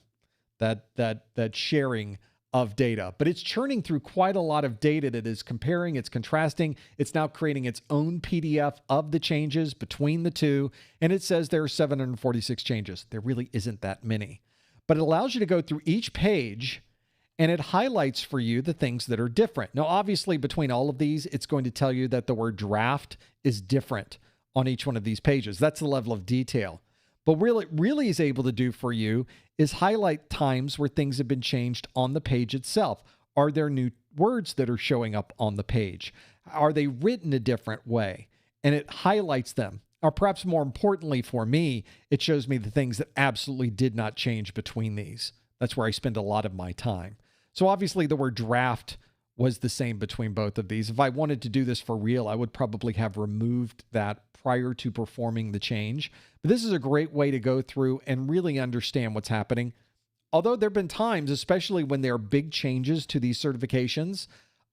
That sharing of data, but it's churning through quite a lot of data that is comparing, it's contrasting. It's now creating its own PDF of the changes between the two. And it says there are 746 changes. There really isn't that many. but it allows you to go through each page and it highlights for you the things that are different. Now, obviously, between all of these, it's going to tell you that the word draft is different on each one of these pages. That's the level of detail. But what it really is able to do for you is highlight times where things have been changed on the page itself. Are there new words that are showing up on the page? Are they written a different way? And it highlights them. Or perhaps more importantly for me, it shows me the things that absolutely did not change between these. That's where I spend a lot of my time. So obviously the word draft was the same between both of these. If I wanted to do this for real, I would probably have removed that prior to performing the change. But this is a great way to go through and really understand what's happening. Although there have been times, especially when there are big changes to these certifications,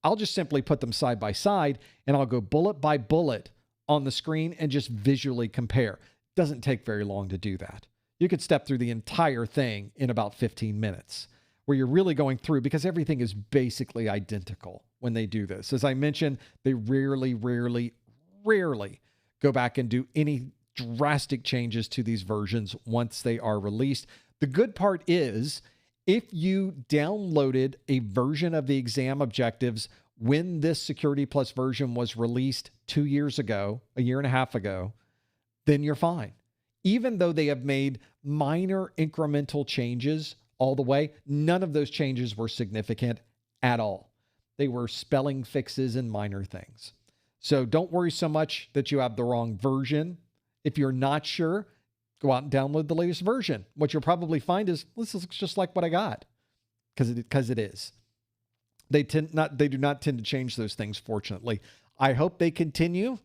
I'll just simply put them side by side and I'll go bullet by bullet on the screen and just visually compare. It doesn't take very long to do that. You could step through the entire thing in about 15 minutes where you're really going through, because everything is basically identical when they do this. As I mentioned, they rarely go back and do any drastic changes to these versions once they are released. The good part is, if you downloaded a version of the exam objectives when this Security Plus version was released 2 years ago, a year and a half ago, then you're fine. Even though they have made minor incremental changes all the way, none of those changes were significant at all. They were spelling fixes and minor things. So don't worry so much that you have the wrong version. If you're not sure, go out and download the latest version. What you'll probably find is, this looks just like what I got, because it is. They do not tend to change those things, fortunately. I hope they continue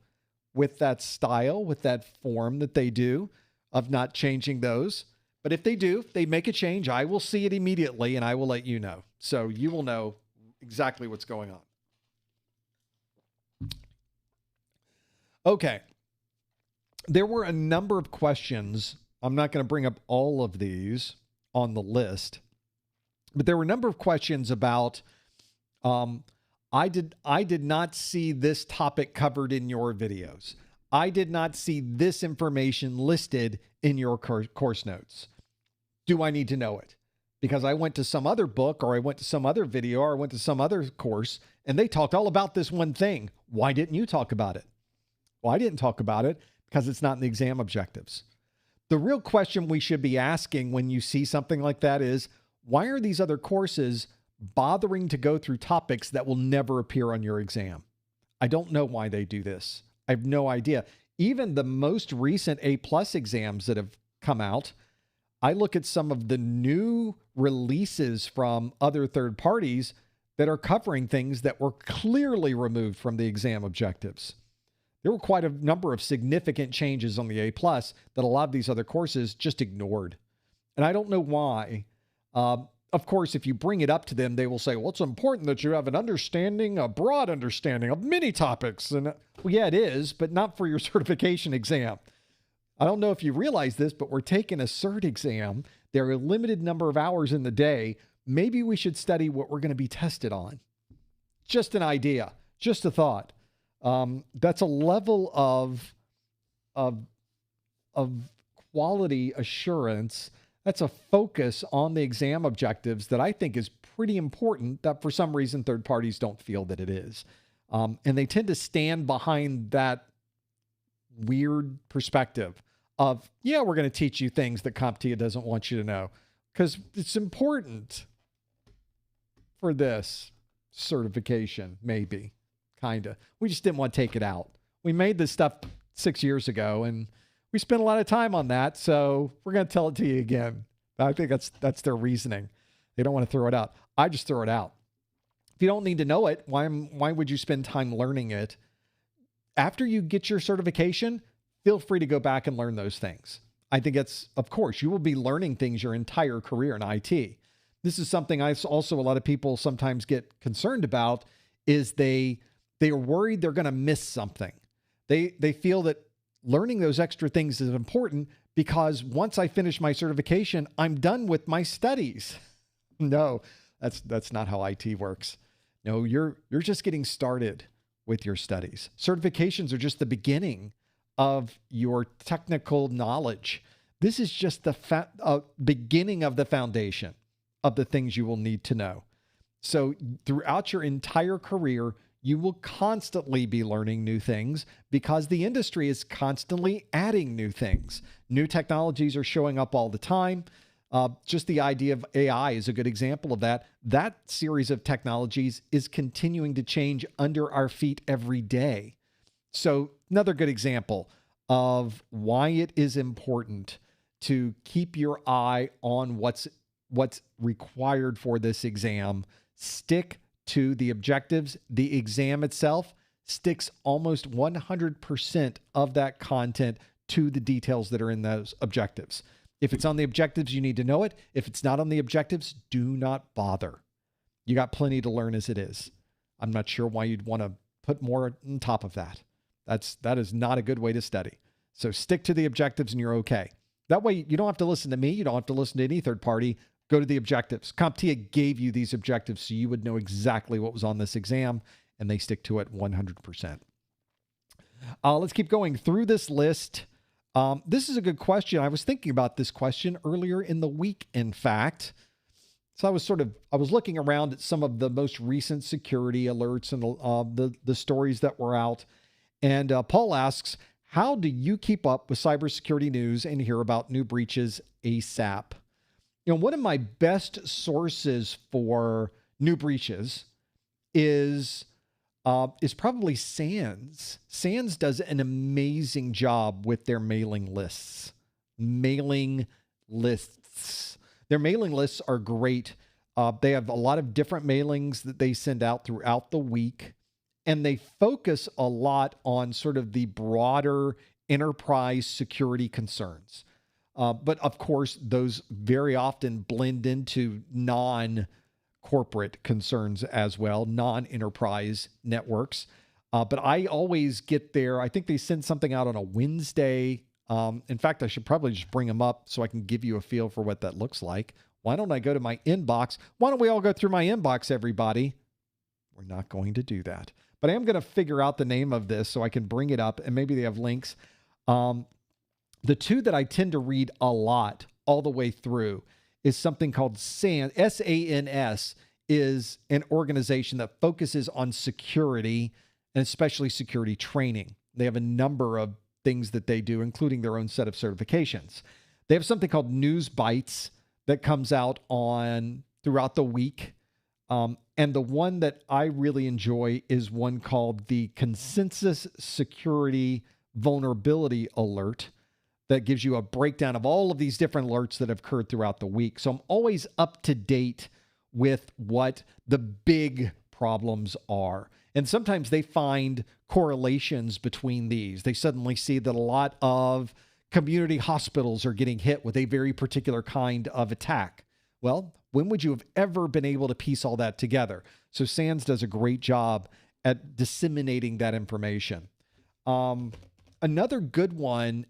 with that style, with that form that they do of not changing those. But if they do, they make a change, I will see it immediately and I will let you know. So you will know exactly what's going on. Okay. There were a number of questions. I'm not going to bring up all of these on the list, but there were a number of questions about, I did not see this topic covered in your videos. I did not see this information listed in your course notes. Do I need to know it? Because I went to some other book, or I went to some other video, or I went to some other course, and they talked all about this one thing. Why didn't you talk about it? Well, I didn't talk about it because it's not in the exam objectives. The real question we should be asking when you see something like that is, why are these other courses bothering to go through topics that will never appear on your exam? I don't know why they do this. I have no idea. Even the most recent A+ exams that have come out, I look at some of the new releases from other third parties that are covering things that were clearly removed from the exam objectives. There were quite a number of significant changes on the A+ that a lot of these other courses just ignored. And I don't know why. Of course, if you bring it up to them, they will say, well, it's important that you have an understanding, a broad understanding of many topics. And well, yeah, it is, but not for your certification exam. I don't know if you realize this, but we're taking a cert exam. There are a limited number of hours in the day. Maybe we should study what we're going to be tested on. Just an idea, just a thought. That's a level of quality assurance. That's a focus on the exam objectives that I think is pretty important, that for some reason third parties don't feel that it is. And they tend to stand behind that weird perspective of, yeah, we're going to teach you things that CompTIA doesn't want you to know because it's important for this certification, maybe, kind of. We just didn't want to take it out. We made this stuff 6 years ago, and we spent a lot of time on that, so we're going to tell it to you again. I think that's their reasoning. They don't want to throw it out. I just throw it out. If you don't need to know it, why would you spend time learning it? After you get your certification, feel free to go back and learn those things. I think it's, of course, you will be learning things your entire career in IT. This is something a lot of people sometimes get concerned about, is they are worried they're going to miss something. They feel that learning those extra things is important because once I finish my certification, I'm done with my studies. No, that's not how IT works. No, you're just getting started with your studies. Certifications are just the beginning of your technical knowledge. This is just the beginning of the foundation of the things you will need to know. So throughout your entire career, you will constantly be learning new things because the industry is constantly adding new things. New technologies are showing up all the time. Just the idea of AI is a good example of that. That series of technologies is continuing to change under our feet every day. So another good example of why it is important to keep your eye on what's required for this exam. Stick to the objectives. The exam itself sticks almost 100% of that content to the details that are in those objectives. If it's on the objectives, you need to know it. If it's not on the objectives, do not bother. You got plenty to learn as it is. I'm not sure why you'd want to put more on top of that. That is not a good way to study. So stick to the objectives and you're okay. That way you don't have to listen to me. You don't have to listen to any third party. Go to the objectives. CompTIA gave you these objectives so you would know exactly what was on this exam, and they stick to it 100%. Let's keep going through this list. This is a good question. I was thinking about this question earlier in the week, in fact. So I was looking around at some of the most recent security alerts and the stories that were out. And Paul asks, how do you keep up with cybersecurity news and hear about new breaches ASAP? You know, one of my best sources for new breaches is probably SANS. SANS does an amazing job with their mailing lists. Mailing lists. Their mailing lists are great. They have a lot of different mailings that they send out throughout the week, and they focus a lot on sort of the broader enterprise security concerns. But of course, those very often blend into non-corporate concerns as well, non-enterprise networks. But I always get there. I think they send something out on a Wednesday. In fact, I should probably just bring them up so I can give you a feel for what that looks like. Why don't I go to my inbox? Why don't we all go through my inbox, everybody? We're not going to do that. But I am going to figure out the name of this so I can bring it up, and maybe they have links. The two that I tend to read a lot all the way through is something called SANS. SANS is an organization that focuses on security and especially security training. They have a number of things that they do, including their own set of certifications. They have something called News Bites that comes out throughout the week. And the one that I really enjoy is one called the Consensus Security Vulnerability Alert that gives you a breakdown of all of these different alerts that have occurred throughout the week. So I'm always up to date with what the big problems are. And sometimes they find correlations between these. They suddenly see that a lot of community hospitals are getting hit with a very particular kind of attack. Well, when would you have ever been able to piece all that together? So SANS does a great job at disseminating that information. Another good one,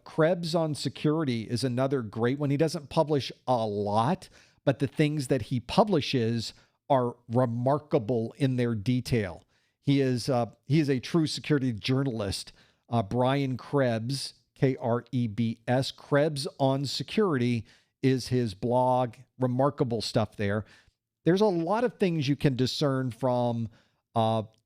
Krebs on security is another great one. He doesn't publish a lot, but the things that he publishes are remarkable in their detail. He is a true security journalist. Brian Krebs, Krebs, Krebs on security is his blog. Remarkable stuff there. There's a lot of things you can discern from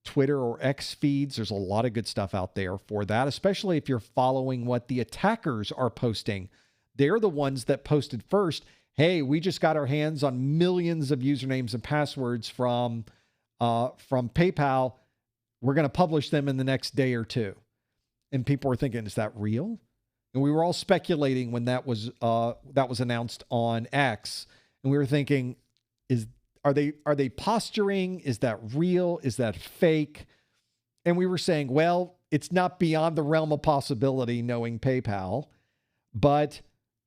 Twitter or X feeds. There's a lot of good stuff out there for that, especially if you're following what the attackers are posting. They're the ones that posted first, hey, we just got our hands on millions of usernames and passwords from PayPal. We're going to publish them in the next day or two. And people were thinking, is that real? And we were all speculating when that was announced on X. And we were thinking, are they posturing? Is that real? Is that fake? And we were saying, well, it's not beyond the realm of possibility knowing PayPal, but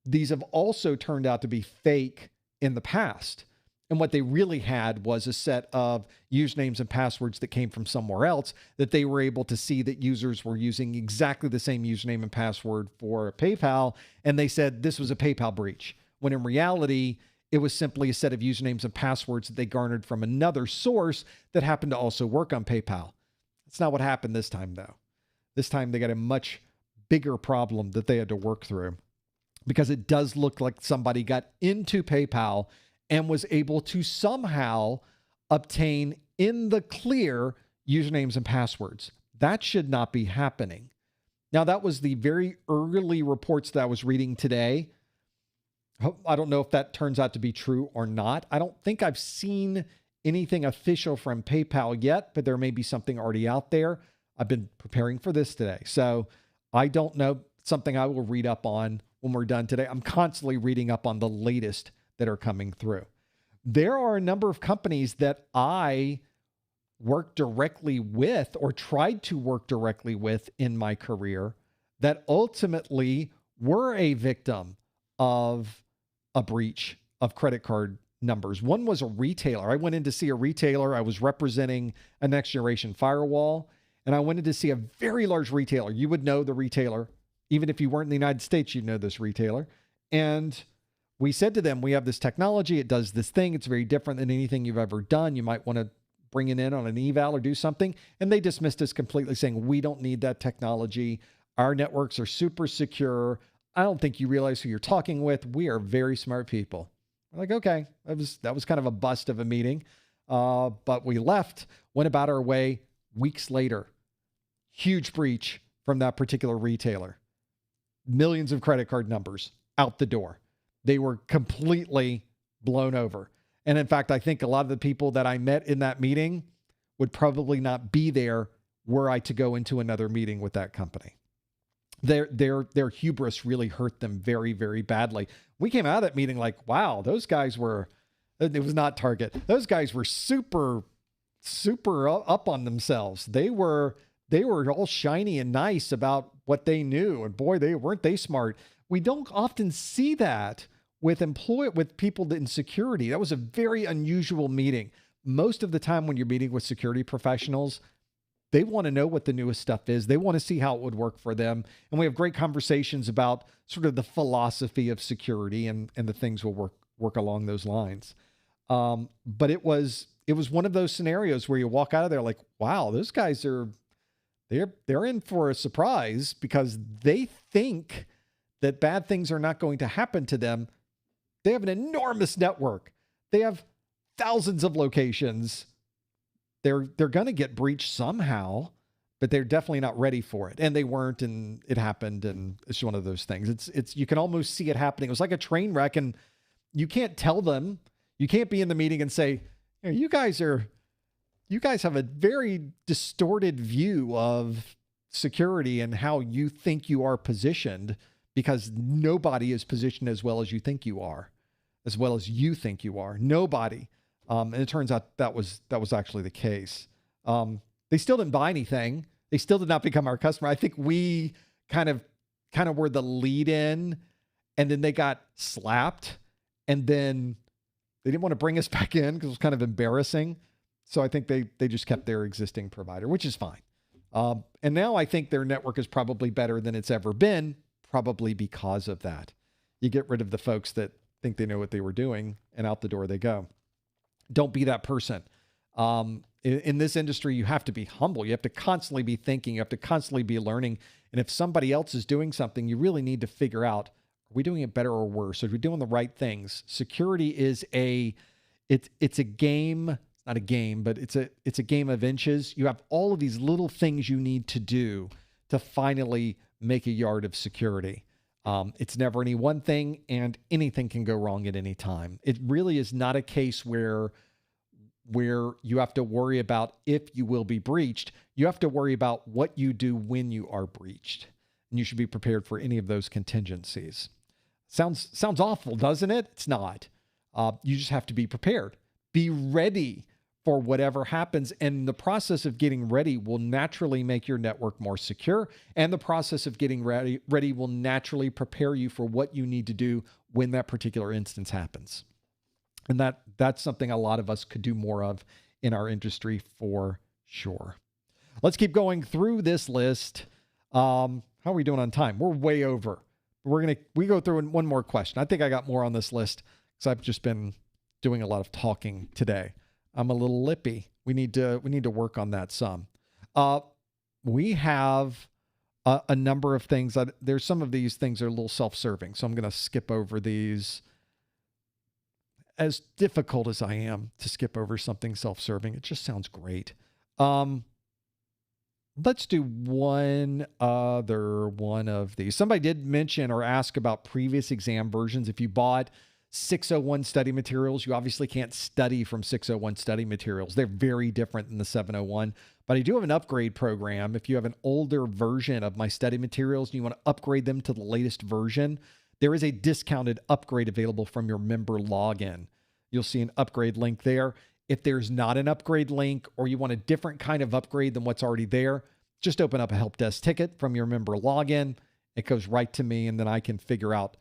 these have also turned out to be fake in the past. And what they really had was a set of usernames and passwords that came from somewhere else that they were able to see that users were using exactly the same username and password for PayPal. And they said this was a PayPal breach, when in reality, it was simply a set of usernames and passwords that they garnered from another source that happened to also work on PayPal. That's not what happened this time, though. This time they got a much bigger problem that they had to work through. because it does look like somebody got into PayPal and was able to somehow obtain in the clear usernames and passwords. That should not be happening. Now, that was the very early reports that I was reading today. I don't know if that turns out to be true or not. I don't think I've seen anything official from PayPal yet, but there may be something already out there. I've been preparing for this today, so I don't know. Something I will read up on when we're done today. I'm constantly reading up on the latest that are coming through. There are a number of companies that I worked directly with or tried to work directly with in my career that ultimately were a victim of a breach of credit card numbers. One was a retailer. I went in to see a retailer. I was representing a next generation firewall, and I went in to see a very large retailer. You would know the retailer. Even if you weren't in the United States, you'd know this retailer. And we said to them, we have this technology. It does this thing. It's very different than anything you've ever done. You might want to bring it in on an eval or do something. And they dismissed us completely, saying, we don't need that technology. Our networks are super secure. I don't think you realize who you're talking with. We are very smart people. I'm like, okay, that was kind of a bust of a meeting. But we left, went about our way. Weeks later, huge breach from that particular retailer. Millions of credit card numbers out the door. They were completely blown over. And in fact, I think a lot of the people that I met in that meeting would probably not be there were I to go into another meeting with that company. Their hubris really hurt them very, very badly. We came out of that meeting like, wow, those guys were, it was not Target. Those guys were super up on themselves. They were all shiny and nice about what they knew. And boy, weren't they smart. We don't often see that with people in security. That was a very unusual meeting. Most of the time when you're meeting with security professionals, they want to know what the newest stuff is. They want to see how it would work for them. And we have great conversations about sort of the philosophy of security and the things will work along those lines. But it was one of those scenarios where you walk out of there like, wow, those guys they're in for a surprise because they think that bad things are not going to happen to them. They have an enormous network. They have thousands of locations. They're going to get breached somehow, but they're definitely not ready for it. And they weren't, and it happened, and it's one of those things. It's you can almost see it happening. It was like a train wreck, and you can't tell them. You can't be in the meeting and say, you guys have a very distorted view of security and how you think you are positioned, because nobody is positioned as well as you think you are, as well as you think you are. Nobody. And it turns out that was actually the case. They still didn't buy anything. They still did not become our customer. I think we kind of were the lead in, and then they got slapped, and then they didn't want to bring us back in because it was kind of embarrassing. So I think they just kept their existing provider, which is fine. And now I think their network is probably better than it's ever been, probably because of that. You get rid of the folks that think they know what they were doing, and out the door they go. Don't be that person. In this industry, you have to be humble. You have to constantly be thinking. You have to constantly be learning. And if somebody else is doing something, you really need to figure out, are we doing it better or worse? Are we doing the right things? Security is it's a game, not a game, but it's a game of inches. You have all of these little things you need to do to finally make a yard of security. It's never any one thing, and anything can go wrong at any time. It really is not a case where you have to worry about if you will be breached. You have to worry about what you do when you are breached. And you should be prepared for any of those contingencies. Sounds awful, doesn't it? It's not. You just have to be prepared. Be ready for whatever happens. And the process of getting ready will naturally make your network more secure. And the process of getting ready will naturally prepare you for what you need to do when that particular instance happens. And that's something a lot of us could do more of in our industry for sure. Let's keep going through this list. How are we doing on time? We're way over. We go through one more question. I think I got more on this list because I've just been doing a lot of talking today. I'm a little lippy. We need to work on that some. We have a number of things. There's some of these things are a little self-serving, so I'm going to skip over these. As difficult as I am to skip over something self-serving, it just sounds great. Let's do one other one of these. Somebody did mention or ask about previous exam versions. If you bought 601 study materials, you obviously can't study from 601 study materials. They're very different than the 701. But I do have an upgrade program. If you have an older version of my study materials and you want to upgrade them to the latest version, there is a discounted upgrade available from your member login. You'll see an upgrade link there. If there's not an upgrade link or you want a different kind of upgrade than what's already there, just open up a help desk ticket from your member login. It goes right to me, and then I can figure out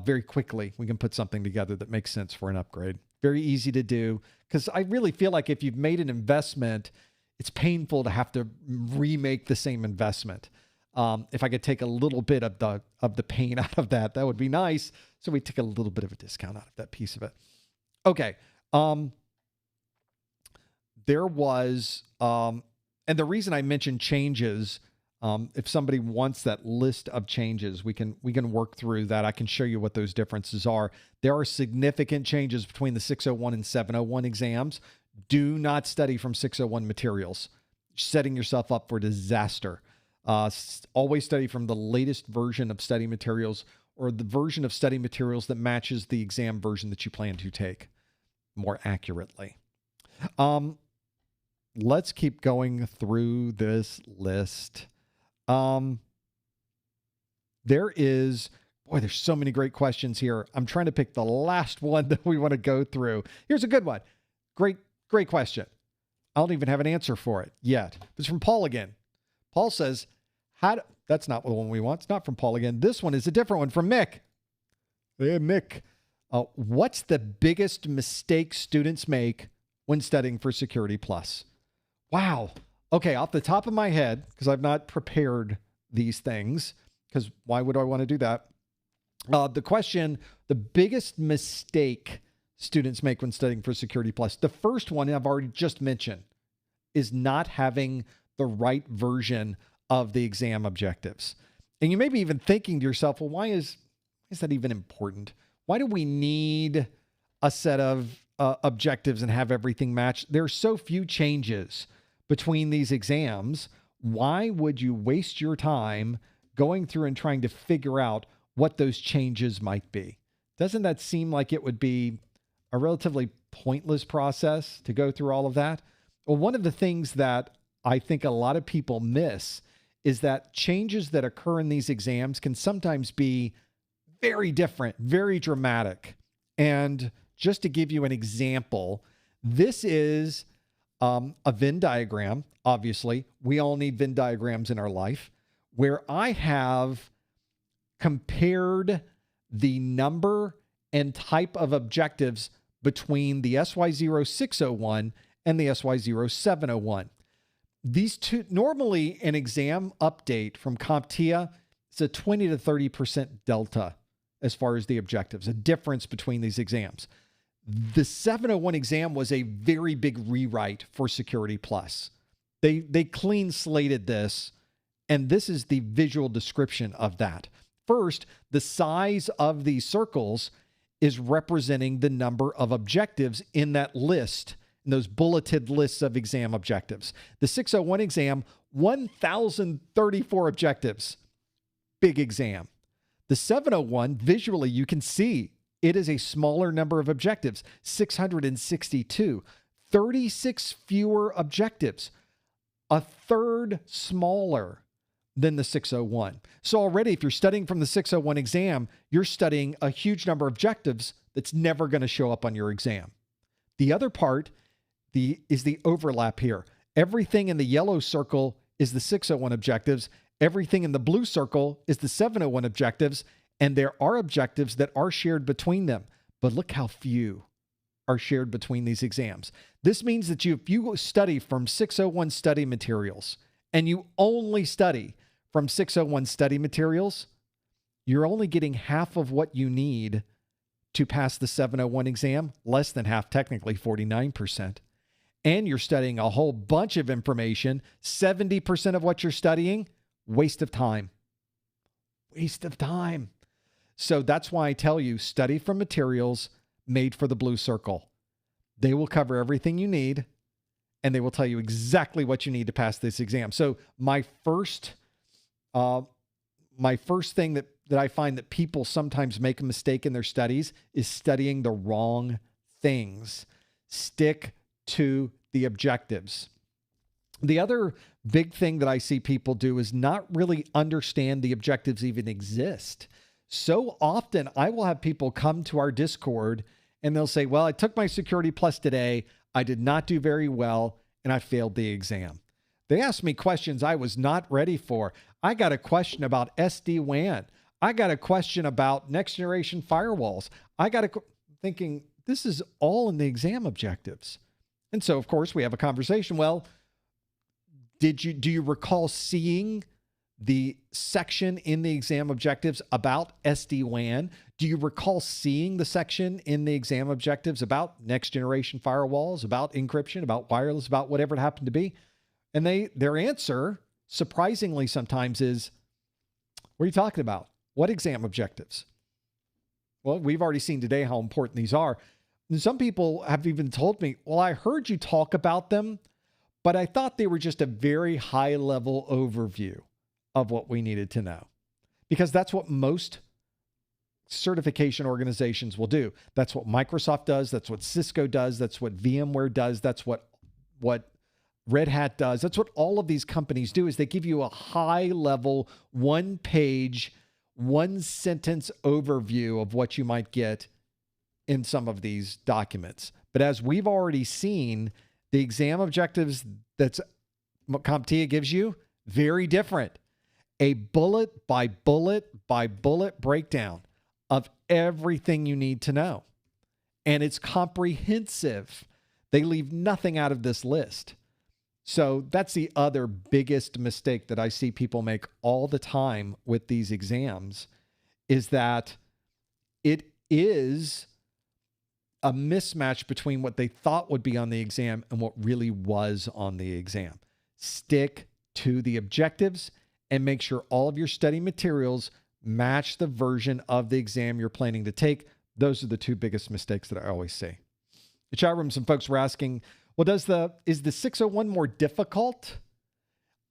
very quickly. We can put something together that makes sense for an upgrade. Very easy to do, because I really feel like if you've made an investment, it's painful to have to remake the same investment. If I could take a little bit of the pain out of that, that would be nice. So we took a little bit of a discount out of that piece of it. Okay. There was, and the reason I mentioned changes, if somebody wants that list of changes, we can work through that. I can show you what those differences are. There are significant changes between the 601 and 701 exams. Do not study from 601 materials. Setting yourself up for disaster. Always study from the latest version of study materials, or the version of study materials that matches the exam version that you plan to take more accurately. Let's keep going through this list. There's so many great questions here. I'm trying to pick the last one that we want to go through. Here's a good one. Great question. I don't even have an answer for it yet. It's from Paul again. Paul says, that's not the one we want. It's not from Paul again. This one is a different one from Mick. Hey, Mick. What's the biggest mistake students make when studying for Security Plus? Wow. Okay, off the top of my head, because I've not prepared these things, because why would I want to do that? The question, the biggest mistake students make when studying for Security Plus, the first one I've already just mentioned, is not having the right version of the exam objectives. And you may be even thinking to yourself, well, why is that even important? Why do we need a set of objectives and have everything match? There are so few changes between these exams. Why would you waste your time going through and trying to figure out what those changes might be? Doesn't that seem like it would be a relatively pointless process to go through all of that? Well, one of the things that I think a lot of people miss is that changes that occur in these exams can sometimes be very different, very dramatic. And just to give you an example, this is a Venn diagram. Obviously, we all need Venn diagrams in our life, where I have compared the number and type of objectives between the SY0-601 and the SY0-701. These two, normally an exam update from CompTIA, it's a 20 to 30% delta as far as the objectives, a difference between these exams. The 701 exam was a very big rewrite for Security Plus. They clean slated this, and this is the visual description of that. First, the size of these circles is representing the number of objectives in that list, in those bulleted lists of exam objectives. The 601 exam, 1,034 objectives. Big exam. The 701, visually, you can see it is a smaller number of objectives, 662, 36 fewer objectives, a third smaller than the 601. So already, if you're studying from the 601 exam, you're studying a huge number of objectives that's never going to show up on your exam. The other part is the overlap here. Everything in the yellow circle is the 601 objectives. Everything in the blue circle is the 701 objectives, and there are objectives that are shared between them. But look how few are shared between these exams. This means that if you study from 601 study materials and you only study from 601 study materials, you're only getting half of what you need to pass the 701 exam, less than half, technically 49%. And you're studying a whole bunch of information. 70% of what you're studying Waste of time. Waste of time. So that's why I tell you, study from materials made for the blue circle. They will cover everything you need, and they will tell you exactly what you need to pass this exam. So my first thing that I find that people sometimes make a mistake in their studies is studying the wrong things. Stick to the objectives. The other big thing that I see people do is not really understand the objectives even exist. So often I will have people come to our Discord and they'll say, well, I took my Security Plus today. I did not do very well, and I failed the exam. They asked me questions I was not ready for. I got a question about SD-WAN. I got a question about next generation firewalls. Thinking this is all in the exam objectives. And so, of course, we have a conversation. Well, do you recall seeing the section in the exam objectives about SD-WAN? Do you recall seeing the section in the exam objectives about next generation firewalls, about encryption, about wireless, about whatever it happened to be? And their answer, surprisingly sometimes, is, what are you talking about? What exam objectives? Well, we've already seen today how important these are. And some people have even told me, well, I heard you talk about them, but I thought they were just a very high-level overview of what we needed to know. Because that's what most certification organizations will do. That's what Microsoft does. That's what Cisco does. That's what VMware does. That's what Red Hat does. That's what all of these companies do, is they give you a high-level, one-page, one-sentence overview of what you might get in some of these documents. But as we've already seen, the exam objectives that's CompTIA gives you, very different. A bullet by bullet by bullet breakdown of everything you need to know. And it's comprehensive. They leave nothing out of this list. So that's the other biggest mistake that I see people make all the time with these exams, is that it is a mismatch between what they thought would be on the exam and what really was on the exam. Stick to the objectives and make sure all of your study materials match the version of the exam you're planning to take. Those are the two biggest mistakes that I always see. The chat room, some folks were asking, well, is the 601 more difficult?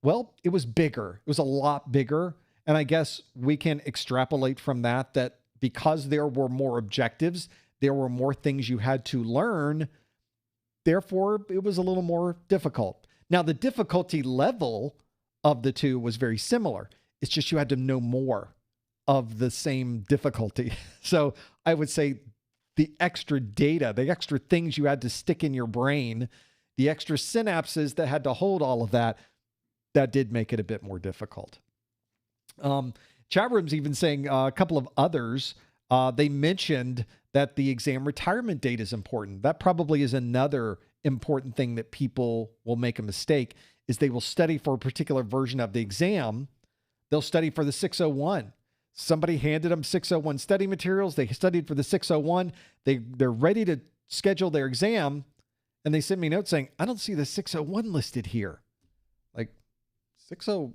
Well, it was bigger. It was a lot bigger. And I guess we can extrapolate from that because there were more objectives, there were more things you had to learn. Therefore, it was a little more difficult. Now, the difficulty level of the two was very similar. It's just you had to know more of the same difficulty. So I would say the extra data, the extra things you had to stick in your brain, the extra synapses that had to hold all of that did make it a bit more difficult. Chat room's even saying a couple of others, they mentioned that the exam retirement date is important. That probably is another important thing that people will make a mistake, is they will study for a particular version of the exam. They'll study for the 601. Somebody handed them 601 study materials. They studied for the 601. They're ready to schedule their exam. And they sent me a note saying, I don't see the 601 listed here. Like, 60,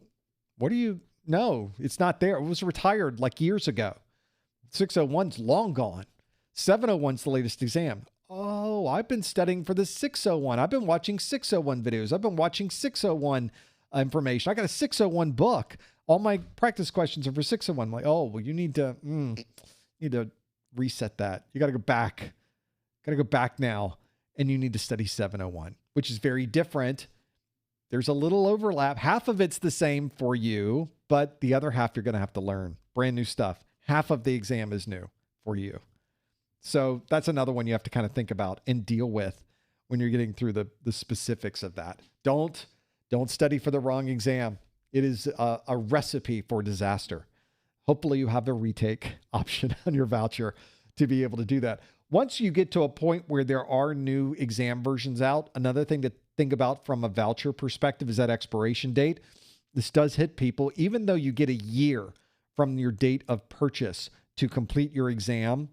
what do you know? It's not there. It was retired like years ago. 601's long gone. 701's the latest exam. Oh, I've been studying for the 601. I've been watching 601 videos. I've been watching 601 information. I got a 601 book. All my practice questions are for 601. I'm like, oh, well, you need to reset that. You got to go back. Got to go back now. And you need to study 701, which is very different. There's a little overlap. Half of it's the same for you, but the other half you're going to have to learn. Brand new stuff. Half of the exam is new for you. So that's another one you have to kind of think about and deal with when you're getting through the specifics of that. Don't study for the wrong exam. It is a recipe for disaster. Hopefully you have a retake option on your voucher to be able to do that. Once you get to a point where there are new exam versions out, another thing to think about from a voucher perspective is that expiration date. This does hit people, even though you get a year from your date of purchase to complete your exam.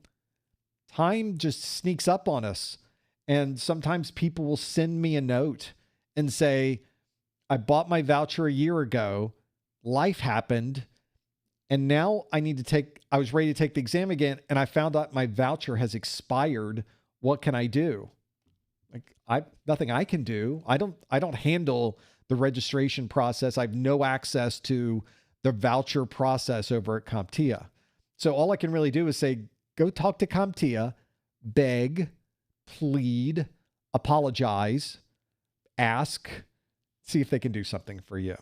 Time just sneaks up on us. And sometimes people will send me a note and say, I bought my voucher a year ago. life happened, and now I was ready to take the exam again, and I found out my voucher has expired. What can I do? Nothing I can do. I don't handle the registration process. I have no access to the voucher process over at CompTIA. So all I can really do is say, go talk to CompTIA, beg, plead, apologize, ask, see if they can do something for you.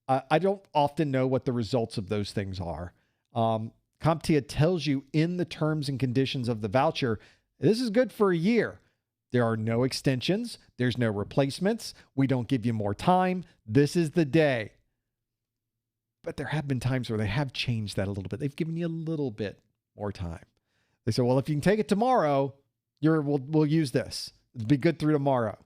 I don't often know what the results of those things are. CompTIA tells you in the terms and conditions of the voucher, this is good for a year. There are no extensions. There's no replacements. We don't give you more time. This is the day. But there have been times where they have changed that a little bit. They've given you a little bit more time. They say, well, if you can take it tomorrow, we'll use this. It'll be good through tomorrow.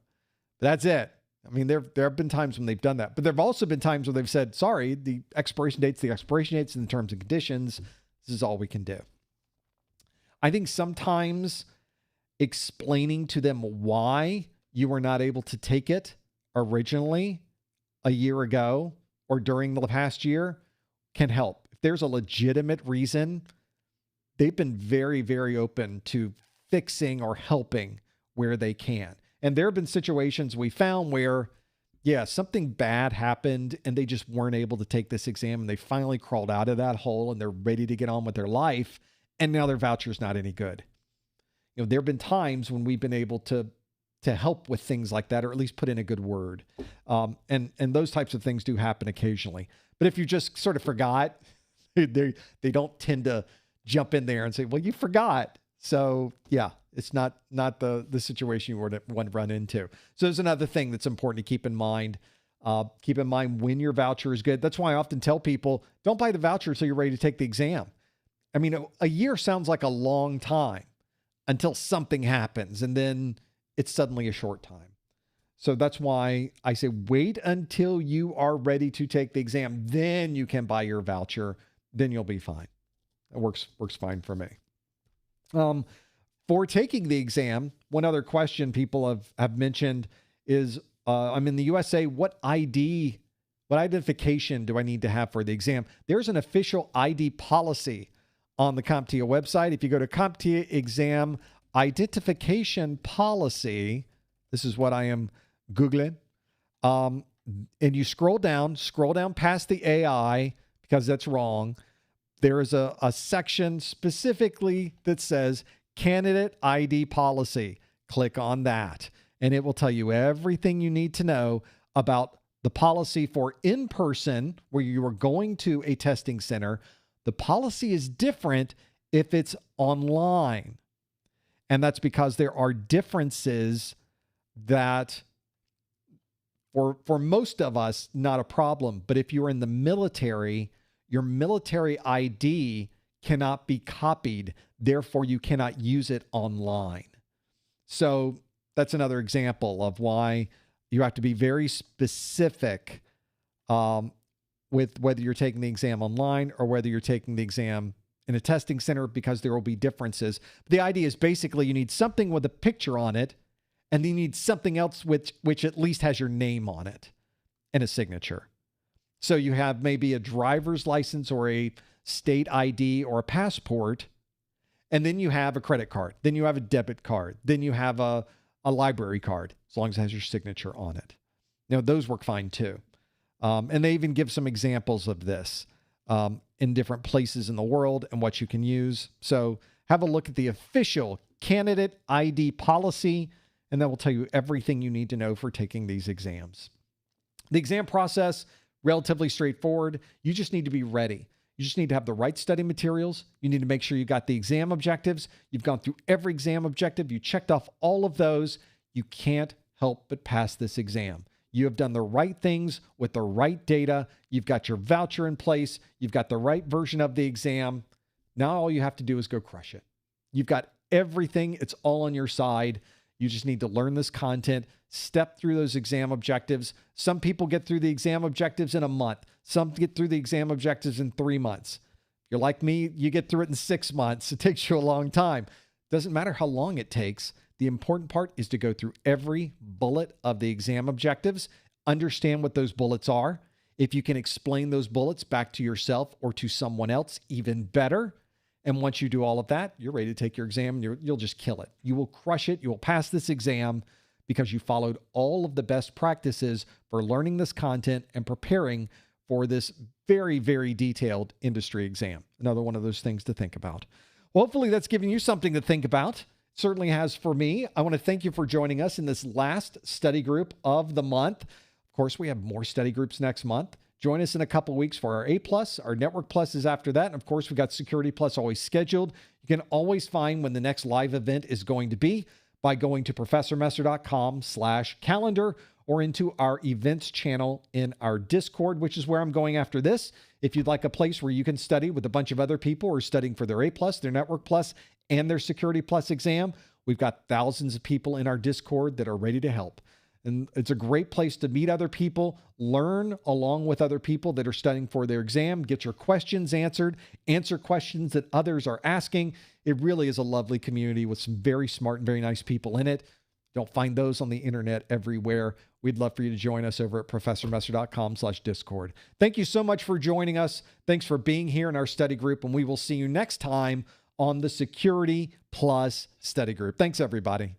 But that's it. I mean, there have been times when they've done that. But there have also been times where they've said, sorry, the expiration date's the expiration dates in the terms and conditions. This is all we can do. I think sometimes explaining to them why you were not able to take it originally a year ago or during the past year can help. If there's a legitimate reason, they've been very, very open to fixing or helping where they can. And there have been situations we found where, yeah, something bad happened and they just weren't able to take this exam, and they finally crawled out of that hole and they're ready to get on with their life. And now their voucher's not any good. There have been times when we've been able to help with things like that, or at least put in a good word. And those types of things do happen occasionally. But if you just sort of forgot, they don't tend to jump in there and say, well, you forgot. So yeah, it's not the situation you want to run into. So there's another thing that's important to keep in mind. Keep in mind when your voucher is good. That's why I often tell people, don't buy the voucher until you're ready to take the exam. I mean, a year sounds like a long time until something happens, and then it's suddenly a short time. So that's why I say wait until you are ready to take the exam. Then you can buy your voucher. Then you'll be fine. It works fine for me. For taking the exam, one other question people have mentioned is, I'm in the USA, what identification do I need to have for the exam? There's an official ID policy on the CompTIA website. If you go to CompTIA exam identification policy, this is what I am Googling. And you scroll down past the AI, because that's wrong. There is a section specifically that says candidate ID policy. Click on that, and it will tell you everything you need to know about the policy for in-person, where you are going to a testing center. The policy is different if it's online. And that's because there are differences that for most of us, not a problem. But if you're in the military, your military ID cannot be copied. Therefore, you cannot use it online. So that's another example of why you have to be very specific with whether you're taking the exam online or whether you're taking the exam in a testing center, because there will be differences. But the idea is basically you need something with a picture on it, and then you need something else which at least has your name on it and a signature. So you have maybe a driver's license or a state ID or a passport, and then you have a credit card. Then you have a debit card. Then you have a library card, as long as it has your signature on it. Those work fine too. And they even give some examples of this in different places in the world and what you can use. So have a look at the official candidate ID policy, and that will tell you everything you need to know for taking these exams. The exam process, relatively straightforward. You just need to be ready. You just need to have the right study materials. You need to make sure you got the exam objectives. You've gone through every exam objective. You checked off all of those. You can't help but pass this exam. You have done the right things with the right data. You've got your voucher in place. You've got the right version of the exam. Now all you have to do is go crush it. You've got everything. It's all on your side. You just need to learn this content, step through those exam objectives. Some people get through the exam objectives in a month. Some get through the exam objectives in 3 months. If you're like me, you get through it in 6 months. It takes you a long time. Doesn't matter how long it takes. The important part is to go through every bullet of the exam objectives, understand what those bullets are. If you can explain those bullets back to yourself or to someone else, even better. And once you do all of that, you're ready to take your exam. You'll just kill it. You will crush it. You will pass this exam because you followed all of the best practices for learning this content and preparing for this very, very detailed industry exam. Another one of those things to think about. Well, hopefully that's giving you something to think about. It certainly has for me. I want to thank you for joining us in this last study group of the month. Of course, we have more study groups next month. Join us in a couple weeks for our A+. Our Network Plus is after that. And of course, we've got Security Plus always scheduled. You can always find when the next live event is going to be by going to professormesser.com/calendar or into our events channel in our Discord, which is where I'm going after this. If you'd like a place where you can study with a bunch of other people who are studying for their A+, their Network Plus, and their Security Plus exam, we've got thousands of people in our Discord that are ready to help. And it's a great place to meet other people, learn along with other people that are studying for their exam, get your questions answered, answer questions that others are asking. It really is a lovely community with some very smart and very nice people in it. Don't find those on the internet everywhere. We'd love for you to join us over at professormesser.com/discord. Thank you so much for joining us. Thanks for being here in our study group, and we will see you next time on the Security Plus study group. Thanks, everybody.